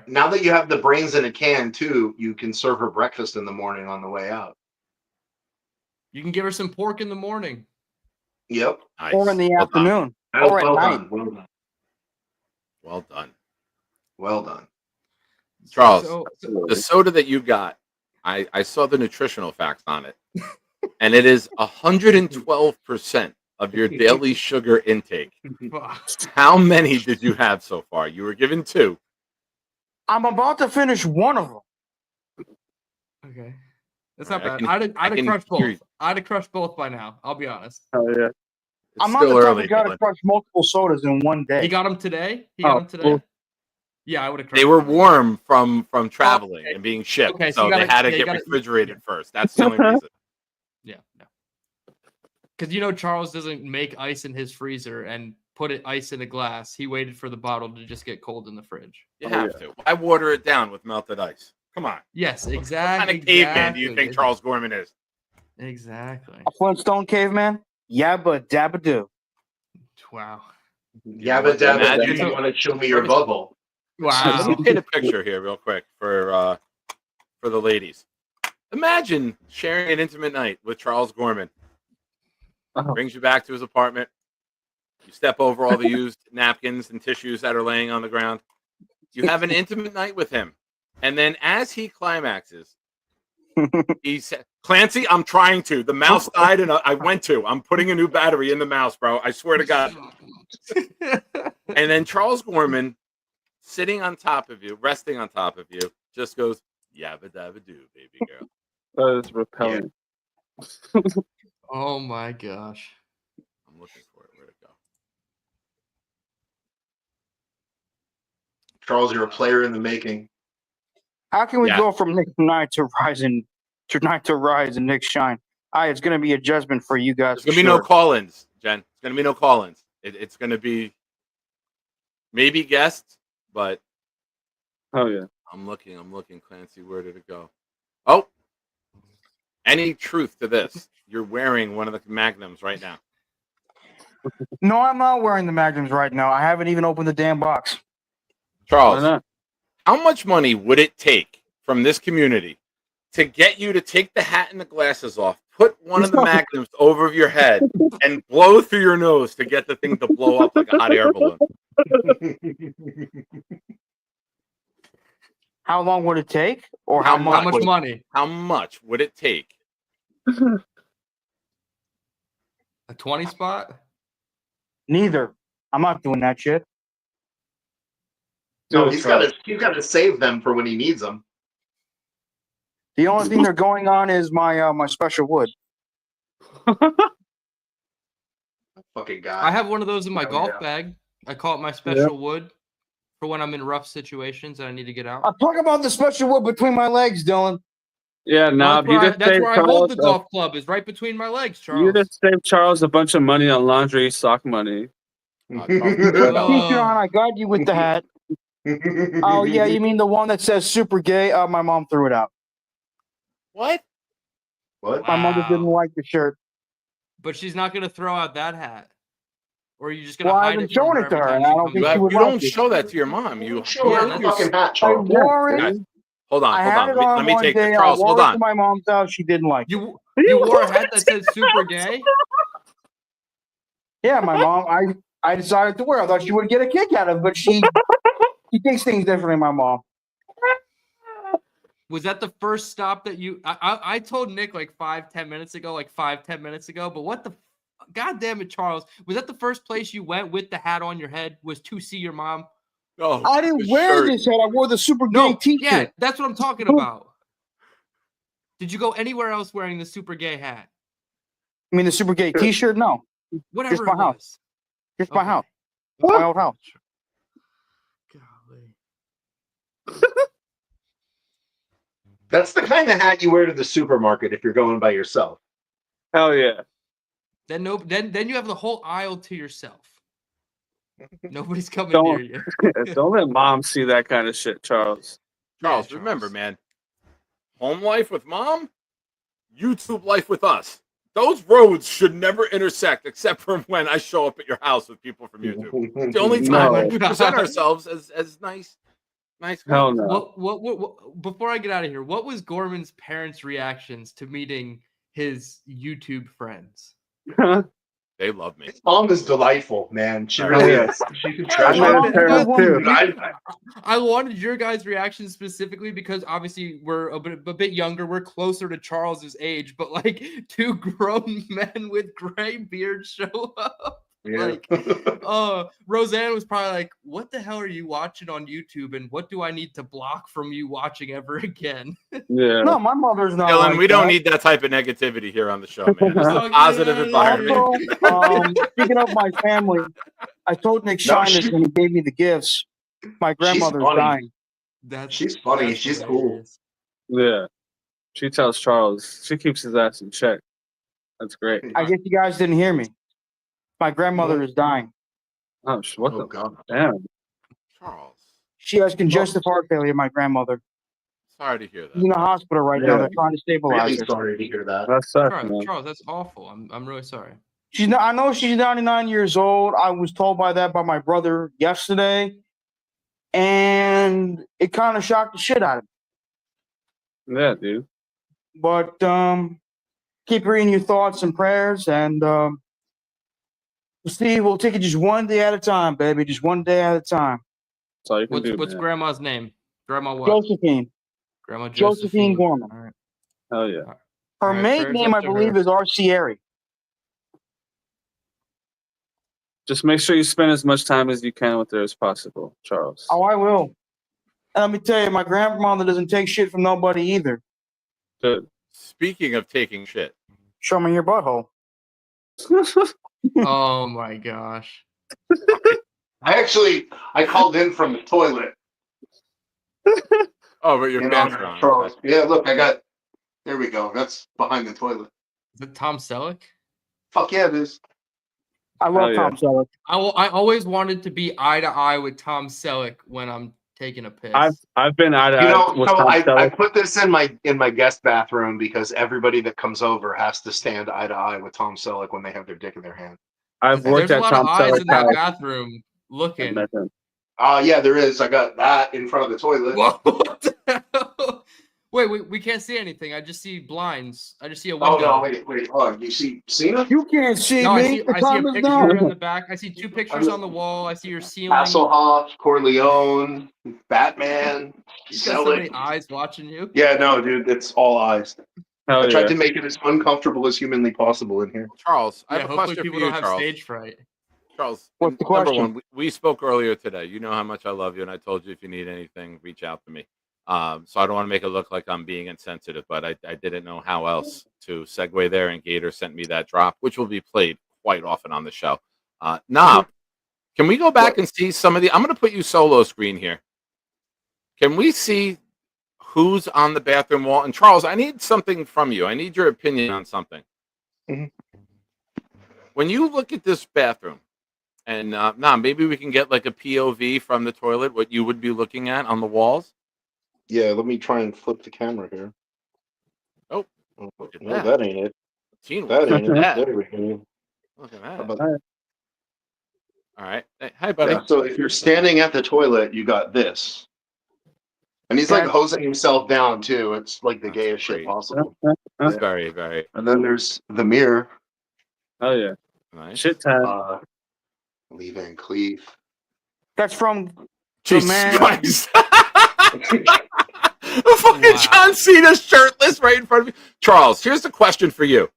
now that you have the brains in a can too, you can serve her breakfast in the morning on the way out. You can give her some pork in the morning. Yep. Nice. Or in the afternoon. Well Or at night. done. Well done. Well done. Charles, the soda that you got, I saw the nutritional facts on it, and it is 112% of your daily sugar intake. How many did you have so far? You were given 2. I'm about to finish one of them. Okay. That's not bad. I'd have crushed both. I'd have crushed both by now. I'll be honest. Oh, yeah. I'm not the type of guy to crush multiple sodas in one day. He got them today? He got them today? Well, yeah, I would have crushed They were them. warm from traveling and being shipped, Okay, so you they gotta- had to yeah, you get gotta- refrigerated first. That's the only reason. Yeah, no. Because Charles doesn't make ice in his freezer and put ice in a glass. He waited for the bottle to just get cold in the fridge. You have to. Why water it down with melted ice? Come on. Yes, What exactly. kind of caveman do you think Charles Gorman is? Exactly. A Flintstone caveman? Yabba dabba do. Wow. Yabba dabba. Imagine- You want to show me your bubble? Wow. Let me paint a picture here real quick for the ladies. Imagine sharing an intimate night with Charles Gorman. Brings you back to his apartment. You step over all the used napkins and tissues that are laying on the ground. You have an intimate night with him. And then as he climaxes, he said, Clancy, I'm trying to. The mouse died and I went to. I'm putting a new battery in the mouse, bro. I swear to God. And then Charles Gorman, sitting on top of you, resting on top of you, just goes, yabba dabba doo, baby girl. That is repelling. Oh my gosh. I'm looking for it. Where'd it go? Charles, you're a player in the making. How can we Yeah. go from Nick Night to Rise and Nick Shine? It's going to be a judgment for you guys. There's going to be no call-ins, Jen. It's going to be no call-ins. It's going to be maybe guests, but Oh, yeah. I'm looking, Clancy. Where did it go? Oh, any truth to this? You're wearing one of the Magnums right now. No, I'm not wearing the Magnums right now. I haven't even opened the damn box. Charles, how much money would it take from this community to get you to take the hat and the glasses off, put one of the magnums over your head and blow through your nose to get the thing to blow up like a hot air balloon. How long would it take? Or How How much money? How much would it take? A 20 spot? Neither. I'm not doing that shit. No, he's got to save them for when he needs them. The only thing they're going on is my my special wood. Fucking guy. I have one of those in my golf bag. I call it my special wood for when I'm in rough situations and I need to get out. I'm talking about the special wood between my legs, Dylan. Yeah, no, That's where I hold the golf club, is right between my legs, Charles. You just saved Charles a bunch of money on laundry sock money. T-shirt on, I got you with the hat. Oh yeah, you mean the one that says super gay? My mom threw it out. What? What? My mother didn't like the shirt. But she's not going to throw out that hat. Or are you just going to Well, hide I've been it from showing her it to every her, time and she I don't comes think in? she would You like don't it. show that to your mom. You Show her the fucking hat, Charles. I wore it. Guys, hold on, I hold had on. it on Let me one take day. this. Charles, I wore hold it on. to my mom's house. She didn't like it. You wore a hat that said super gay? Yeah, my mom. I decided to wear it. I thought she would get a kick out of it, but she takes things differently. My mom. Was that the first stop that you... I told Nick like 5-10 minutes ago, but what the... God damn it, Charles. Was that the first place you went with the hat on your head, was to see your mom? Oh, I didn't wear this hat. I wore the super gay t-shirt. Yeah, that's what I'm talking about. Did you go anywhere else wearing the super gay hat? I mean the super gay t-shirt? No. Whatever Just my it house. was. Just my house. My old house. That's the kind of hat you wear to the supermarket if you're going by yourself. Hell yeah. Then you have the whole aisle to yourself. Nobody's coming near you. Don't let mom see that kind of shit, Charles. Charles, remember, man. Home life with mom, YouTube life with us. Those roads should never intersect except for when I show up at your house with people from YouTube. It's the only time we present ourselves as nice. Hell no. What, before I get out of here, what was Gorman's parents' reactions to meeting his YouTube friends? They love me. His mom is delightful, man. She really is. She can try. I wanted your guys' reactions specifically because obviously we're a bit younger. We're closer to Charles's age, but like two grown men with gray beards show up. Yeah. Roseanne was probably like, "What the hell are you watching on YouTube, and what do I need to block from you watching ever again?" Yeah. No, my mother's not. Dylan, like we don't that. need that type of negativity here on the show, man. This is a positive environment. Also, speaking of my family, I told Nick Shine this when he gave me the gifts. My grandmother's dying. She's funny. She's cool. Yeah. She tells Charles. She keeps his ass in check. That's great. I guess you guys didn't hear me. My grandmother is dying. Oh, what the God? Damn. Charles. She has congestive heart failure, my grandmother. Sorry to hear that. She's in the hospital right now. They're trying to stabilize Really her. sorry to hear that. That sucks, man. Charles, that's awful. I'm really sorry. She's not, I know she's 99 years old. I was told by my brother yesterday, and it kind of shocked the shit out of me. Yeah, dude. But keep reading your thoughts and prayers, and Steve, we'll take it just one day at a time, baby. Just one day at a time. That's all you can do. What's man. grandma's name? Grandma what? Josephine. Grandma Josephine Gorman. All right. Hell yeah. Her All right, maiden prayers name, I up to believe, her. is Arcieri. Just make sure you spend as much time as you can with her as possible, Charles. Oh, I will. And let me tell you, my grandmother doesn't take shit from nobody either. Good. Speaking of taking shit. Show me your butthole. Oh my gosh. I called in from the toilet. Oh, but your You know, pants are on. Charles. Yeah, look, there we go. That's behind the toilet. Is it Tom Selleck? Fuck yeah, it is. I love Tom Selleck. I always wanted to be eye to eye with Tom Selleck when I'm taking a piss. I've been eye to eye with Tom I Selleck. put this in my guest bathroom because everybody that comes over has to stand eye to eye with Tom Selleck when they have their dick in their hand. I've worked There's a at lot Tom of eyes Selleck's in that house. bathroom looking. Yeah, there is. I got that in front of the toilet. What the hell? Wait, we can't see anything. I just see blinds. I just see a Oh window. no, wait. Oh, you see Cena? You can't see No, me. I see The a camera's picture down. on the back. I see 2 pictures on the wall. I see your ceiling. Hasselhoff, Corleone, Batman, You've got so many Zelig. eyes watching you. Yeah, no, dude, it's all eyes. Hell I tried yeah. to make it as uncomfortable as humanly possible in here. Charles, I Yeah, have a hopefully question people for you, don't have Charles. stage fright. Charles, What's the number question? one, we spoke earlier today. You know how much I love you, and I told you if you need anything, reach out to me. So I don't want to make it look like I'm being insensitive, but I didn't know how else to segue there, and Gator sent me that drop, which will be played quite often on the show. Knob, can we go back and see some of the? I'm going to put you solo screen here. Can we see who's on the bathroom wall? And Charles, I need something from you. I need your opinion on something. When you look at this bathroom, and maybe we can get like a POV from the toilet, what you would be looking at on the walls. Yeah, let me try and flip the camera here. Oh, no, that ain't it. That ain't it. that. There we go. Look at How that. about that? All right. Hey, hi, buddy. Yeah, so if you're standing at the toilet, you got this. And he's like hosing himself down too. It's like the gayest shit possible. That's very, very. And then there's the mirror. Oh yeah. Nice. Shit time. Lee Van Cleef. That's from Jesus man. Christ. Fucking John Cena shirtless right in front of you. Charles, here's the question for you.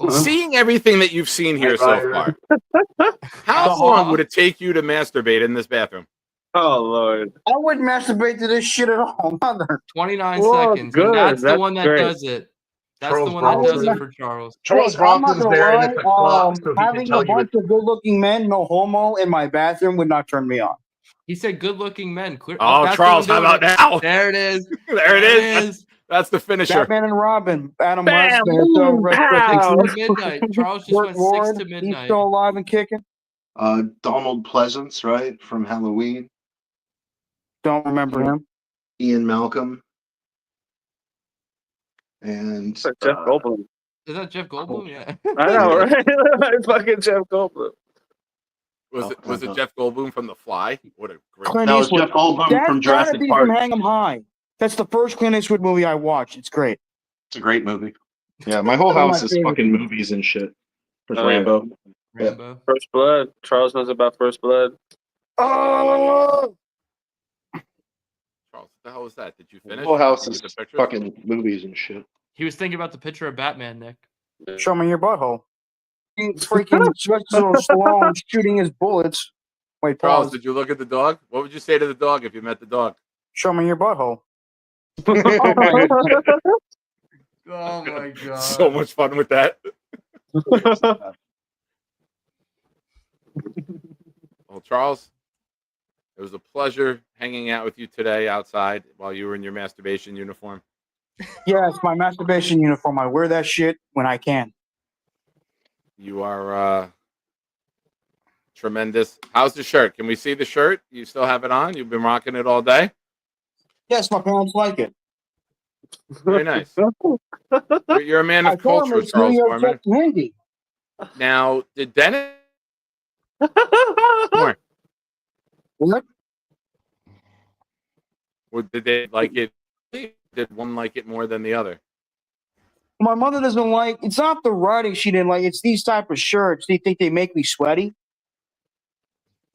Seeing everything that you've seen here so far, how long would it take you to masturbate in this bathroom? Oh Lord. I wouldn't masturbate to this shit at all, mother. 29 Whoa, seconds. good. And that's the That's one that great. does it. That's Charles the one that does Bronson. it for Charles. Charles I'm not Bronson's gonna there, and lie, it's a clock, so he can having tell a you. bunch of good-looking men, no homo, in my bathroom would not turn me on. He said good-looking men. Oh, that's Charles, the how one about doing it. now? There it is. There it is. That's the finisher. Batman and Robin, Adam West, Bam, there's boom, Red pow. 6 to midnight. Charles just Burt went Ward, 6 to he's midnight. still alive and kicking. Donald Pleasance, right, from Halloween. Don't remember him. Ian Malcolm. And It's like Jeff Goldblum. Is that Jeff Goldblum? Yeah. I know, right? Fucking Jeff Goldblum. Was it Jeff Goldblum from The Fly? What a great. Clint that was Eastwood. Jeff Goldblum That's from gotta Jurassic be Park. from Hang 'em High. That's the first Clint Eastwood movie I watched. It's great. It's a great movie. Yeah, my whole One of house my is favorite. fucking movies and shit. There's Oh, yeah. Rambo. Rambo. First Blood. Charles knows about First Blood. Oh, Charles, what the hell was that? Did you My finish? whole house Did you is get the pictures? fucking movies and shit. He was thinking about the picture of Batman, Nick. show me your butthole. Freaking Sylvester Stallone shooting his bullets. Wait, Charles, pause. did you look at the dog? What would you say to the dog if you met the dog? Show me your butthole. Oh my god. So much fun with that. Well, Charles, it was a pleasure hanging out with you today outside while you were in your masturbation uniform. Yeah, it's my masturbation uniform. I wear that shit when I can. You are tremendous. How's the shirt? Can we see the shirt? You still have it on? You've been rocking it all day? Yes, my parents like it. Very nice. You're a man I of told them culture, it's New Charles York Gorman. Jets and Hindi. Now, did Dennis... More. What? Did they like it? Did one like it more than the other? My mother doesn't like. It's not the writing she didn't like. It's these type of shirts. They think they make me sweaty.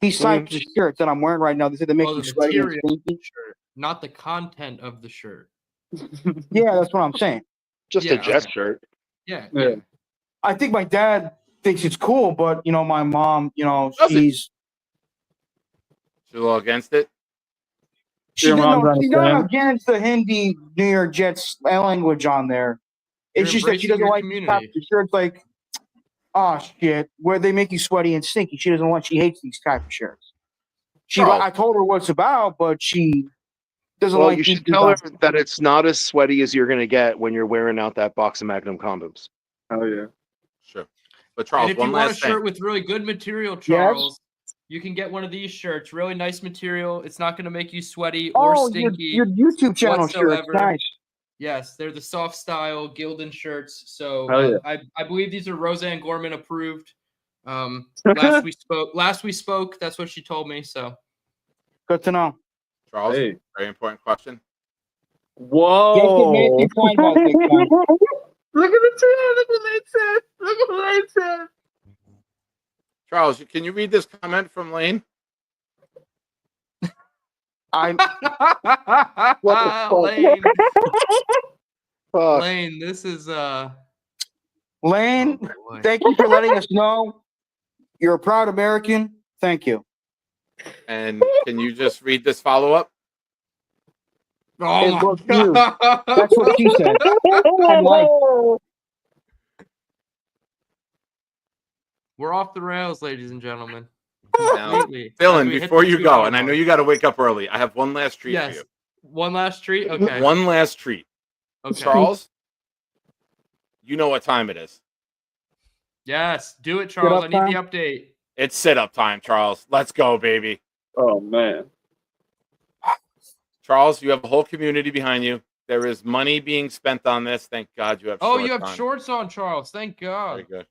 These types of shirts that I'm wearing right now. They say they make Oh, me the sweaty and material of stinky. the shirt, not the content of the shirt. Yeah, that's what I'm saying. Just a Jets shirt. Yeah. Yeah. I think my dad thinks it's cool, but you know, my mom, you know, Does it? she's all against it? she's Your mom's not, she's not understand. against the Hindi New York Jets language on there. It's You're just that she doesn't embracing like your these types of shirts like, oh shit, where they make you sweaty and stinky. She doesn't want. She hates these type of shirts. I told her what it's about, but she doesn't Well, like. you these should tell her designs. that it's not as sweaty as you're going to get when you're wearing out that box of Magnum condoms. Oh yeah. Sure. But Charles, And if you one want a last thing. shirt with really good material, Charles, you can get one of these shirts. Really nice material. It's not going to make you sweaty or Oh, stinky. your YouTube channel shirts, whatsoever. nice. Yes, they're the soft style Gildan shirts. So Oh, yeah. I believe these are Roseanne Gorman approved. Last we spoke, that's what she told me. So Good to know. Charles, Hey. very important question. Whoa! Look at the chat. Look what they said. Look what they said. Charles, can you read this comment from Lane? I'm. What the fuck? Lane. Fuck. Lane, this is Lane, boy. thank you for letting us know you're a proud American. Thank you. And can you just read this follow up? Oh It my looked you. That's what she said. And like, We're off the rails, ladies and gentlemen. Now, Completely. Dylan, We hit before the you 2 go, hour and I know mark. you got to wake up early, I have one last treat for Yes. you. One last treat? Okay. One last treat. Okay. Charles, you know what time it is. Yes. Do it, Charles. I need the update. It's sit-up time, Charles. Let's go, baby. Oh, man. Charles, you have a whole community behind you. There is money being spent on this. Thank God you have Oh, shorts you have on. shorts on, Charles. Thank God. Very good.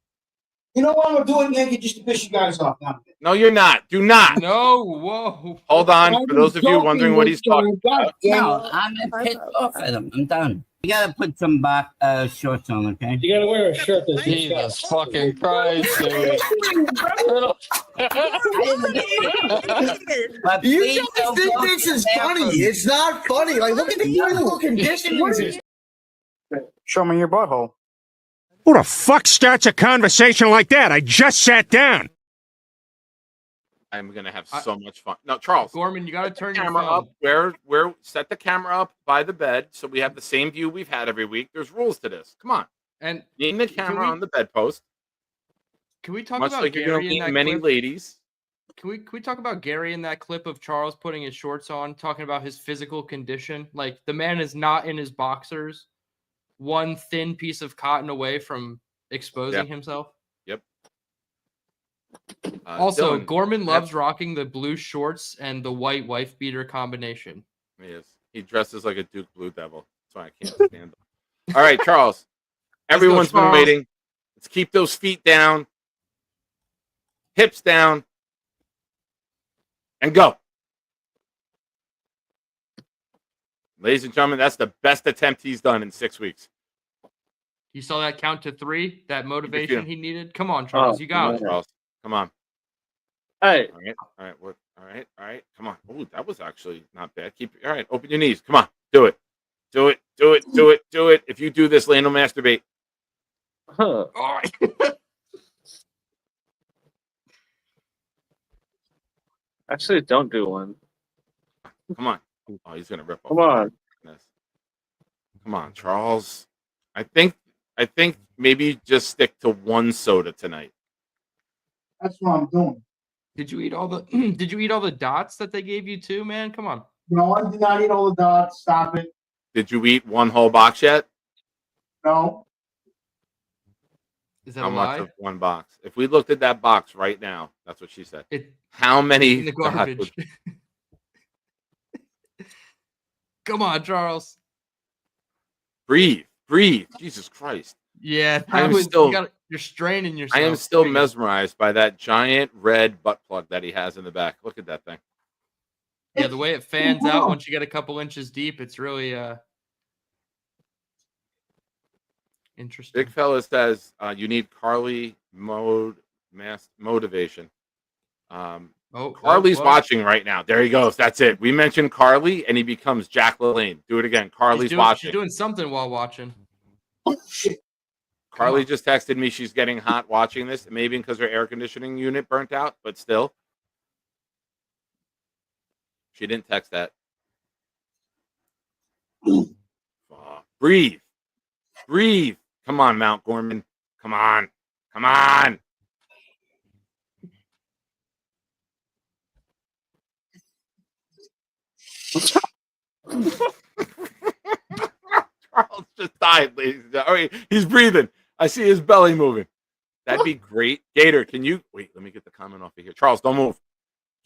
you know what? I'm doing naked just to piss you guys off. No, you're not. Do not. No, whoa. Hold on. For those of you wondering what he's talking about. No, I'm pissed off at him. I'm done. You gotta put some shorts on, okay? You gotta wear a shirt that's Jesus fucking Christ, dude. You guys think this is funny. It's not funny. Like, look at the physical conditions. Show me your butthole. Who the fuck starts a conversation like that? I just sat down. I'm gonna have so much fun. No, Charles. Gorman, you gotta turn your camera phone. up. Where set the camera up by the bed so we have the same view we've had every week. There's rules to this. Come on. And lean the camera on the bedpost. Can we talk Much about like you're gonna Gary in meet that many clip? ladies. Can we talk about Gary in that clip of Charles putting his shorts on, talking about his physical condition? Like, the man is not in his boxers, one thin piece of cotton away from exposing himself. Yep. Also, Dylan, Gorman loves rocking the blue shorts and the white wife beater combination. Yes. He dresses like a Duke Blue Devil. That's why I can't stand him. All right, Charles. Everyone's been Charles. waiting. Let's keep those feet down, hips down, and go. Ladies and gentlemen, that's the best attempt he's done in 6 weeks. You saw that count to 3, that motivation feeling. he needed? Come on, Charles. You got it. Charles. Come on. Hey. All right. All right. What? All right. All right. Come on. Oh, that was actually not bad. Keep. All right. Open your knees. Come on. Do it. Do it. Do it. Do it. Do it. If you do this, Lane will masturbate. Huh. All right. Actually, don't do one. Come on. Oh, he's gonna rip off. Come on. Come on, Charles. I think maybe just stick to one soda tonight. That's what I'm doing. Did you eat all the dots that they gave you too, man? Come on. No, I did not eat all the dots. Stop it. Did you eat one whole box yet? No. Is that How a much lie? of one box? If we looked at that box right now, that's what she said. It- How many? In the dots garbage. would- Come on, Charles. Breathe. Breathe. Jesus Christ. Yeah, I am you're straining yourself. I am still There you go. mesmerized by that giant red butt plug that he has in the back. Look at that thing. Yeah, the way it fans out once you get a couple inches deep, it's really interesting. Big fella says you need Carly motivation. Carly's whoa. watching right now. There he goes. That's it. We mentioned Carly, and he becomes Jack LaLanne. Do it again. Carly's watching. She's doing something while watching. Carly just texted me she's getting hot watching this. Maybe because her air conditioning unit burnt out, but still. She didn't text that. Breathe. Breathe. Come on, Mount Gorman. Come on. Come on. Charles just died, ladies and gentlemen. All right, he's breathing. I see his belly moving. That'd be great. Gator, can you wait? Let me get the comment off of here. Charles, don't move.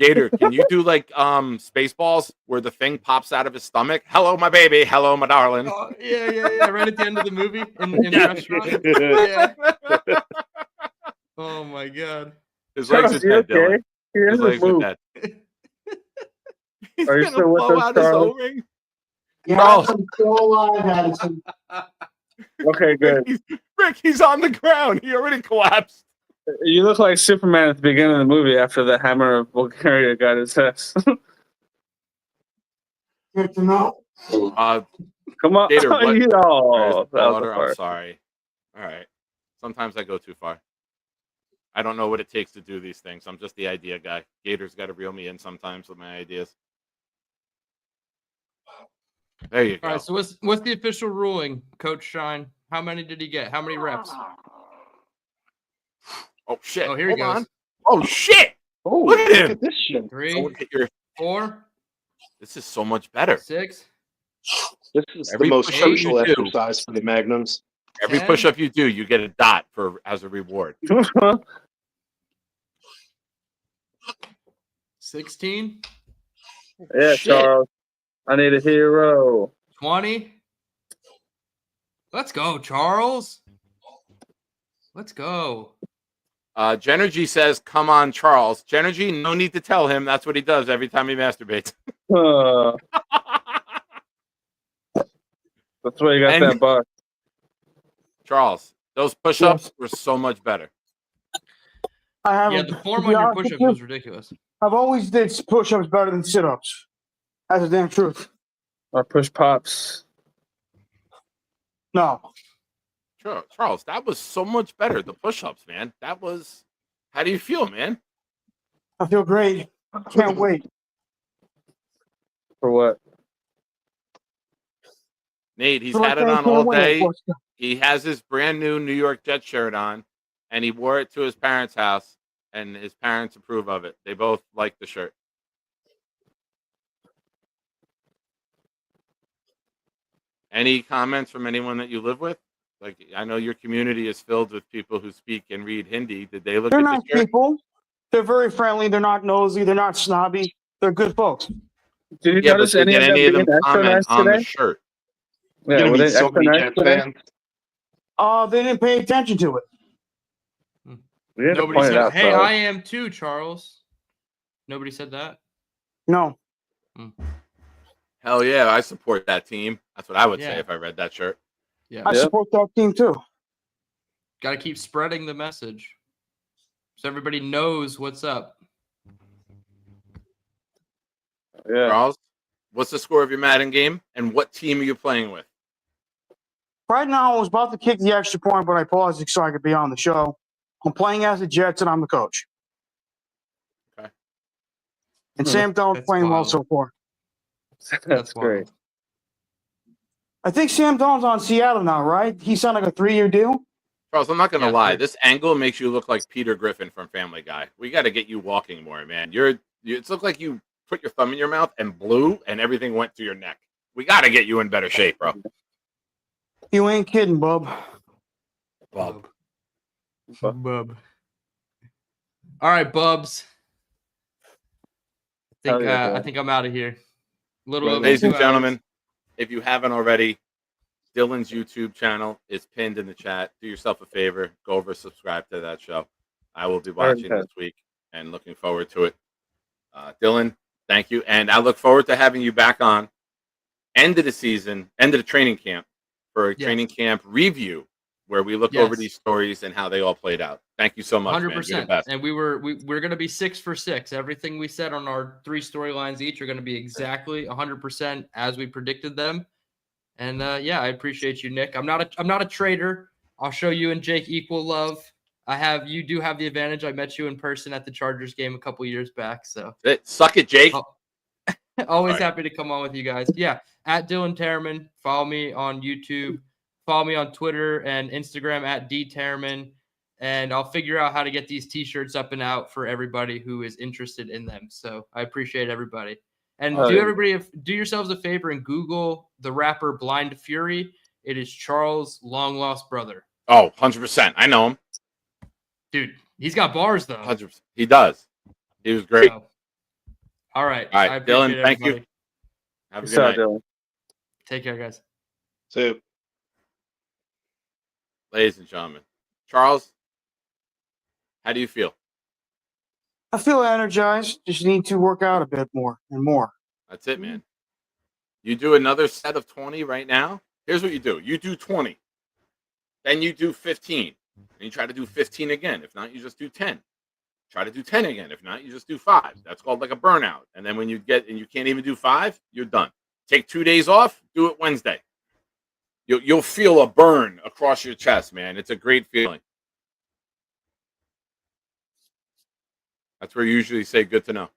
Gator, can you do like Spaceballs where the thing pops out of his stomach? Hello, my baby. Hello, my darling. Oh, yeah. Right at the end of the movie in the restaurant. Yeah. Oh my god. His legs are dead, Dylan. His legs are dead. Are you still with us, Charles? I'm still alive, Addison. Okay, good. Rick, he's on the ground. He already collapsed. You look like Superman at the beginning of the movie after the hammer of Bulgaria got his ass. Good to know. Come on. Gator, what? You know, There's the that was water. the I'm part. sorry. All right. Sometimes I go too far. I don't know what it takes to do these things. I'm just the idea guy. Gator's got to reel me in sometimes with my ideas. There you go. All right. So what's the official ruling, Coach Shine? How many did he get? How many reps? Oh shit! Oh, here he Hold goes. on. Oh shit! Oh, look at him! this shit. 3, Look at your. 4, This is so much better. 6. This is Every the most push-up crucial you do- exercise for the Magnums. Every 10. push-up you do, you get a dot as a reward. 16. Yeah, Shit. Charles. I need a hero. 20. Let's go, Charles. Let's go. Genergy says, "Come on, Charles." Genergy, no need to tell him. That's what he does every time he masturbates. That's why you got And- that bar. Charles, those push-ups were so much better. I have Yeah, the form on your push-ups was ridiculous. I've always did push-ups better than sit-ups. That's the damn truth. Or push pops. No. Sure, Charles, that was so much better. The push-ups, man. That was. How do you feel, man? I feel great. Can't wait. For what? Nate, he's Feel like had it I on can't all wait. day. He has his brand new New York Jets shirt on, and he wore it to his parents' house, and his parents approve of it. They both like the shirt. Any comments from anyone that you live with? Like, I know your community is filled with people who speak and read Hindi. Did they look They're at nice the shirt? people. They're very friendly. They're not nosy. They're not snobby. They're good folks. Did you Yeah, but notice did any of them any of being them extra comment nice on the today? shirt? Yeah, You're were gonna they meet so extra many nice Jets today? fans. They didn't pay attention to it. We had to Nobody point said, it out. "Hey, Charles. I am too, Charles." Nobody said that. No. Hell yeah, I support that team. That's what I would Yeah. say if I read that shirt. Yeah. I support that team too. Got to keep spreading the message so everybody knows what's up. Yeah. Charles, what's the score of your Madden game, and what team are you playing with? Right now, I was about to kick the extra point, but I paused it so I could be on the show. I'm playing as the Jets, and I'm the coach. Okay. And Sam Donald's That's playing well wild. so far. That's great. wild. I think Sam Donald's on Seattle now, right? He signed like a 3-year deal. Charles, I'm not gonna Yeah, lie. sure. This angle makes you look like Peter Griffin from Family Guy. We got to get you walking more, man. It looks like you put your thumb in your mouth and blew, and everything went to your neck. We got to get you in better shape, bro. You ain't kidding, bub. Bub. Bub. All right, Bubs. Hell yeah, I bro. think I'm out of here. Little over Ladies 2 and hours. gentlemen, if you haven't already, Dylan's YouTube channel is pinned in the chat. Do yourself a favor, go over, subscribe to that show. I will be watching Okay. this week and looking forward to it. Dylan, thank you, and I look forward to having you back on end of the season, end of the training camp for a Yes. training camp review where we look Yes. over these stories and how they all played out. Thank you so much, man. You're the 100%. best. And we're going to be 6 for 6. Everything we said on our 3 storylines each are going to be exactly 100% as we predicted them. And yeah, I appreciate you, Nick. I'm not a traitor. I'll show you and Jake equal love. You do have the advantage. I met you in person at the Chargers game a couple years back. So Suck it, Jake. always Sorry. happy to come on with you guys. Yeah, at Dylan Tereman. Follow me on YouTube. Follow me on Twitter and Instagram at DTereman. And I'll figure out how to get these T-shirts up and out for everybody who is interested in them. So I appreciate everybody. And Oh, yeah. do yourselves a favor and Google the rapper Blind Fury. It is Charles' long lost brother. Oh, 100%. I know him. Dude, he's got bars though. 100%. He does. He was great. So, all right. All right, I appreciate Dylan, thank you. everybody. Have a Peace good out, night. Dylan. Take care, guys. So Ladies and gentlemen. Charles, how do you feel? I feel energized. Just need to work out a bit more and more. That's it, man. You do another set of 20 right now. Here's what you do. You do 20. Then you do 15. And you try to do 15 again. If not, you just do 10. Try to do 10 again. If not, you just do 5. That's called like a burnout. And then when you get and you can't even do 5, you're done. Take 2 days off. Do it Wednesday. You'll feel a burn across your chest, man. It's a great feeling. That's where you usually say, good to know.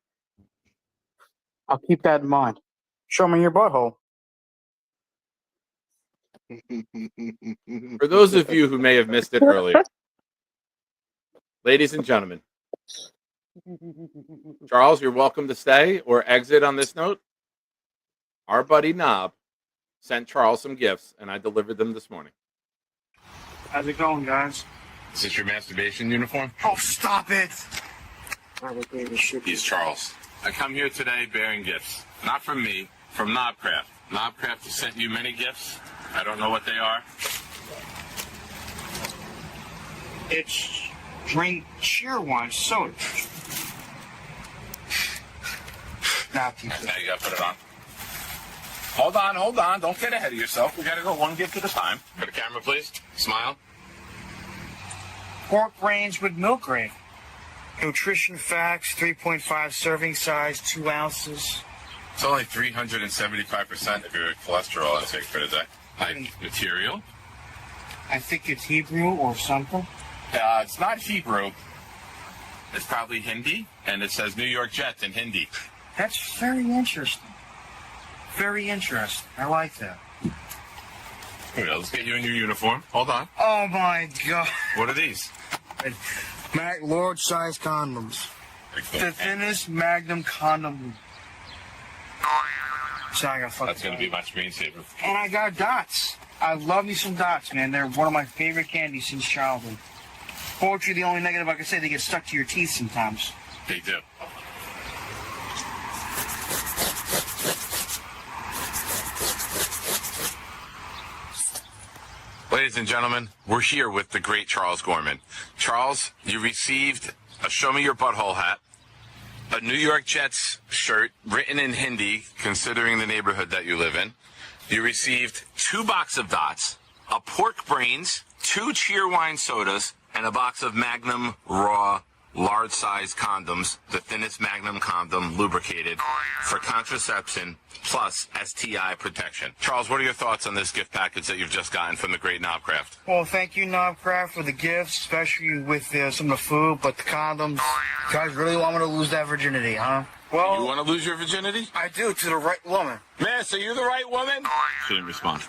I'll keep that in mind. Show me your butthole. For those of you who may have missed it earlier, ladies and gentlemen, Charles, you're welcome to stay or exit on this note. Our buddy Knob sent Charles some gifts, and I delivered them this morning. How's it going, guys? Is this your masturbation uniform? Oh, stop it! He's Charles. I come here today bearing gifts. Not from me, from Knobcraft. Knobcraft has sent you many gifts. I don't know what they are. It's drink cheerwine soda. Now you gotta put it on. Hold on. Don't get ahead of yourself. We gotta go one gift at a time. For the camera, please. Smile. Pork brains with milk grain. Nutrition facts, 3.5 serving size, 2 ounces. It's only 375% of your cholesterol intake for today. Material. I think it's Hebrew or something. It's not Hebrew. It's probably Hindi, and it says New York Jets in Hindi. That's very interesting. Very interesting. I like that. Here we go. Let's get you in your uniform. Hold on. Oh my God. What are these? Large size condoms. The thinnest Magnum condom. So I got That's going to be my screensaver. And I got dots. I love me some dots, man. They're one of my favorite candies since childhood. Fortunately, the only negative I can say, they get stuck to your teeth sometimes. They do. Ladies and gentlemen, we're here with the great Charles Gorman. Charles, you received a Show Me Your Butthole hat, a New York Jets shirt written in Hindi, considering the neighborhood that you live in. You received 2 boxes of dots, a pork brains, 2 Cheerwine sodas, and a box of Magnum Raw large-size condoms, the thinnest Magnum condom, lubricated, for contraception plus STI protection. Charles, what are your thoughts on this gift package that you've just gotten from the great Knobcraft? Well, thank you, Knobcraft, for the gifts, especially with some of the food, but the condoms. You guys really want me to lose that virginity, huh? Well, you want to lose your virginity? I do, to the right woman. Man, so you're the right woman? She didn't respond.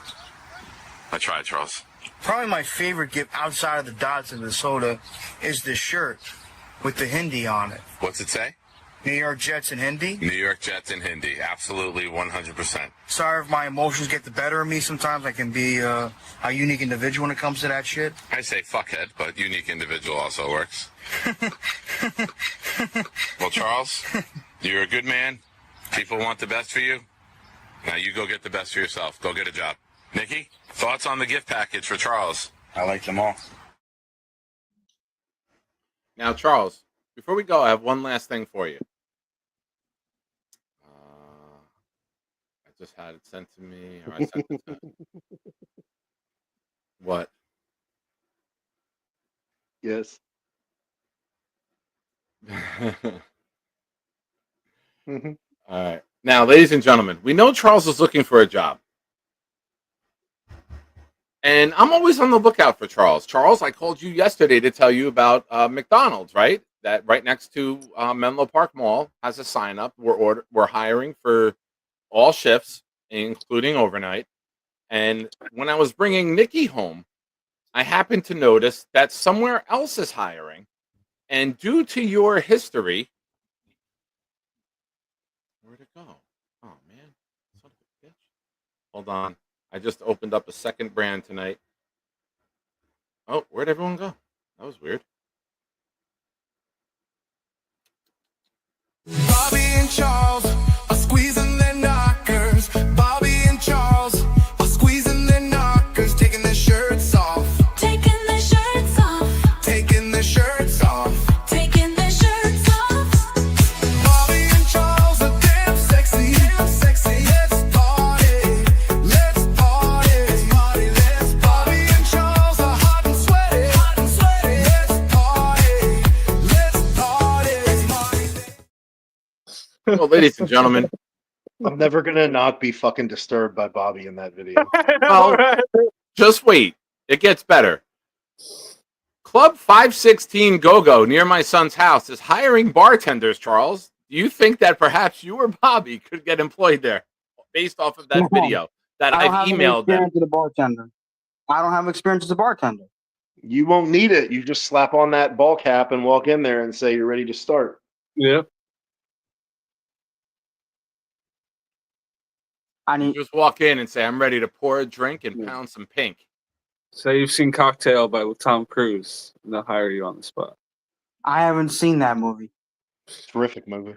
I tried, Charles. Probably my favorite gift outside of the dots and the soda is this shirt with the Hindi on it. What's it say? New York Jets in Hindi? New York Jets in Hindi. Absolutely 100%. Sorry if my emotions get the better of me sometimes. I can be a unique individual when it comes to that shit. I say fuckhead, but unique individual also works. Well, Charles, you're a good man. People want the best for you. Now you go get the best for yourself. Go get a job. Nikki, thoughts on the gift package for Charles? I like them all. Now, Charles, before we go, I have one last thing for you. I just had it sent to me. Or I sent it to What? Yes. All right. Now, ladies and gentlemen, we know Charles is looking for a job. And I'm always on the lookout for Charles. Charles, I called you yesterday to tell you about McDonald's, right? That right next to Menlo Park Mall has a sign up. We're hiring for all shifts, including overnight. And when I was bringing Nikki home, I happened to notice that somewhere else is hiring. And due to your history, where'd it go? Oh, man. Son of a bitch. Hold on. I just opened up a second brand tonight. Oh, where'd everyone go? That was weird. Bobby and Charles are squeezing their knockers. Bobby and Charles are squeezing their knockers, taking their shirts off. Taking their shirts off. Taking their shirts off. Taking their shirts off. Bobby and Charles are damn sexy. Damn sexy. Let's party. Well, ladies and gentlemen, I'm never gonna not be fucking disturbed by Bobby in that video. well, just wait. It gets better. Club 516 Go-Go near my son's house is hiring bartenders, Charles. Do you think that perhaps you or Bobby could get employed there based off of that video that I don't I've have any emailed them? experience as a bartender. I don't have experience as a bartender. You won't need it. You just slap on that ball cap and walk in there and say you're ready to start. Yep. You just walk in and say, I'm ready to pour a drink and pound some pink. Say you've seen Cocktail with Tom Cruise, and they'll hire you on the spot. I haven't seen that movie. Terrific movie.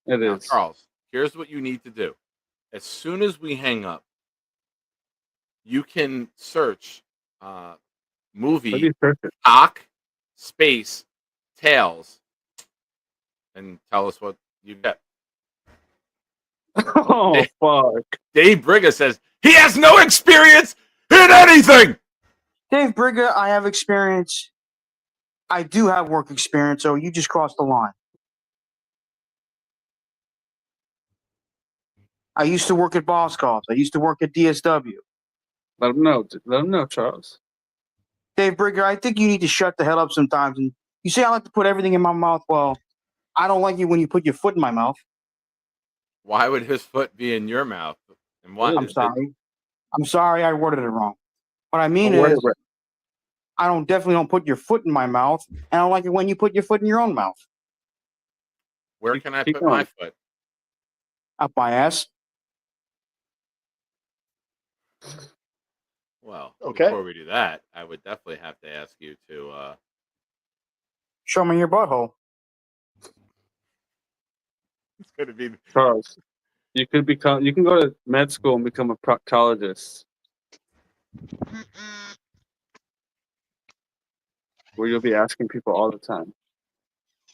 It Now, is. Charles, here's what you need to do. As soon as we hang up, you can search movie cock space tails and tell us what you get. Oh, fuck. Dave Brigga says he has no experience in anything. Dave Brigga, I have experience. I do have work experience, so you just crossed the line. I used to work at Boss Calls. I used to work at DSW. Let them know. Let them know, Charles. Dave Brigger, I think you need to shut the hell up sometimes. And you say I like to put everything in my mouth. Well, I don't like you when you put your foot in my mouth. Why would his foot be in your mouth? And why? I'm sorry. I'm sorry I worded it wrong. What I mean is, I definitely don't put your foot in my mouth, and I don't like it when you put your foot in your own mouth. Where can I put my foot? Up my ass. Well, okay. Before we do that, I would definitely have to ask you to show me your butthole. It's going to be Charles. You could become. You can go to med school and become a proctologist, where you'll be asking people all the time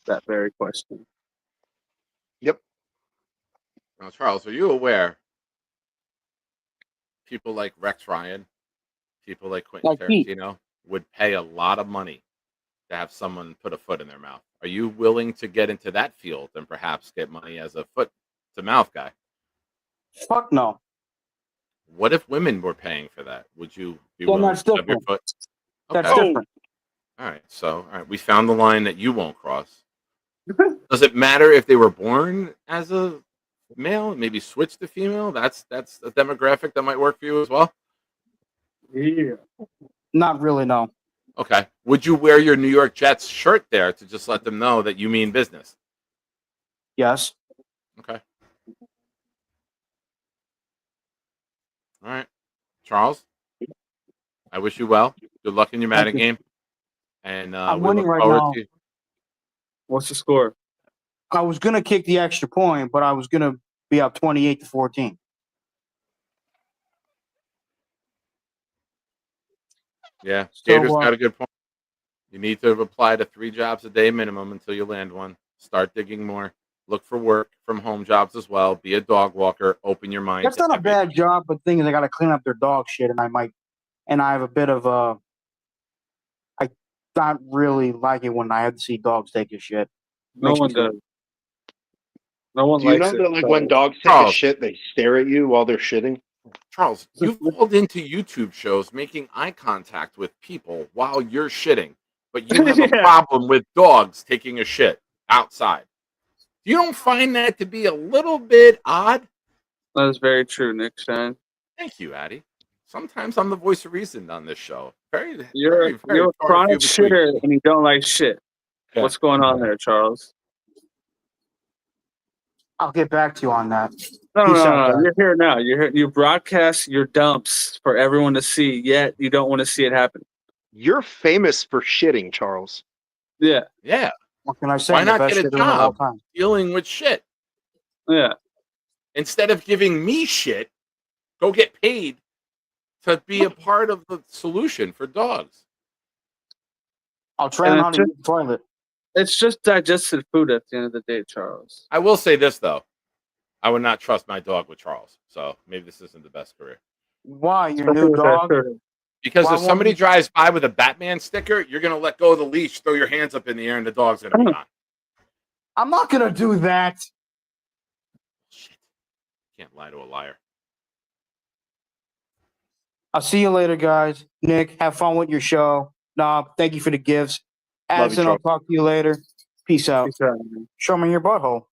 that very question. Yep. Now, Charles, are you aware people like Rex Ryan, people like Quentin Tarantino would pay a lot of money to have someone put a foot in their mouth? Are you willing to get into that field and perhaps get money as a foot to mouth guy? Fuck no. What if women were paying for that? Would you be Then willing that's to have your different. foot? That's different. All right. So, all right, we found the line that you won't cross. Does it matter if they were born as a male, maybe switch to female? That's a demographic that might work for you as well. Yeah. Not really, no. Okay. Would you wear your New York Jets shirt there to just let them know that you mean business? Yes. Okay. All right. Charles, I wish you well. Good luck in your Madden game. And I'm we winning look right forward now. to. What's the score? I was going to kick the extra point, but I was going to be up 28-14. Yeah, So, Gator's got a good point. You need to apply to 3 jobs a day minimum until you land one. Start digging more. Look for work from home jobs as well. Be a dog walker. Open your mind. That's not a bad job, but the thing is, I got to clean up their dog shit, and I have a bit of I don't really like it when I have to see dogs take a shit. No one does. No one Do you likes know it. that like when dogs take a shit, they stare at you while they're shitting? Charles, you've called into YouTube shows making eye contact with people while you're shitting, but you have a problem with dogs taking a shit outside. You don't find that to be a little bit odd? That is very true, Nick Shine. Thank you, Addy. Sometimes I'm the voice of reason on this show. You're a chronic shitter and you don't like shit. Yeah. What's going on there, Charles? I'll get back to you on that. No, Peace out, guys. You're here now. You're here. You broadcast your dumps for everyone to see, yet you don't want to see it happen. You're famous for shitting, Charles. Yeah. Yeah. What can I say? Why The not best get a shit of all job time. dealing with shit? Yeah. Instead of giving me shit, go get paid to be a part of the solution for dogs. I'll train And them how to use the toilet. It's just digested food at the end of the day, Charles. I will say this, though. I would not trust my dog with Charles. So maybe this isn't the best career. Why? Your new dog? Because Why if somebody won't drives by with a Batman sticker, you're going to let go of the leash, throw your hands up in the air, and the dog's going to be gone. I'm not going to do that. Can't lie to a liar. I'll see you later, guys. Nick, have fun with your show. Knob, thank you for the gifts. Love you, Addison, I'll talk to you later. Peace out. Peace out, man. Show me your butthole.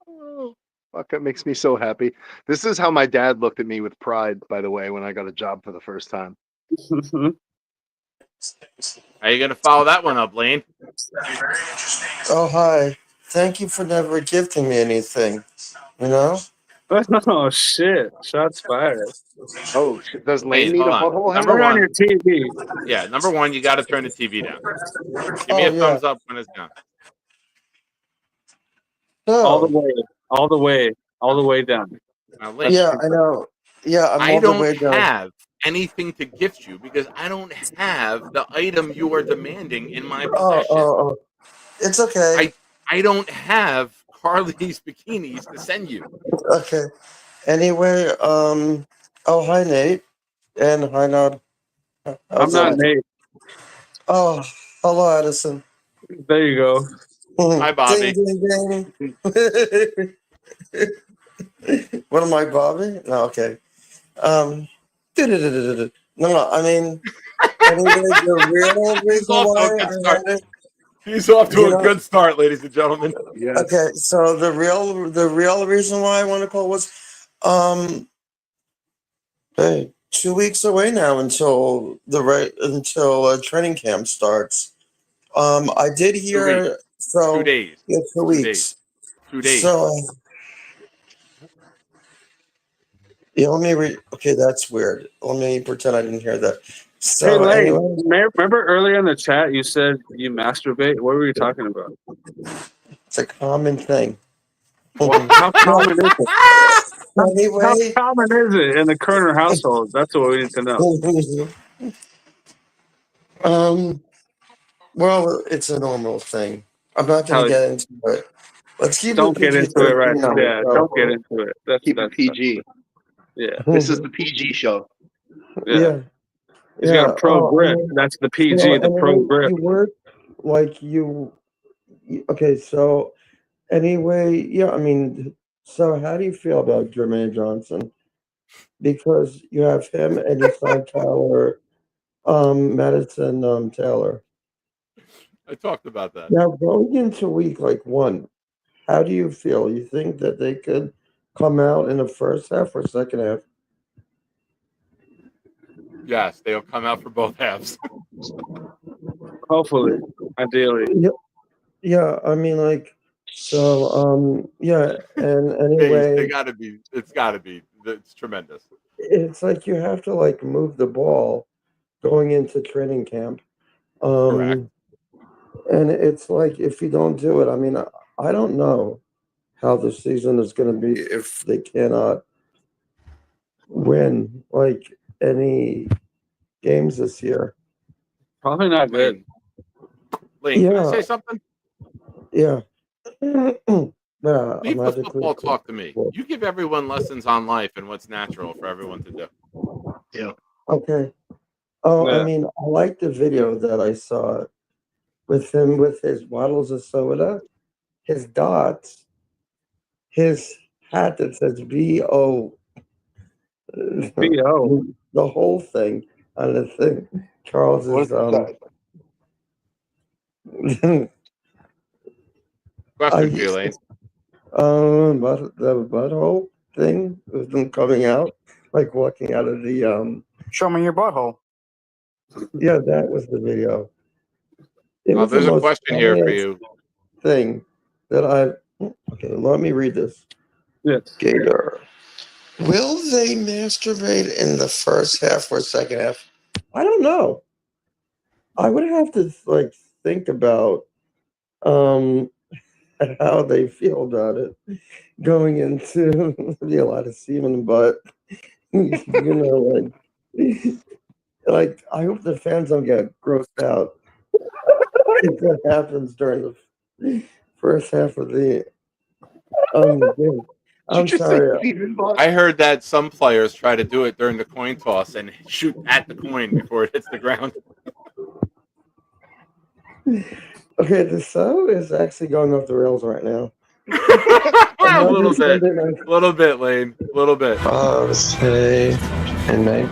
Oh, fuck, that makes me so happy. This is how my dad looked at me with pride, by the way, when I got a job for the first time. How you gonna follow that one up, Lane? Oh, hi. Thank you for never gifting me anything. You know? Oh, shit. Shots fired. Oh, shit. Does Lane Hey, need a hold on. butthole? Number Turn on one. your TV. Yeah, number one, you got to turn the TV down. Give me a thumbs up when it's done. All the way. All the way. All the way down. Now, Lane, Yeah, I know. Yeah, I'm I all the don't way down. have anything to gift you because I don't have the item you are demanding in my possession. It's okay. I don't have Harley's bikinis to send you. Okay. Anyway, oh, hi, Nate. And hi, Nod. I'm not Nate. Oh, hello, Addison. There you go. Hi, Bobby. Ding, ding, ding. What am I, Bobby? No, okay. No, I mean, the real reason why I had it. He's off to a good start, ladies and gentlemen. Yes. Okay, so the real reason why I want to call was, hey, 2 weeks away now until training camp starts. I did hear 2 days. Yeah, 2 weeks. 2 days. So yeah, let me read. Okay, that's weird. Let me pretend I didn't hear that. So Hey, Lane, anyway, remember earlier in the chat you said you masturbate? What were you talking about? it's a common thing. How common is it? Anyway, How common is it in the Kerner household? That's what we need to know. Well, it's a normal thing. I'm not going to get into it. Let's keep Don't get into it right now. Yeah, don't get into it. Keep it PG. Yeah. This is the PG show. Yeah. He's got a pro grip. That's the PG, the pro grip. You work like okay, so anyway, yeah, I mean, so how do you feel about Jermaine Johnson? Because you have him and you signed Tyler, Madison Taylor. I talked about that. Now, going into week like 1, how do you feel? You think that they could come out in the first half or second half? Yes, they'll come out for both halves. Hopefully, ideally. Yeah, I mean, like, so, yeah, and anyway, they gotta be. It's gotta be. It's tremendous. it's like you have to like move the ball going into training camp. Correct. And it's like if you don't do it, I mean, I don't know how the season is going to be if they cannot win like any games this year. Probably not good. Lane, can I say something? Yeah. Leave the football talk to me. You give everyone lessons on life and what's natural for everyone to do. Yeah. Okay. Oh, Yeah. I mean, I like the video that I saw with him with his bottles of soda, his dots, his hat that says B.O. B.O. The whole thing on the thing. Charles is Question for you, Lane. But the butthole thing was them coming out, like walking out of the Show me your butthole. Yeah, that was the video. It was There's the a most question here for funniest you. Thing that okay, let me read this. Yes. Gator. Will they masturbate in the first half or second half? I don't know. I would have to like think about how they feel about it going into be a lot of semen, but you know, like I hope the fans don't get grossed out. If that happens during the first half of the game. I'm sorry. I heard that some players try to do it during the coin toss and shoot at the coin before it hits the ground. Okay, the show is actually going off the rails right now. A little bit, Lane. A little bit. Stay and night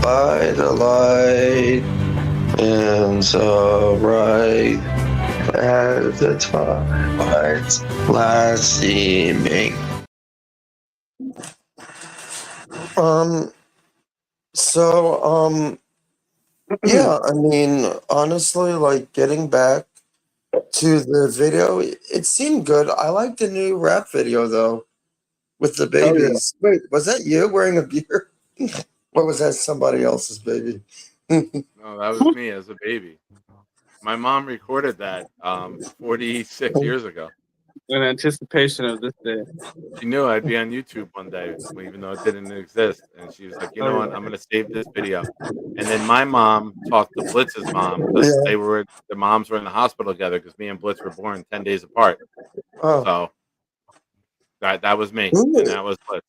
by the light and so bright as the twilight's last evening. Yeah, I mean, honestly, like getting back to the video, it seemed good. I like the new rap video though, with the babies. Wait, was that you wearing a beard? Or was that somebody else's baby? No, that was me as a baby. My mom recorded that 46 years ago. In anticipation of this day. She knew I'd be on YouTube one day, even though it didn't exist. And she was like, you know what? I'm going to save this video. And then my mom talked to Blitz's mom because the moms were in the hospital together because me and Blitz were born 10 days apart. Oh. So that was me. And that was Blitz.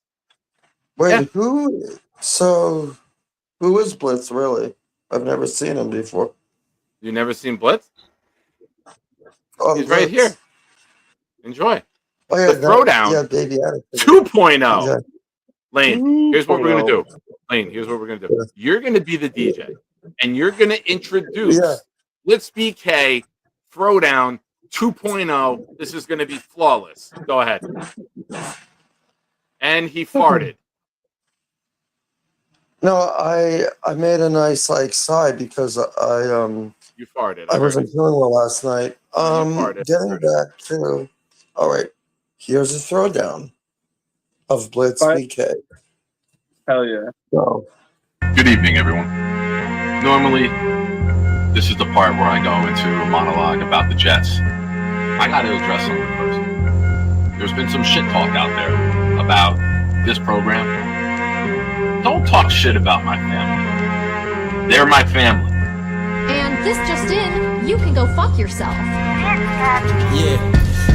Wait, who is Blitz really? I've never seen him before. You never seen Blitz? He's Blitz. right here. Enjoy. Oh, yeah, the Throwdown. Yeah, baby. 2.0. Exactly. Lane, here's what we're going to do. Lane, here's what we're going to do. You're going to be the DJ, and you're going to introduce Blitz BK Throwdown 2.0. This is going to be flawless. Go ahead. And he farted. No, I made a nice side because You farted. I wasn't feeling well last night. Getting back to, all right, here's a throwdown of Blitz BK. Hell yeah. So. Good evening, everyone. Normally, this is the part where I go into a monologue about the Jets. I got to address something first. There's been some shit talk out there about this program. Don't talk shit about my family. They're my family. And this just in, you can go fuck yourself. Yeah,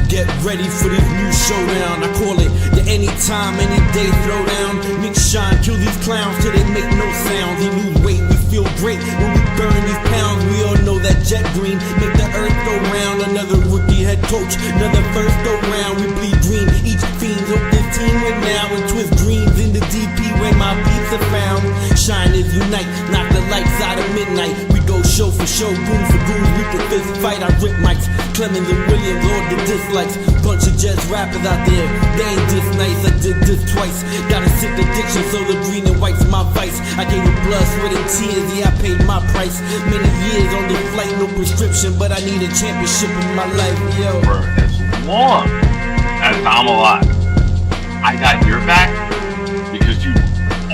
get ready for this new showdown. I call it the anytime, any day throwdown. Nick Shine, kill these clowns till they make no sound. They lose weight, we feel great when we burn these pounds. We all know that jet green make the earth go round. Another rookie head coach, another first go round. We bleed green, each fiend hope this team win now. And twist dreams in the DP when my beats are found. Shine is unite, knock the lights out of midnight. We go show for show, goon for goon. We can fist fight, I rip mics. Clemens and Williams, all the dislikes. Bunch of Jets rappers out there, they ain't this nice. I did this twice. Got a sick addiction, so the green and white's my vice. I gave them blood, sweat, and tears. Yeah, I paid my price. Many years on this flight, no prescription, but I need a championship in my life, yo. For as long as I'm alive, I got your back because you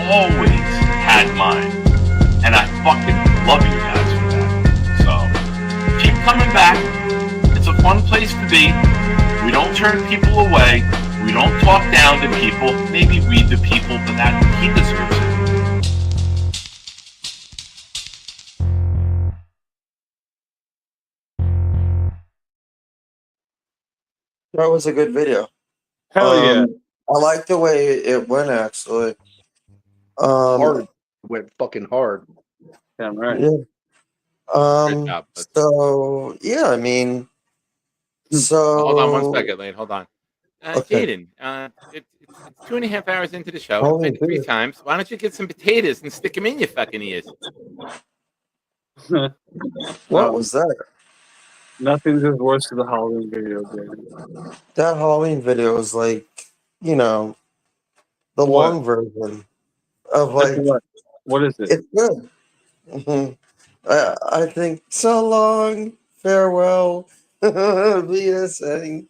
always had mine. And I fucking love you guys for that. So, keep coming back. It's a fun place to be. We don't turn people away. We don't talk down to people. Maybe we the people, but that he deserves it. That was a good video. Hell yeah. I like the way it went actually. Hard. Went fucking hard. Damn right. Yeah. Good job, Blitz. So yeah, I mean, so Hold on 1 second, Lane. Hold on. Okay. Jaden, it's 2.5 hours into the show. Holy I've been 3 shit. times. Why don't you get some potatoes and stick them in your fucking ears? What was that? Nothing's as worse as the Halloween video, dude. That Halloween video is like, the long version of What is it? It's good. I think so long, farewell, BSing.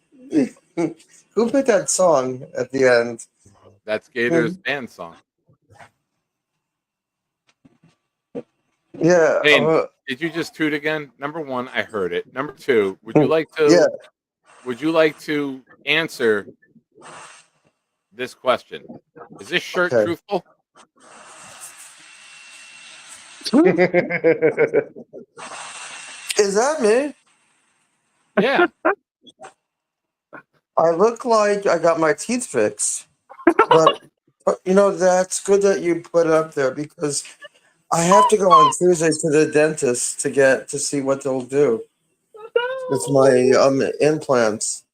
Who picked that song at the end? That's Gator's band song. Yeah. Lane, did you just toot again? Number one, I heard it. Number two, would you like to? Yeah. Would you like to answer this question? Is this shirt Okay. truthful? Is that me? Yeah. I look like I got my teeth fixed. But that's good that you put it up there because I have to go on Tuesday to the dentist to see what they'll do. with my implants.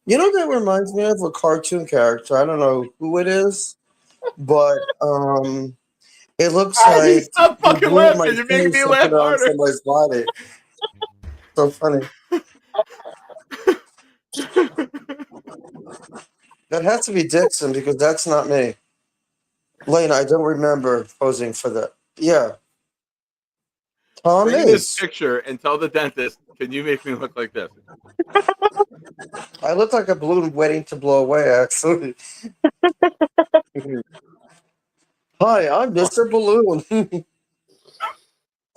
You know, that reminds me of a cartoon character. I don't know who it is, but it looks like Stop you fucking glued my laughing. You're making face me and laugh put it on harder. somebody's body. So funny. That has to be Dixon because that's not me. Lane, I don't remember posing for that. Yeah. Tom Bring this is. picture and tell the dentist, can you make me look like this? I look like a balloon waiting to blow away, actually. Hi, I'm Mr. Balloon.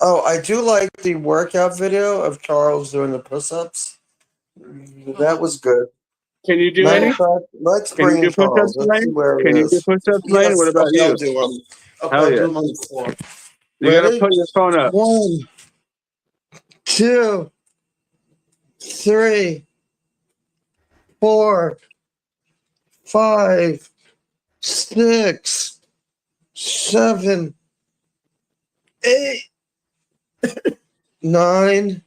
Oh, I do like the workout video of Charles doing the push-ups. That was good. Can you do Matter any? of fact, let's Can you bring do push-ups Charles. Let's see tonight? where Can it you do is. push-ups tonight? Yes, What about okay, you? I'll do them. Okay, Hell I'll do yeah. them on the floor. You gotta Ready? put your phone up. 1, 2, 3, 4, 5, 6, 7, 8, 9,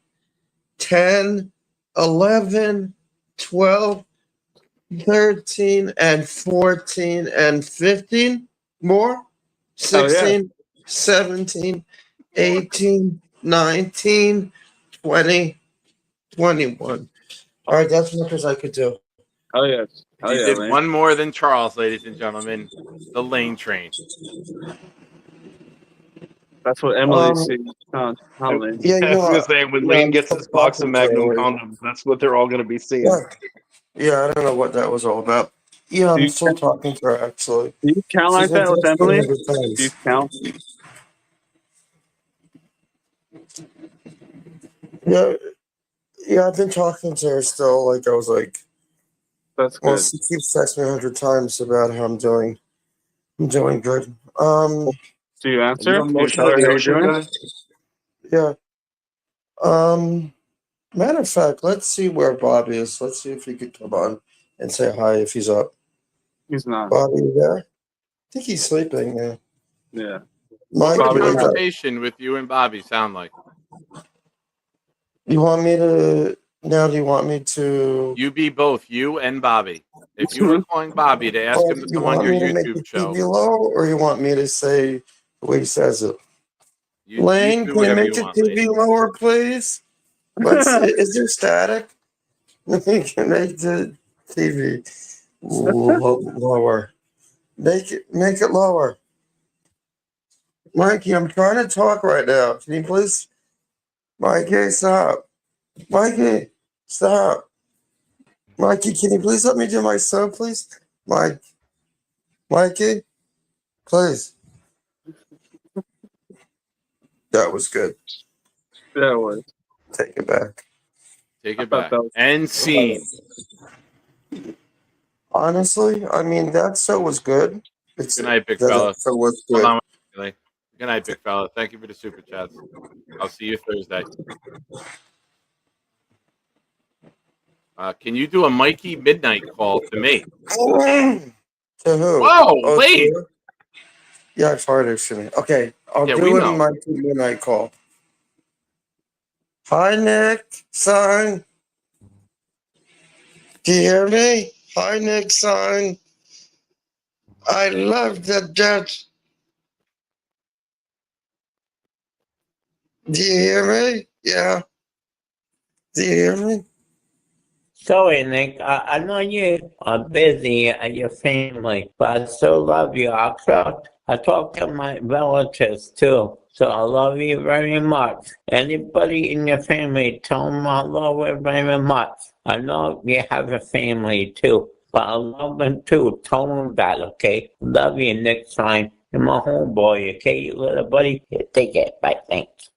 10, 11, 12, 13, and 14, and 15. More? 16, 17, 18, 19, 20, 21. All right, that's much as I could do. Oh yes. Oh You yeah, did man. one more than Charles, ladies and gentlemen. The lane train. That's what Emily sees. Huh, Lane? Yeah, I was gonna say when Lane gets his box of Magnum condoms. condoms, that's what they're all gonna be seeing. Yeah, I don't know what that was all about. Yeah, Do I'm you still count- talking to her, actually. Do you count She's like been that with texting me Emily? 100 Do you times. count? Yeah, I've been talking to her still. Like, I was like, That's well, good. she keeps texting me 100 times about how I'm doing. I'm doing good. Do you answer? You Do you motion tell of her the how you're ocean doing? guy? Yeah. Matter of fact, let's see where Bobby is. Let's see if he could come on and say hi if he's up. He's not. Bobby, you there? I think he's sleeping. Yeah. Yeah. What Mike, would a wake up. conversation with you and Bobby sound like? You want me to now? Do you want me to? You be both, you and Bobby. If you were calling Bobby to ask him to You come on want your me to make the YouTube show, TV low, or you want me to say the way he says it? you Lane, do can you whatever make you the want, TV lady. lower, please? Let's. Is there static? You can make the TV lower. Make it lower. Mikey, I'm trying to talk right now. Can you please? Mikey, stop. Mikey, stop. Mikey, can you please let me do my show, please? Mikey, please. That was good. That was. Take it back. Take it back. End scene. Honestly, I mean, that show was good. Good night, big that fella. show was Hold good. on. Good night, big fella. Thank you for the super chats. I'll see you Thursday. Can you do a Mikey midnight call to me? To who? Whoa, wait. to- Yeah, I've heard it. Okay, I'll Yeah, we do know. my midnight call. Hi, Nick, son. Do you hear me? Hi, Nick, son. I love the Jets. Do you hear me? Yeah. Do you hear me? Sorry, Nick. I know you are busy at your family, but I still love you. I talk to my relatives too, so I love you very much. Anybody in your family, tell them I love you very much. I know you have a family too, but I love them too. Tell them that, okay? Love you, Nick. Fine. You're my homeboy, okay, you little buddy? Here, take it. Bye, thanks.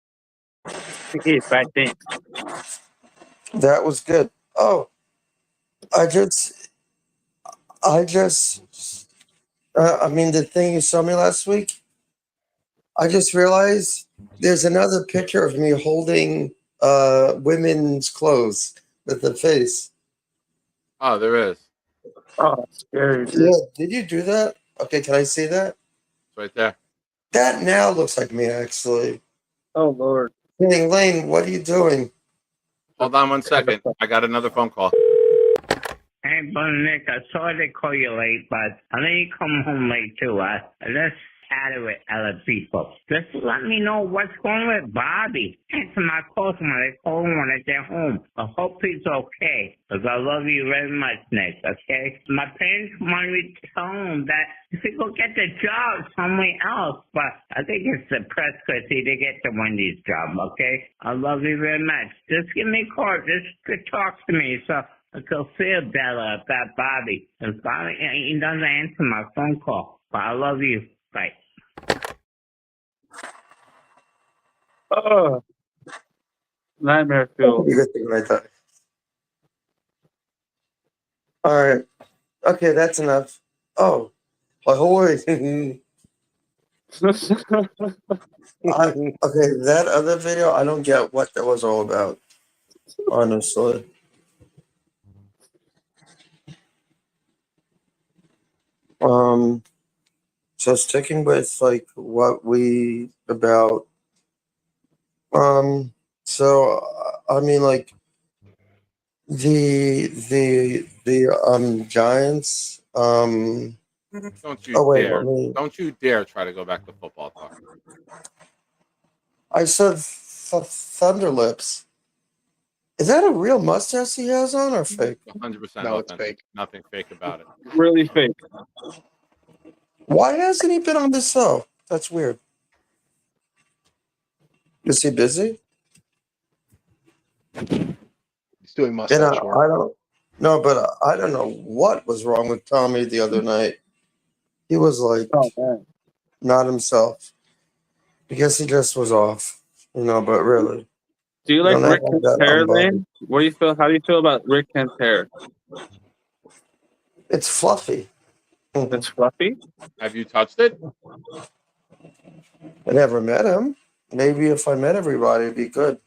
That was good. Oh, I mean, the thing you saw me last week, I just realized there's another picture of me holding women's clothes with the face. Oh, there is. Oh, scary. Yeah, did you do that? Okay, can I see that? It's right there. That now looks like me, actually. Oh, Lord. Hey, Lane, what are you doing? Hold on 1 second. I got another phone call. Hey, Brother Nick, I sorry to call you late, but I know you come home late too. I just chatted with other people. Just let me know what's going on with Bobby. Answer my calls when they call him when they're home. I hope he's okay, because I love you very much, Nick, okay? My parents want me to tell him that if he go get the job somewhere else, but I think it's the press because he did get the Wendy's job, okay? I love you very much. Just give me a call. Just talk to me, so I could feel better about Bobby. Because Bobby, he doesn't answer my phone call. But I love you. Bye. Oh, nightmare fuel. You good thing right there. All right. Okay, that's enough. Oh, ahoy. Okay, that other video, I don't get what that was all about. Honestly. So sticking with like what we about, so I mean like the Giants, Don't you oh wait, dare! Don't you dare try to go back to football talk. I said Thunder Lips. Is that a real mustache he has on or fake? 100% No, it's authentic. fake. Nothing fake about it. Really fake. Why hasn't he been on this show? That's weird. Is he busy? He's doing And mustache work. I don't know, but I don't know what was wrong with Tommy the other night. He was like not himself. I guess he just was off, but really. Do you like Don't Rick act Kent's that hair, unbothered. Lane? What do you feel? How do you feel about Rick Kent's hair? It's fluffy. It's fluffy. Have you touched it? I never met him. Maybe if I met everybody, it'd be good.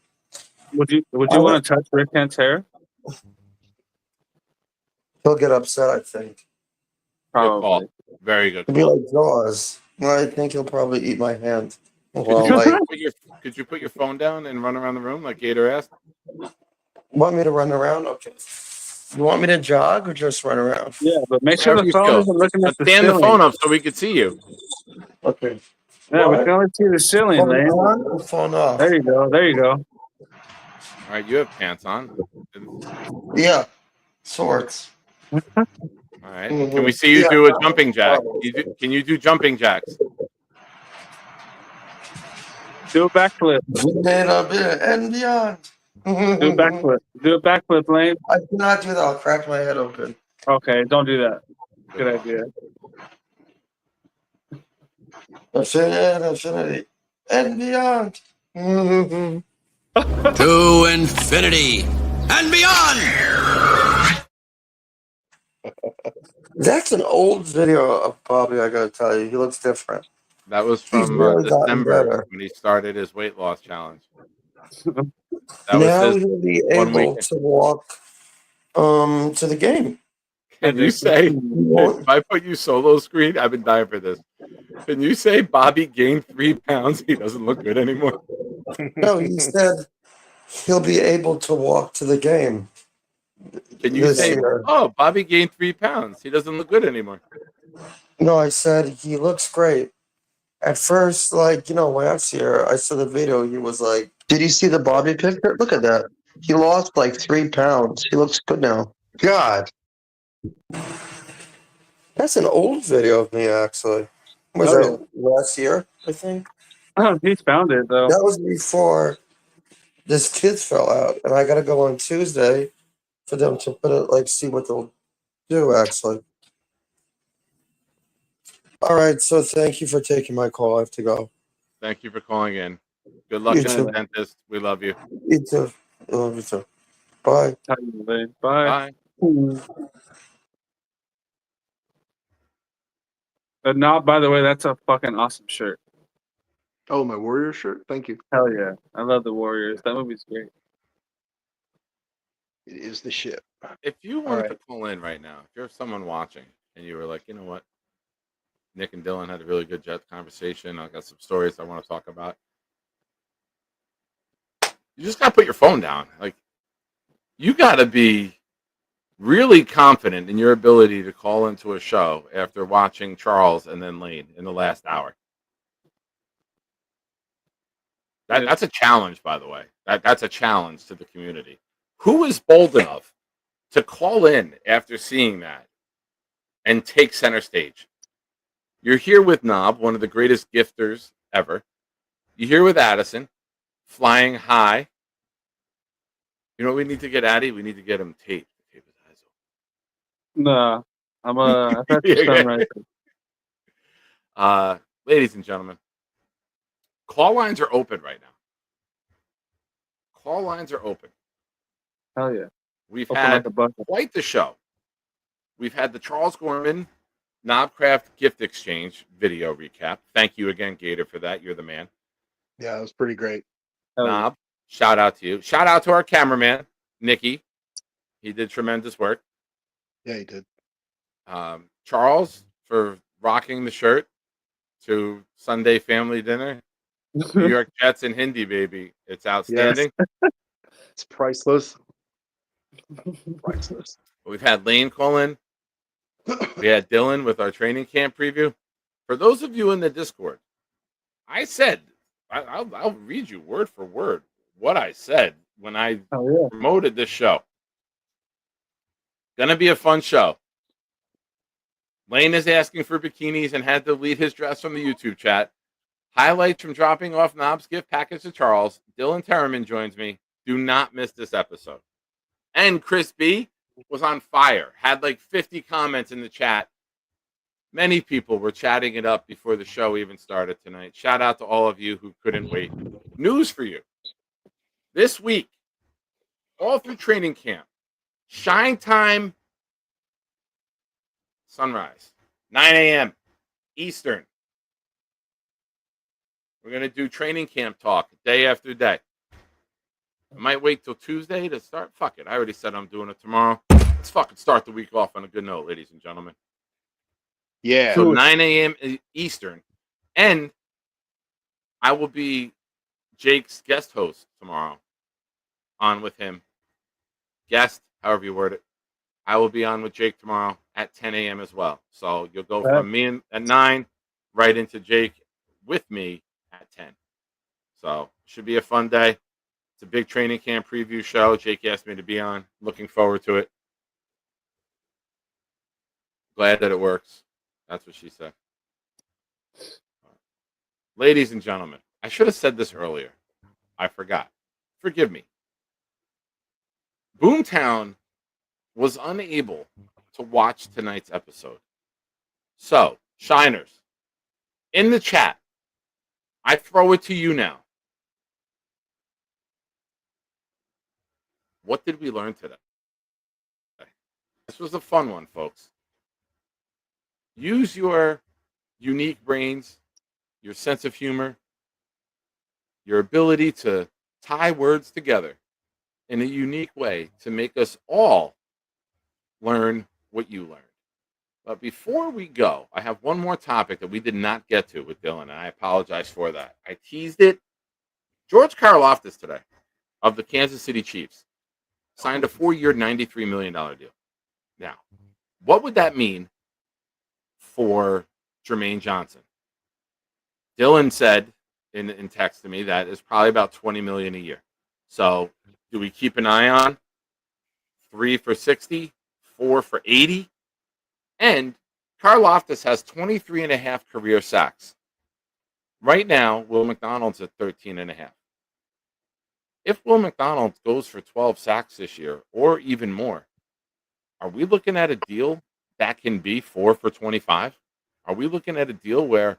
Would you want to touch Rick Kent's hair? He'll get upset, I think. Good call. Very good He'll be call. like Jaws. Well, I think he'll probably eat my hand. Could Well, you, like, could you put your phone down and run around the room like Gator asked? want me to run around? Okay. You want me to jog or just run around? Yeah, but make sure the phone isn't looking at the Stand ceiling. the phone up so we can see you. Okay. Yeah, we can only see the ceiling, Phone Lane. on or phone off? There you go. There you go. All right, you have pants on. Yeah, sorts. All right. Can we see you do a jumping jack? Can you do jumping jacks? Do a backflip. Made up and beyond. Do a backflip. Do a backflip, Lane. I cannot do that. I'll crack my head open. Okay, don't do that. Good idea. Infinity and beyond. To infinity and beyond. That's an old video of Bobby, I gotta tell you. He looks different. That was He's from really gotten December better. when he started his weight loss challenge. That Now was his he'll be 1 able week. to walk to the game. Can you say, if I put you solo screen, I've been dying for this. Can you say Bobby gained 3 pounds? He doesn't look good anymore. No, he said he'll be able to walk to the game. Can you this say, year. oh, Bobby gained 3 pounds. He doesn't look good anymore. No, I said he looks great. At first, last year, I saw the video. He was like, "Did you see the Bobby picture? Look at that. He lost like 3 pounds. He looks good now." God. That's an old video of me, actually. Was that last year, I think? Oh, he's found it, though. That was before this kid fell out. And I got to go on Tuesday for them to put it, see what they'll do, actually. All right, so thank you for taking my call. I have to go. Thank you for calling in. Good luck You in too. the dentist. We love you. You too. I love you too. Bye. Bye. Bye. But now, by the way, that's a fucking awesome shirt. Oh, my Warrior shirt? Thank you. Hell yeah. I love the Warriors. That movie's great. It is the shit. If you wanted right. to call in right now, if you're someone watching and you were like, you know what? Nick and Dylan had a really good Jets conversation. I got some stories I want to talk about. You just got to put your phone down. you got to be really confident in your ability to call into a show after watching Charles and then Lane in the last hour. That's a challenge, by the way. That's a challenge to the community. Who is bold enough to call in after seeing that and take center stage? You're here with Knob, one of the greatest gifters ever. You're here with Addison, flying high. You know what we need to get Addy? We need to get him taped. Tape his eyes open. Nah, I've had some sunrise. Ladies and gentlemen, call lines are open right now. Call lines are open. Hell yeah. We've Open had up the bucket. quite the show. We've had the Charles Gorman Knobcraft gift exchange video recap. Thank you again, Gator, for that. You're the man. Yeah, it was pretty great. Knob, shout out to you. Shout out to our cameraman, Nikki. He did tremendous work. Yeah, he did. Charles, for rocking the shirt to Sunday family dinner. New York Jets and Hindi, baby. It's outstanding. Yes. It's priceless. Priceless. We've had Lane call in. We had Dylan with our training camp preview. For those of you in the Discord, I said, I'll read you word for word what I said when I promoted this show. Gonna be a fun show. Lane is asking for bikinis and had to delete his dress from the YouTube chat. Highlights from dropping off Knob's gift package to Charles. Dylan Tereman joins me. Do not miss this episode. And Chris B was on fire. Had like 50 comments in the chat. Many people were chatting it up before the show even started tonight. Shout out to all of you who couldn't wait. News for you. This week, all through training camp, Shine Time, sunrise, 9 a.m. Eastern. We're going to do training camp talk day after day. I might wait till Tuesday to start. Fuck it. I already said I'm doing it tomorrow. Let's fucking start the week off on a good note, ladies and gentlemen. Yeah. So 9 a.m. Eastern. And I will be Jake's guest host tomorrow. On with him. Guest, however you word it. I will be on with Jake tomorrow at 10 a.m. as well. So you'll go from me at 9 right into Jake with me at 10. So should be a fun day. It's a big training camp preview show. Jake asked me to be on. Looking forward to it. Glad that it works. That's what she said. Ladies and gentlemen, I should have said this earlier. I forgot. Forgive me. Boomtown was unable to watch tonight's episode. So, Shiners, in the chat, I throw it to you now. What did we learn today? This was a fun one, folks. Use your unique brains, your sense of humor, your ability to tie words together in a unique way to make us all learn what you learned. But before we go, I have one more topic that we did not get to with Dylan, and I apologize for that. I teased it. George Karlaftis today of the Kansas City Chiefs signed a 4-year, $93 million deal. Now, what would that mean for Jermaine Johnson? Dylan said in text to me that it's probably about $20 million a year. So do we keep an eye on 3 for 60, 4 for 80? And Karlaftis has 23.5 career sacks. Right now, Will McDonald's at 13.5. If Will McDonald goes for 12 sacks this year, or even more, are we looking at a deal that can be 4 for 25? Are we looking at a deal where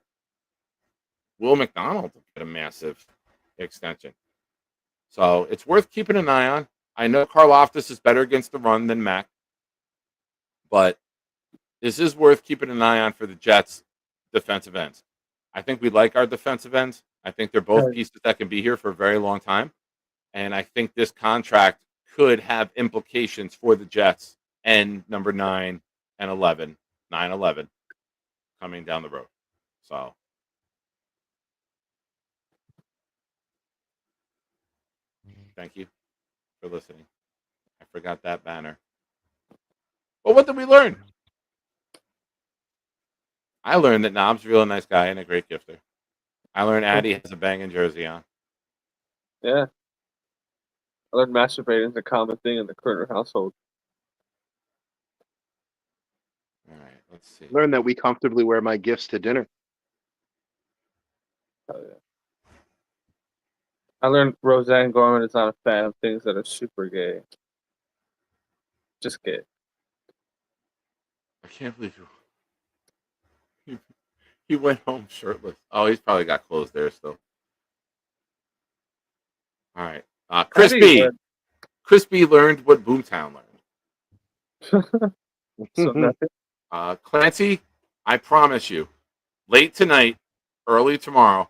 Will McDonald will get a massive extension? So it's worth keeping an eye on. I know Karlaftis is better against the run than Mac, but this is worth keeping an eye on for the Jets' defensive ends. I think we like our defensive ends. I think they're both pieces that can be here for a very long time. And I think this contract could have implications for the Jets and number 9 and 11, 9-11 coming down the road. So thank you for listening. I forgot that banner. But what did we learn? I learned that Knob's a real nice guy and a great gifter. I learned Addie has a banging jersey on. Yeah. I learned masturbating is a common thing in the Kerner household. All right, let's see. Learn that we comfortably wear my gifts to dinner. Oh, yeah. I learned Roseanne Gorman is not a fan of things that are super gay. Just gay. I can't believe he went home shirtless. Oh, he's probably got clothes there still. All right. Chris B. Chris B learned what Boomtown learned. So nothing. Clancy, I promise you, late tonight, early tomorrow,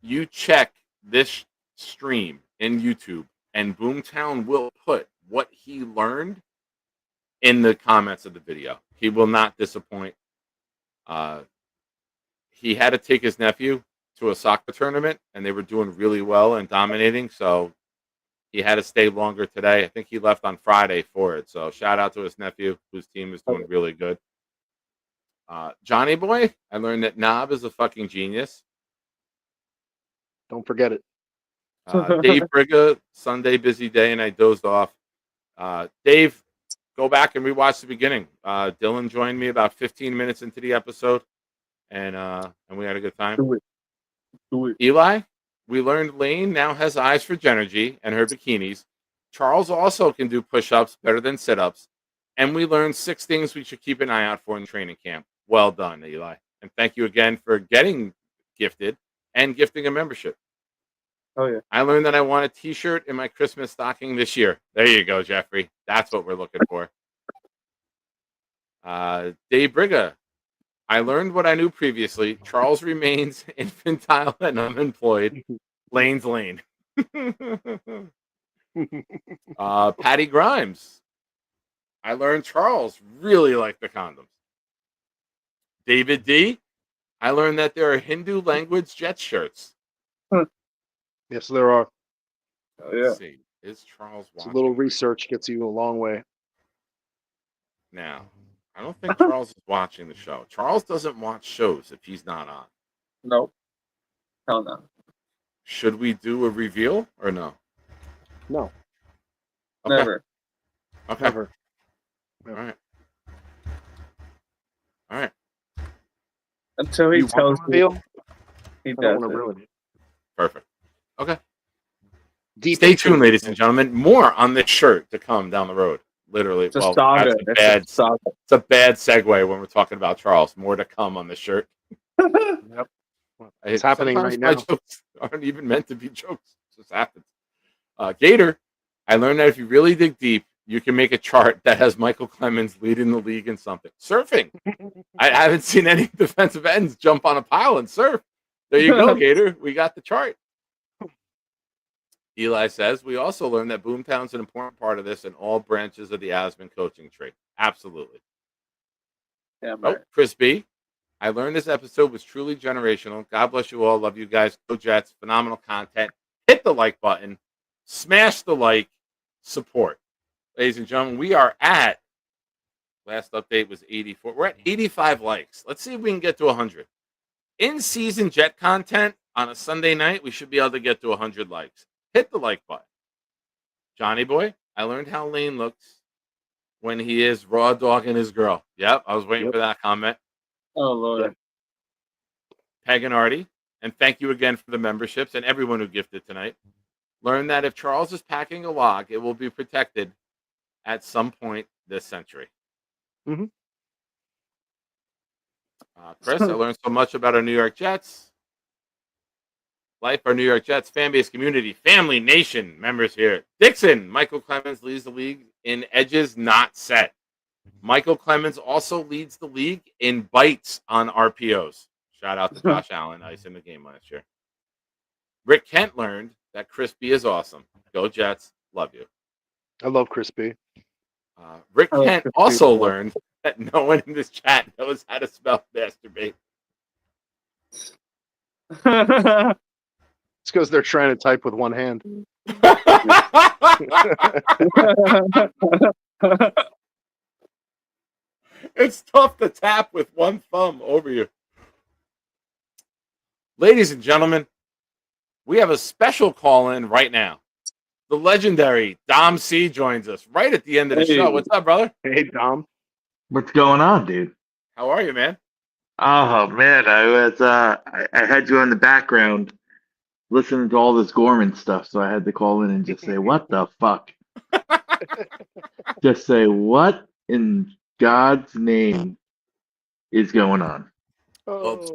you check this stream in YouTube, and Boomtown will put what he learned in the comments of the video. He will not disappoint. He had to take his nephew to a soccer tournament, and they were doing really well and dominating, so he had to stay longer today. I think he left on Friday for it. So shout out to his nephew, whose team is doing really good. Johnny Boy, I learned that Knob is a fucking genius. Don't forget it. Dave Briga, Sunday busy day, and I dozed off. Dave, go back and rewatch the beginning. Dylan joined me about 15 minutes into the episode, and we had a good time. Do it. Eli, we learned Lane now has eyes for Genergy and her bikinis. Charles also can do push-ups better than sit-ups. And we learned 6 things we should keep an eye out for in training camp. Well done, Eli. And thank you again for getting gifted and gifting a membership. Oh, yeah. I learned that I want a T-shirt in my Christmas stocking this year. There you go, Jeffrey. That's what we're looking for. Dave Briga. I learned what I knew previously. Charles remains infantile and unemployed. Lane's Lane. Patty Grimes. I learned Charles really liked the condoms. David D. I learned that there are Hindu language Jets shirts. Yes, there are. Oh, yeah. Let's see. Is Charles It's watching? a little research gets you a long way. Now, I don't think Charles is watching the show. Charles doesn't watch shows if he's not on. Nope. Hell no. Should we do a reveal or no? No. Okay. Never. Okay. Never. All right. All right. Until he You want tells to me. reveal? He I don't does want to it. ruin it. Perfect. Okay. Deep Stay into tuned, it. ladies and gentlemen. More on this shirt to come down the road. Literally. It's a saga. It's a bad segue when we're talking about Charles. More to come on this shirt. Yep. It's happening Sometimes right my now. jokes aren't even meant to be jokes. It just happens. Gator, I learned that if you really dig deep, you can make a chart that has Michael Clemens leading the league in something. Surfing. I haven't seen any defensive ends jump on a pile and surf. There you go, Gator. We got the chart. Eli says, we also learned that Boomtown's an important part of this in all branches of the Asman coaching tree. Absolutely. Yeah, Oh, Chris B. I learned this episode was truly generational. God bless you all. Love you guys. Go Jets. Phenomenal content. Hit the like button. Smash the like. Support. Ladies and gentlemen, we are at, last update was 84. We're at 85 likes. Let's see if we can get to 100. In-season Jet content on a Sunday night, we should be able to get to 100 likes. Hit the like button. Johnny Boy, I learned how Lane looks when he is raw dogging his girl. Yep, I was waiting for that comment. Oh, Lord. Peg and Artie, and thank you again for the memberships and everyone who gifted tonight. Learn that if Charles is packing a log, it will be protected at some point this century. Mm-hmm. Chris, I learned so much about our New York Jets. Life, our New York Jets fan base community, family, nation, members here. Dixon, Michael Clemens leads the league in edges not set. Michael Clemens also leads the league in bites on RPOs. Shout out to Josh Allen, ice in the game last year. Rick Kent learned that Chris B is awesome. Go Jets. Love you. I love Chris B. Rick Kent also learned that no one in this chat knows how to spell masturbate. It's because they're trying to type with one hand. It's tough to tap with one thumb over you. Ladies and gentlemen, we have a special call in right now. The legendary Dom C joins us right at the end of the show. What's up, brother? Hey, Dom. What's going on, dude? How are you, man? Oh man, I was I had you in the background listening to all this Gorman stuff, so I had to call in and just say, "What the fuck?" Just say, "What in God's name is going on?" Well,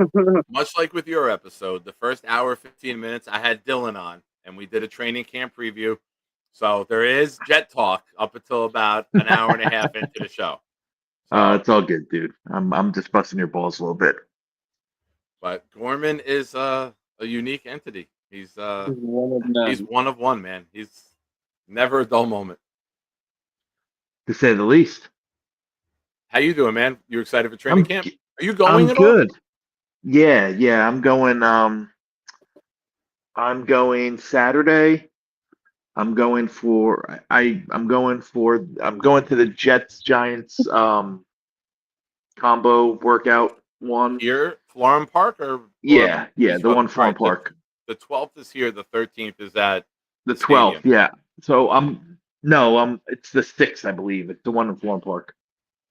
much like with your episode, the first hour, 15 minutes, I had Dylan on, and we did a training camp preview. So there is Jet talk up until about an hour and a half into the show. It's all good, dude. I'm just busting your balls a little bit. But Gorman is a unique entity. He's one of one, man. He's never a dull moment, to say the least. How you doing, man? You excited for training camp? Are you going? I'm good. Yeah. I'm going. I'm going Saturday. I'm going to the Jets Giants combo workout one. Here, Florham Park, or the one Florham Park. The 12th is here. The 13th is at the 12th. Yeah. So it's the 6th, I believe. It's the one in Florham Park.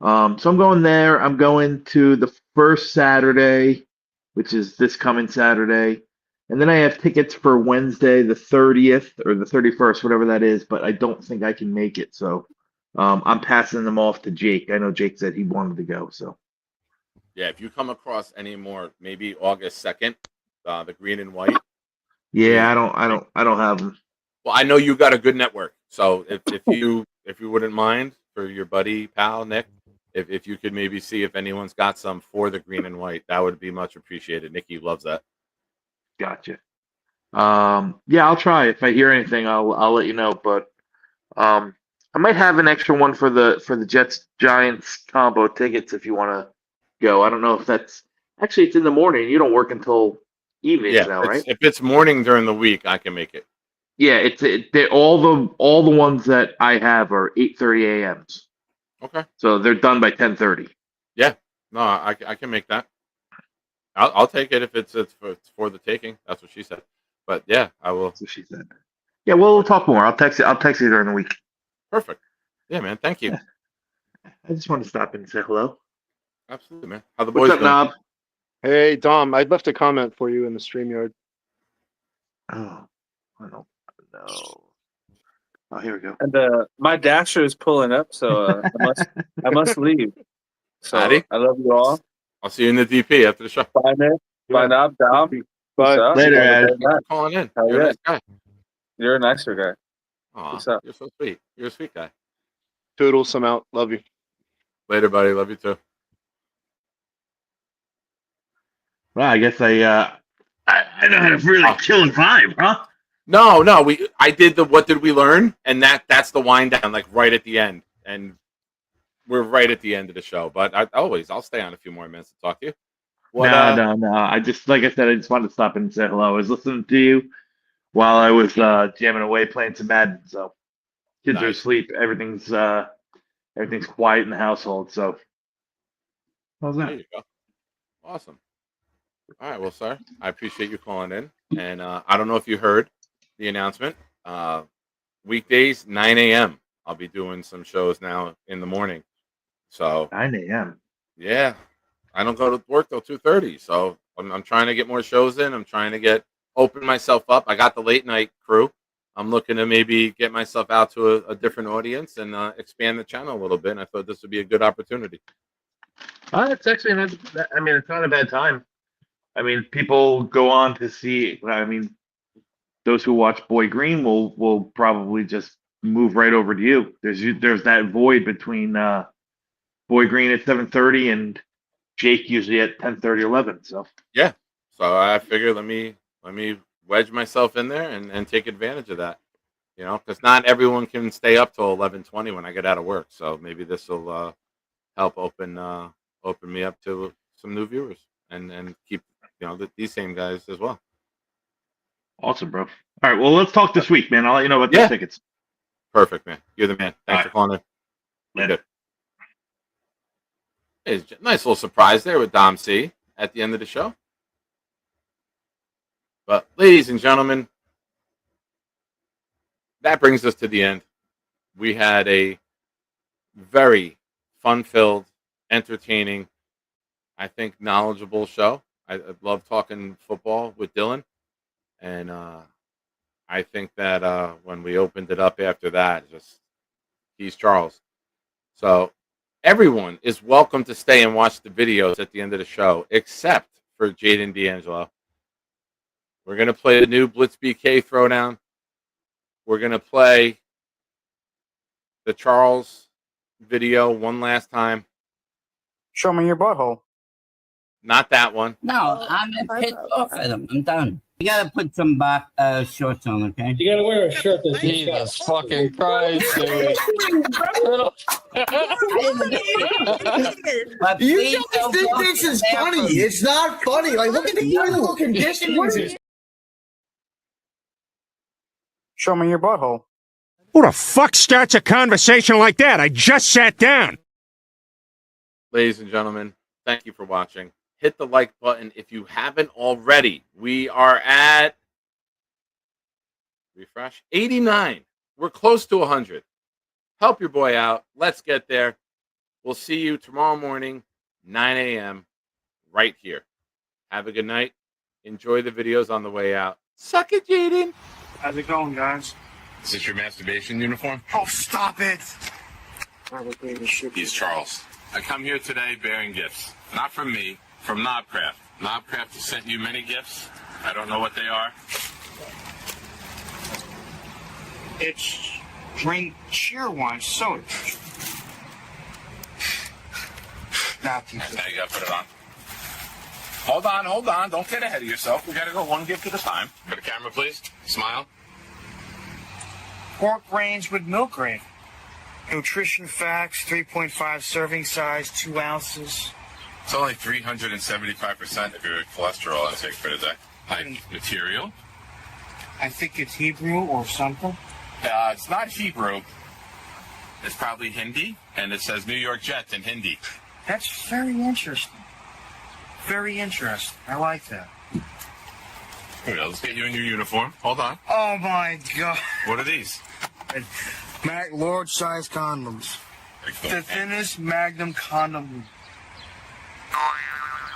So I'm going there. I'm going to the first Saturday, which is this coming Saturday. And then I have tickets for Wednesday, the 30th or the 31st, whatever that is, but I don't think I can make it. So I'm passing them off to Jake. I know Jake said he wanted to go. So yeah, if you come across any more, maybe August 2nd, the green and white. Yeah, I don't have them. Well, I know you got a good network. So if you wouldn't mind, for your buddy pal Nick, if you could maybe see if anyone's got some for the green and white, that would be much appreciated. Nikki loves that. Gotcha. Yeah, I'll try. If I hear anything, I'll let you know. But I might have an extra one for the Jets Giants combo tickets if you want to go. I don't know if that's actually it's in the morning. You don't work until evenings now, right? If it's morning during the week, I can make it. Yeah, all the ones that I have are 8:30 a.m.s. Okay. So they're done by 10:30. Yeah. No, I can make that. I'll take it if it's for the taking. That's what she said. But yeah, I will. That's what she said. Yeah, we'll talk more. I'll text you during the week. Perfect. Yeah, man. Thank you. Yeah. I just wanted to stop in and say hello. Absolutely, man. How the What's boys up, doing? Knob? Hey, Dom. I'd left a comment for you in the StreamYard. Oh, I don't know. Oh, here we go. And my dasher is pulling up, so I must leave. So Howdy. I love you all. I'll see you in the DP after the show. Bye, man. Bye, Knob. Dom. Bye. Later, Ed. Thanks for calling in. Hell You're a yeah. nice guy. You're a nicer guy. Aw, What's up? you're so sweet. You're a sweet guy. Toodles, I'm out. Love you. Later, buddy. Love you too. Well, I guess I know how to really chill and vibe, huh? No. I did the what did we learn, and that's the wind down, like right at the end, and we're right at the end of the show. But I'll stay on a few more minutes to talk to you. No. I just, like I said, I just wanted to stop in and say hello. I was listening to you while I was jamming away playing some Madden. So kids are asleep. Everything's quiet in the household. So how's that? There you go. Awesome. All right, well, sir, I appreciate you calling in, and I don't know if you heard the announcement. Weekdays 9 a.m. I'll be doing some shows now in the morning. So 9 a.m. Yeah, I don't go to work till 2:30. So I'm trying to get more shows in. I'm trying to open myself up. I got the late night crew. I'm looking to maybe get myself out to a different audience and expand the channel a little bit. And I thought this would be a good opportunity. It's actually it's not a bad time. I mean, people go on to see. I mean, those who watch Boy Green will probably just move right over to you. There's that void between Boy Green at 7:30 and Jake usually at 10:30, 11. So yeah, so I figured let me wedge myself in there and take advantage of that. You know, because not everyone can stay up till 11:20 when I get out of work. So maybe this will help open me up to some new viewers and keep these same guys as well. Awesome, bro. All right, well, let's talk this week, man. I'll let you know about the tickets. Perfect, man. You're the man. Thanks All for calling in. We're good. Hey, nice little surprise there with Dom C at the end of the show. But, ladies and gentlemen, that brings us to the end. We had a very fun-filled, entertaining, I think, knowledgeable show. I love talking football with Dylan. And I think that when we opened it up after that, he's Charles. So everyone is welcome to stay and watch the videos at the end of the show, except for Jaden D'Angelo. We're going to play the new Blitz BK throwdown. We're going to play the Charles video one last time. Show me your butthole. Not that one. No, I'm pissed off at him. I'm done. You gotta put some back shorts on, okay? You gotta wear a shirt that Jesus fucking Christ, dude. You guys think this is funny. It's not funny. Like, look at the beautiful conditions. Show me your butthole. Who the fuck starts a conversation like that? I just sat down. Ladies and gentlemen, thank you for watching. Hit the like button if you haven't already. We are at, refresh, 89. We're close to 100. Help your boy out. Let's get there. We'll see you tomorrow morning, 9 a.m., right here. Have a good night. Enjoy the videos on the way out. Suck it, Jaden. How's it going, guys? Is this your masturbation uniform? Oh, stop it. He's Charles. I come here today bearing gifts. Not from me, from Knobcraft. Knobcraft has sent you many gifts. I don't know what they are. It's drink Cheerwine soda. Now you gotta put it on. Hold on. Don't get ahead of yourself. We gotta go one gift at a time. Go to camera, please. Smile. Pork grains with milk grain. Nutrition facts, 3.5 serving size, 2 ounces. It's only 375% of your cholesterol intake for today. High material. I think it's Hebrew or something. It's not Hebrew. It's probably Hindi, and it says New York Jets in Hindi. That's very interesting. Very interesting. I like that. Here we go. Let's get you in your uniform. Hold on. Oh my God. What are these? Large size condoms. The thinnest Magnum condom.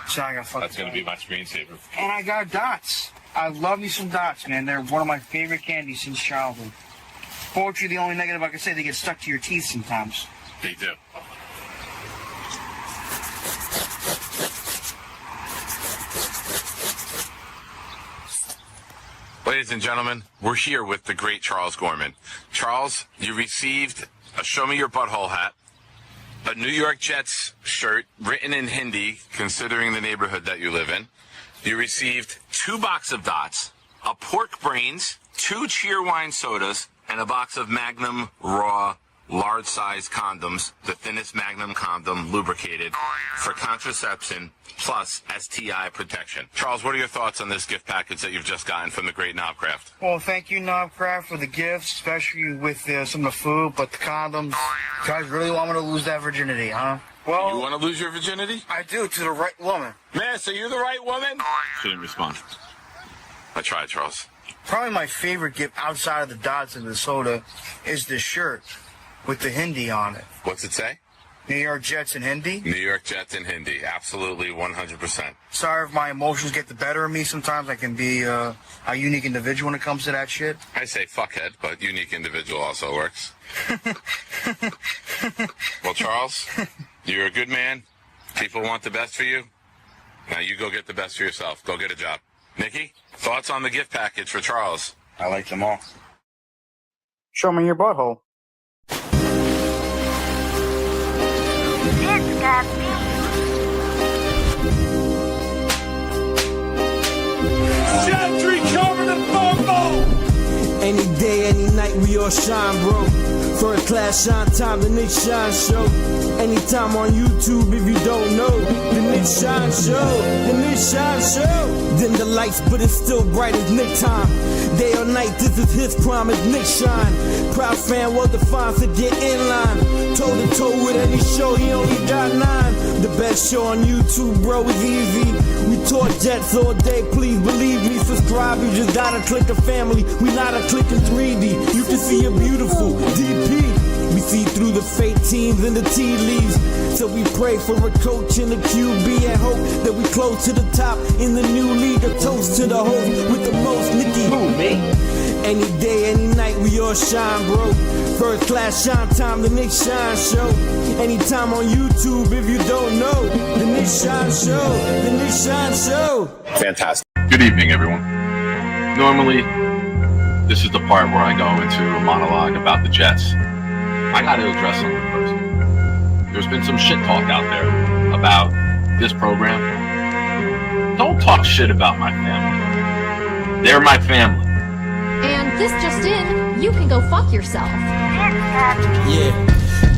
So I got That's going to be my screensaver. And I got dots. I love me some dots, man. They're one of my favorite candies since childhood. Fortunately, the only negative I can say, they get stuck to your teeth sometimes. They do. Ladies and gentlemen, we're here with the great Charles Gorman. Charles, you received a Show Me Your Butthole hat, a New York Jets shirt written in Hindi, considering the neighborhood that you live in. You received 2 boxes of dots, a pork brains, 2 Cheerwine sodas, and a box of Magnum Raw large-size condoms, the thinnest Magnum condom, lubricated, for contraception plus STI protection. Charles, what are your thoughts on this gift package that you've just gotten from the great Knobcraft? Well, thank you, Knobcraft, for the gifts, especially with some of the food, but the condoms. You guys really want me to lose that virginity, huh? Well, you want to lose your virginity? I do, to the right woman. Miss, are you the right woman? She didn't respond. I tried, Charles. Probably my favorite gift outside of the dots and the soda is this shirt with the Hindi on it. What's it say? New York Jets in Hindi? New York Jets in Hindi. Absolutely 100%. Sorry if my emotions get the better of me sometimes. I can be a unique individual when it comes to that shit. I say fuckhead, but unique individual also works. Well, Charles, you're a good man. People want the best for you. Now you go get the best for yourself. Go get a job. Nikki, thoughts on the gift package for Charles? I like them all. Show me your butthole. Gentry covered in football. Any day, any night, we all shine, bro. First class shine time, the Nick Shine Show. Anytime on YouTube if you don't know. The Nick Shine Show, the Nick Shine Show. Dim the lights, but it's still bright as Nick time. Day or night, this is his prime as Nick Shine. Proud fan, well defined, so get in line. Toe to toe with any show, he only got 9. The best show on YouTube, bro, is easy. We talk Jets all day, please believe me. Subscribe, you just gotta click a family. We not a click in 3D. You can see a beautiful DP. We see through the fake teams and the tea leaves. So we pray for a coach and a QB and hope that we close to the top in the new league. A toast to the host with the most, Nicky. Who, me? Any day, any night, we all shine, bro. First class shine time, the Nick Shine Show. Anytime on YouTube if you don't know. The Nick Shine Show, the Nick Shine Show. Fantastic. Good evening, everyone. Normally, this is the part where I go into a monologue about the Jets. I got to address something first. There's been some shit talk out there about this program. Don't talk shit about my family. They're my family. And this just in, you can go fuck yourself. Yeah,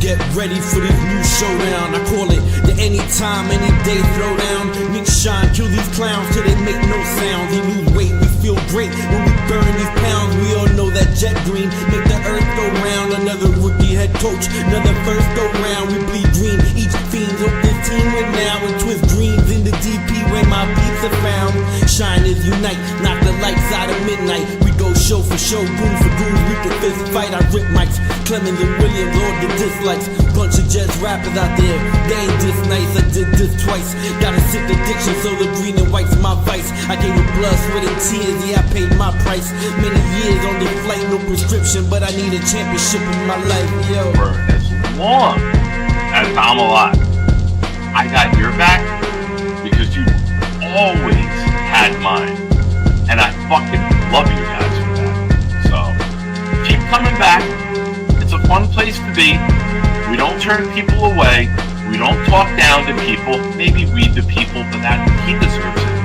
get ready for this new showdown. I call it the anytime, any day throwdown. Nick Shine, kill these clowns till they make no sound. They lose weight, we feel great when we burn these pounds. We all know that jet green make the earth go round. Another rookie head coach, another first go round. We bleed green, each fiend hope this team win now. And twist greens in the DP where my beats are found. Shine is unite, knock the lights out of midnight. We go show for show, goon for goon. We can fist fight, I rip mics. Clemens and Williams, all the dislikes. Bunch of Jets rappers out there, they ain't this nice. I did this twice. Got a sick addiction, so the green and white's my vice. I gave it blood, sweat, and tears. Yeah, I paid my price. Many years on the flight, no prescription, but I need a championship in my life. Yo. For as long as I'm alive, I got your back because you always had mine, and I fucking love you guys for that. So keep coming back. It's a fun place to be. We don't turn people away. We don't talk down to people. Maybe we the people, but that he deserves it.